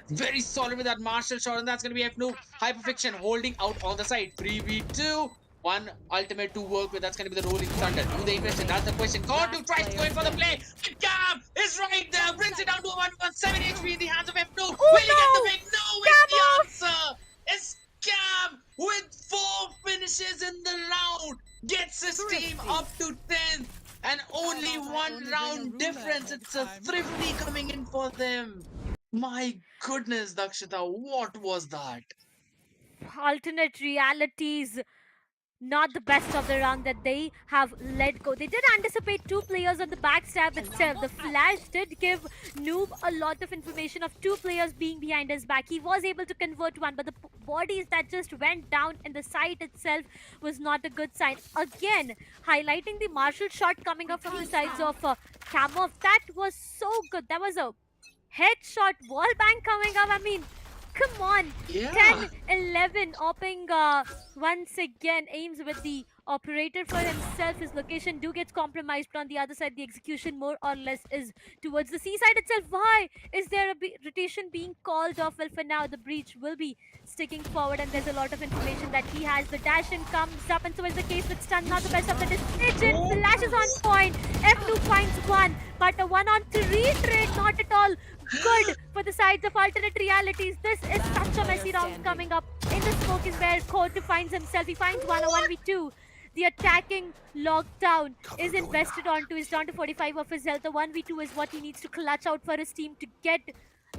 very solid with that martial shot, and that's going to be F-Noob. Hyperfiction holding out on the side. 3v2. One ultimate to work with. That's going to be the Rolling Thunder. Do they invest it? That's the question. Cordu tries to go in for the play. Cam is right there. Brings it down to a 117 HP in the hands of F2. Will he get the pick? No, it's the answer. It's Cam with 4 finishes in the round. Gets his team up to 10th. And only one round difference. It's a thrifty coming in for them. My goodness, Dakshita. What was that?
Alternate realities. Not the best of the round that they have let go. They did anticipate two players on the backstab itself. The flash did give Noob a lot of information of two players being behind his back. He was able to convert one, but the bodies that just went down in the site itself was not a good sign. Again, highlighting the martial shot coming up from the sides of Kamov. That was so good. That was a headshot wall bang coming up. I mean, come on.
Yeah.
10-11 opping once again aims with the operator for himself. His location do gets compromised, but on the other side the execution more or less is towards the seaside itself. Why is there a rotation being called off? Well, for now the breach will be sticking forward, and there's a lot of information that he has. The dash in comes up, and so is the case with stun. Not the best of the decision. Flash is on point. F2 finds one, but a 1-on-3 trade not at all good for the sides of alternate realities. This is such a messy round coming up. In the smoke is where Cordu finds himself. He finds 1-on-1v2. The attacking lockdown is invested onto. He's down to 45 of his health. The 1v2 is what he needs to clutch out for his team to get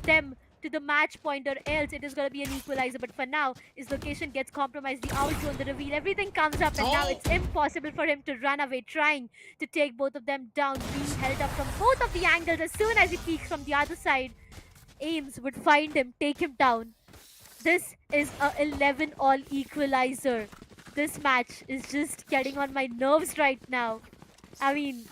them to the match point, or else it is going to be an equalizer. But for now, his location gets compromised. The out zone, the reveal, everything comes up, and now it's impossible for him to run away, trying to take both of them down, being held up from both of the angles. As soon as he peeks from the other side, Ames would find him, take him down. This is a 11-all equalizer. This match is just getting on my nerves right now. I mean,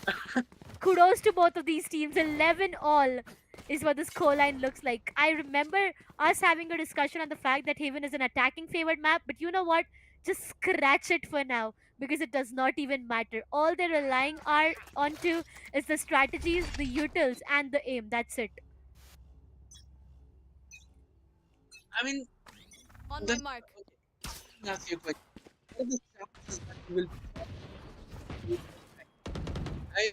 kudos to both of these teams. 11-all is what the scoreline looks like. I remember us having a discussion on the fact that Haven is an attacking favored map, but you know what? Just scratch it for now, because it does not even matter. All they're relying onto is the strategies, the utils, and the aim. That's it.
I mean,
On
the-
my mark.
ask you a question. What are the chances that you will I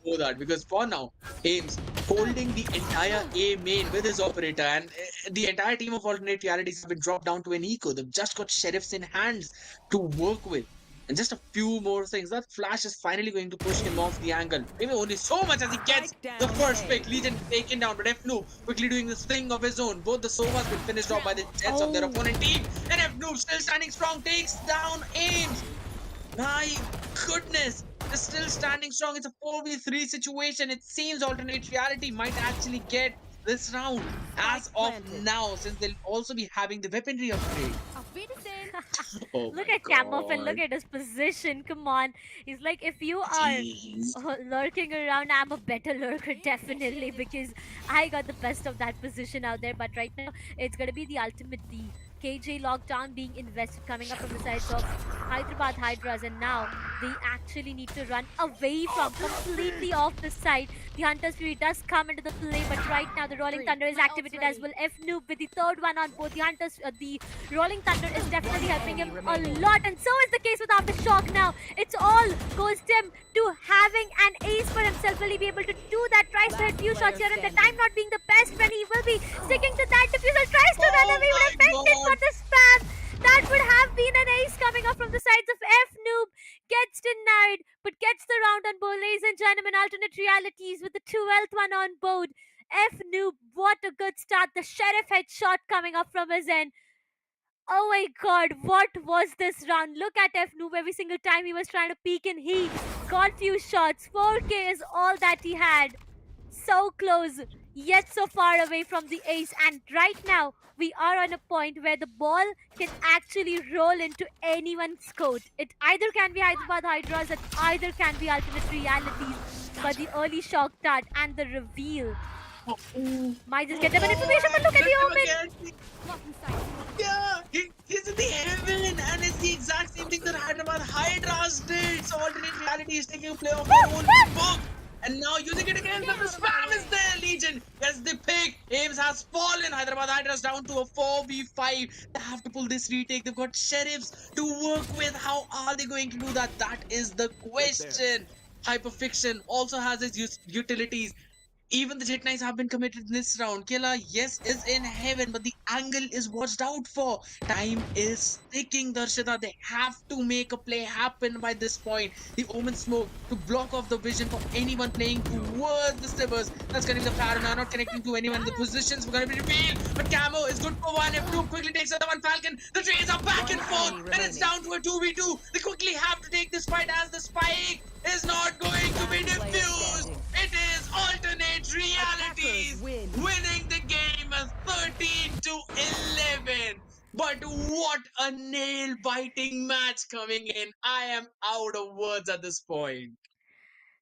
know that, because for now, Ames holding the entire A main with his operator, and the entire team of alternate realities have been dropped down to an eco. They've just got sheriffs in hands to work with. And just a few more things. That flash is finally going to push him off the angle. Maybe only so much as he gets the first pick. Legion taken down, but F-Noob quickly doing this thing of his own. Both the Sova's been finished off by the jets of their opponent team. And F-Noob still standing strong, takes down Ames. My goodness. They're still standing strong. It's a 4v3 situation. It seems alternate reality might actually get this round as of now, since they'll also be having the weaponry upgrade. Oh
Look
my
at Kamov and
God.
look at his position. Come on. He's like, if you are
Jeez.
lurking around, I'm a better lurker, definitely, because I got the best of that position out there. But right now, it's going to be the ultimate, the KJ lockdown being invested, coming up from the sides of Hyderabad Hydras, and now they actually need to run away from, completely off the side. The Hunter's Fury does come into the play, but right now the Rolling Thunder is activated as well. F-Noob with the third one on board. The Rolling Thunder is definitely helping him a lot, and so is the case with Aftershock now. It's all goes him to having an ace for himself. Will he be able to do that? Tries to hit few shots here, and the time not being the best when he will be sticking to that. Diffusal tries to run away, would have meant it for the spam. That would have been an ace coming up from the sides of F Noob. Gets denied, but gets the round on board. Ladies and gentlemen, alternate realities with the 12th one on board. F Noob, what a good start. The Sheriff headshot coming up from his end. Oh my god, what was this round? Look at F Noob every single time he was trying to peek in. He got few shots. 4K is all that he had. So close, yet so far away from the ace. And right now, we are on a point where the ball can actually roll into anyone's court. It either can be Hyderabad Hydras, it either can be alternate realities. But the early shock dart and the reveal might just get them an information. But look at the omen.
Yeah, he's in the heaven, and it's the exact same thing that Hyderabad Hydras did. So alternate reality is taking a play of their own book. And now using it again, but the spam is there, Legion. Yes, the pick. Ames has fallen. Hyderabad Hydras down to a 4v5. They have to pull this retake. They've got sheriffs to work with. How are they going to do that? That is the question. Hyperfiction also has its utilities. Even the Jet Knights have been committed in this round. Killa, yes, is in heaven, but the angle is watched out for. Time is ticking, Darshita. They have to make a play happen by this point. The Omen Smoke to block off the vision for anyone playing towards the Stibbers. That's going to be the paranoia, not connecting to anyone. The positions were going to be revealed, but Camo is good for one. F2 quickly takes another one. Falcon, the trains are back and forth, and it's down to a 2v2. They quickly have to take this fight as the spike is not going to be diffused. It is alternate realities winning the game 13 to 11. But what a nail biting match coming in. I am out of words at this point.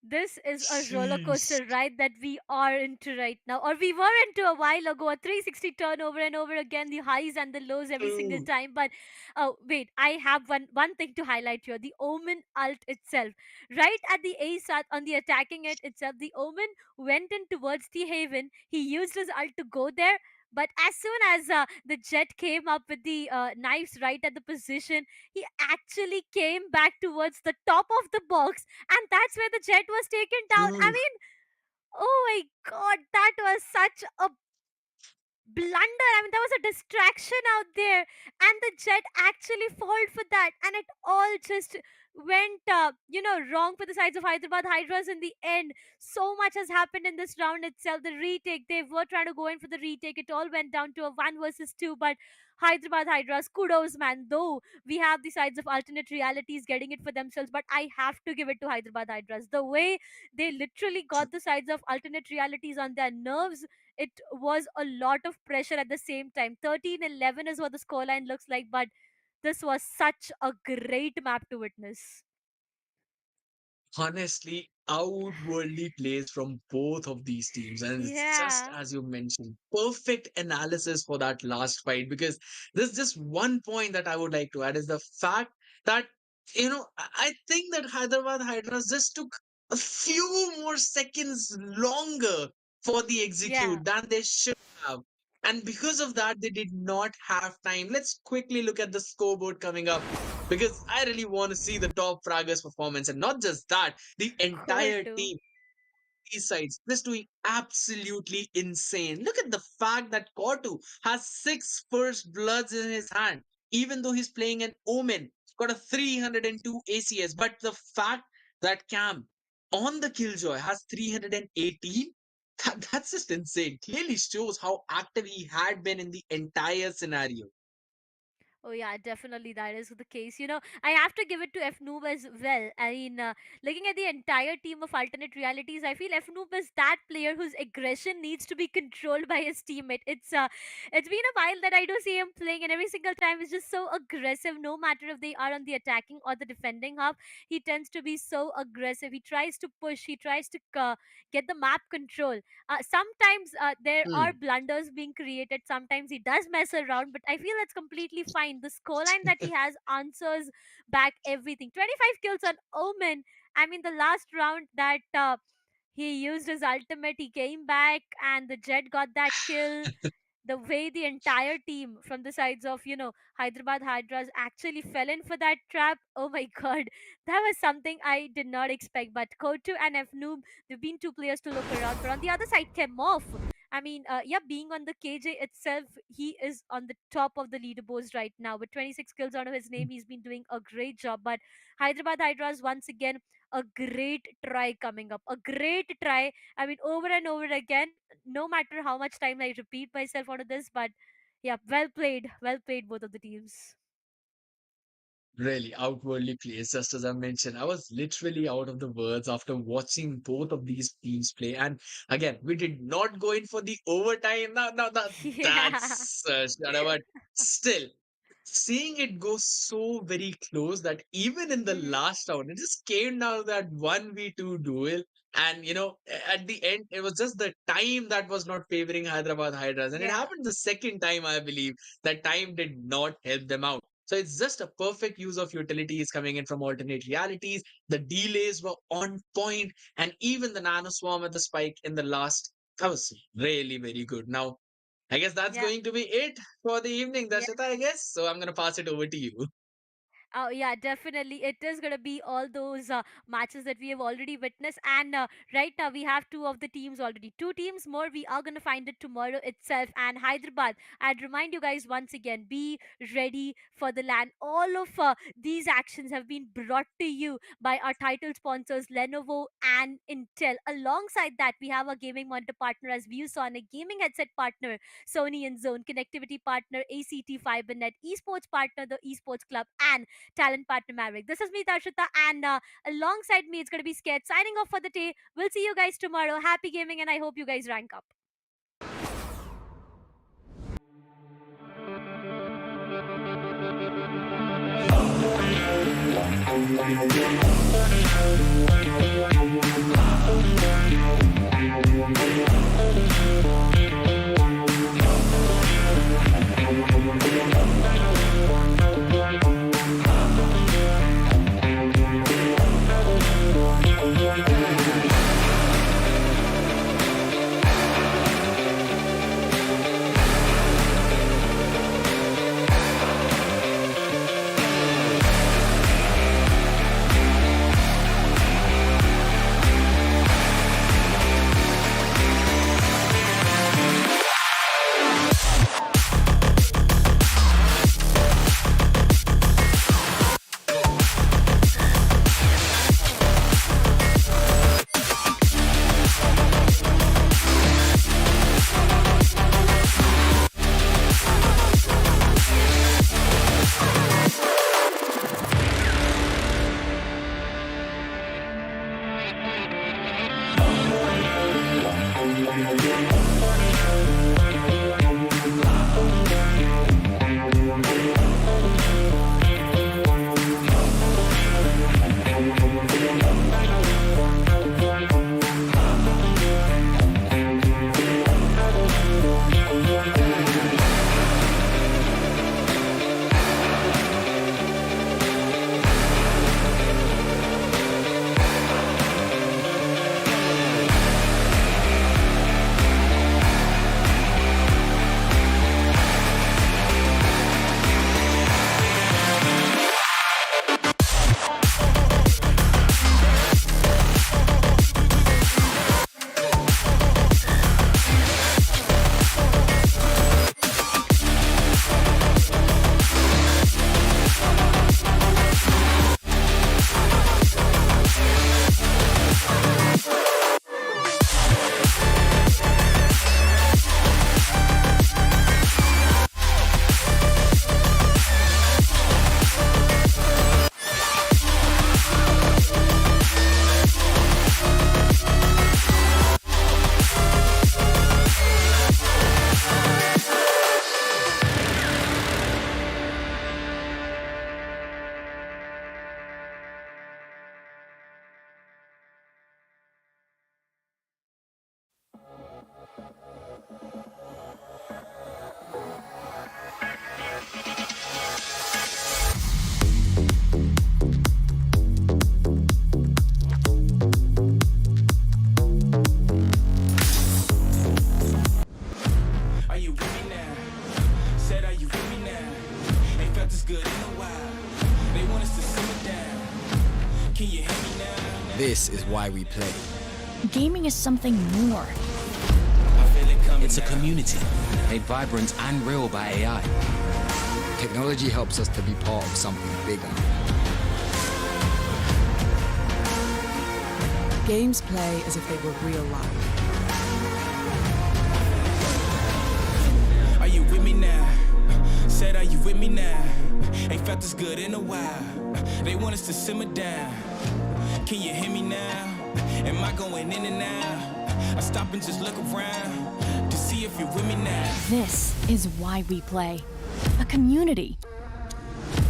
This is a roller
Jeez.
coaster ride that we are into right now, or we were into a while ago. A 360 turn over and over again, the highs and the lows every single
True.
time. But oh wait, I have one thing to highlight here: the Omen ult itself. Right at the ace on the attacking it itself, the Omen went in towards the Haven. He used his ult to go there. But as soon as the Jet came up with the knives right at the position, he actually came back towards the top of the box, and that's where the Jet was taken down. I
True.
mean, oh my god, that was such a blunder. I mean, there was a distraction out there, and the Jet actually falled for that, and it all just went, wrong for the sides of Hyderabad Hydras in the end. So much has happened in this round itself. The retake, they were trying to go in for the retake. It all went down to a 1 versus 2, but Hyderabad Hydras, kudos, man. Though we have the sides of alternate realities getting it for themselves, but I have to give it to Hyderabad Hydras. The way they literally got the sides of alternate realities on their nerves, it was a lot of pressure at the same time. 13-11 is what the scoreline looks like, but this was such a great map to witness.
Honestly, outwardly plays from both of these teams. And it's just
Yeah,
as you mentioned, perfect analysis for that last fight. Because there's just one point that I would like to add is the fact that, I think that Hyderabad Hydras just took a few more seconds longer for the
yeah.
execute than they should have. And because of that, they did not have time. Let's quickly look at the scoreboard coming up because I really want to see the top fraggers performance. And not just that, the
Core
entire
2.
team, these sides, just doing absolutely insane. Look at the fact that Kortu has 6 first bloods in his hand, even though he's playing an Omen. Got a 302 ACS. But the fact that Cam on the Killjoy has 318, that's just insane. Clearly shows how active he had been in the entire scenario.
Oh yeah, definitely that is the case. I have to give it to F Noob as well. I mean, looking at the entire team of alternate realities, I feel F Noob is that player whose aggression needs to be controlled by his teammate. It's been a while that I do see him playing, and every single time he's just so aggressive. No matter if they are on the attacking or the defending half, he tends to be so aggressive. He tries to push. He tries to get the map control. Sometimes there are
Hmm.
blunders being created. Sometimes he does mess around, but I feel that's completely fine. The scoreline that he has answers back everything. 25 kills on Omen. I mean, the last round that he used his ultimate, he came back and the Jet got that kill. The way the entire team from the sides of Hyderabad Hydras actually fell in for that trap, oh my god, that was something I did not expect. But Kotu and F Noob, they've been two players to look around for. On the other side, Kemoff, I mean, yeah, being on the KJ itself, he is on the top of the leaderboards right now with 26 kills out of his name. He's been doing a great job. But Hyderabad Hydras, once again, a great try coming up. A great try. I mean, over and over again, no matter how much time I repeat myself onto this, but yeah, well played. Well played, both of the teams.
Really outwardly placed, just as I mentioned. I was literally out of the words after watching both of these teams play. And again, we did not go in for the overtime.
Yeah.
That's but still, seeing it go so very close that even in the
Hmm.
last round, it just came down to that 1v2 duel. And at the end, it was just the time that was not favoring Hyderabad Hydras. And it
Yeah.
happened the second time, I believe. That time did not help them out. So it's just a perfect use of utilities coming in from alternate realities. The delays were on point, and even the nano swarm at the spike in the last, that was really very good. Now, I guess that's
Yeah.
going to be it for the evening,
Yeah.
Darshita, I guess. So I'm going to pass it over to you.
Oh yeah, definitely. It is gonna be all those matches that we have already witnessed, and right now we have two of the teams already. Two teams more. We are gonna find it tomorrow itself. And Hyderabad, I'd remind you guys once again: be ready for the LAN. All of these actions have been brought to you by our title sponsors Lenovo and Intel. Alongside that, we have a gaming monitor partner as ViewSonic, gaming headset partner Sony and Zone, connectivity partner ACT FiberNet, esports partner the Esports Club, and talent partner Maverick. This is me, Darshita, and alongside me, it's going to be Scared. Signing off for the day. We'll see you guys tomorrow. Happy gaming, and I hope you guys rank up.
Are you with me now? Said, are you with me now? Ain't felt this good in a while. They want us to simmer down. Can you hear me now?
This is why we play.
Gaming is something more.
I feel it coming.
It's a community made vibrant and real by AI.
Technology helps us to be part of something bigger.
Games play as if they were real life.
Are you with me now? Said, are you with me now? Ain't felt this good in a while. They want us to simmer down. Can you hear me now? Am I going in and out? I stop and just look around to see if you're with me now.
This is why we play. A community.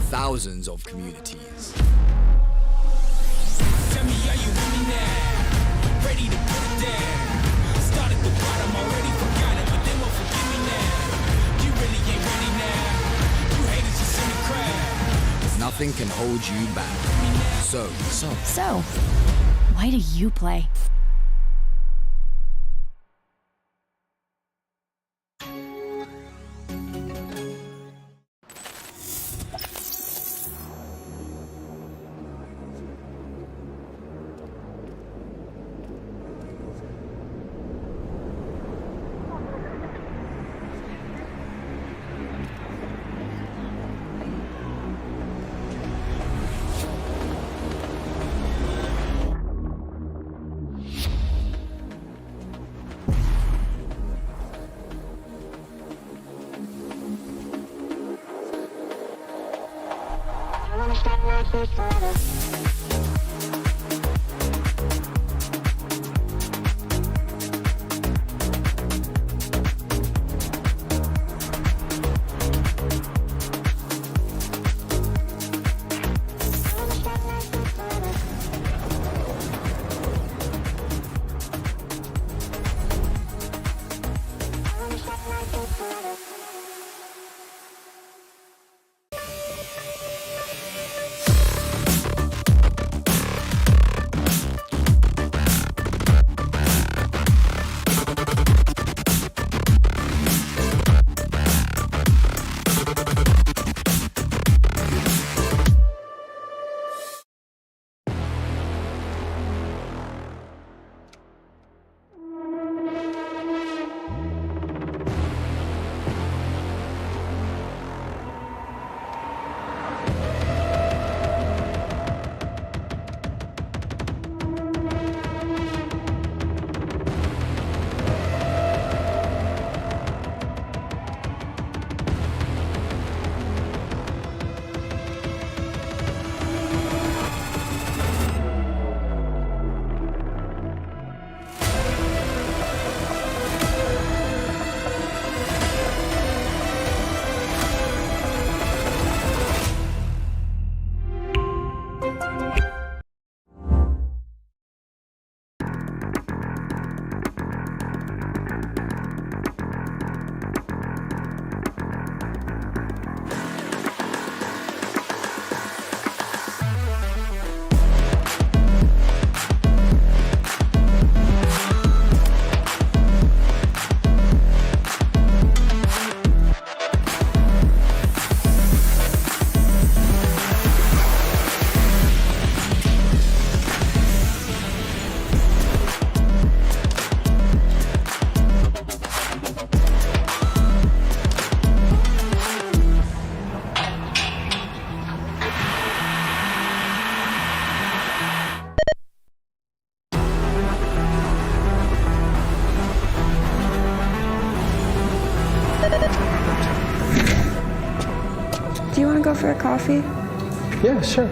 Thousands of communities.
Tell me, are you with me now? Ready to put it down. Start at the bottom, already forgot it, but they won't forgive me now. You really ain't ready now. You haters just in the crowd.
Nothing can hold you back.
So, why do you play?
Do you want to go for a coffee?
Yeah, sure.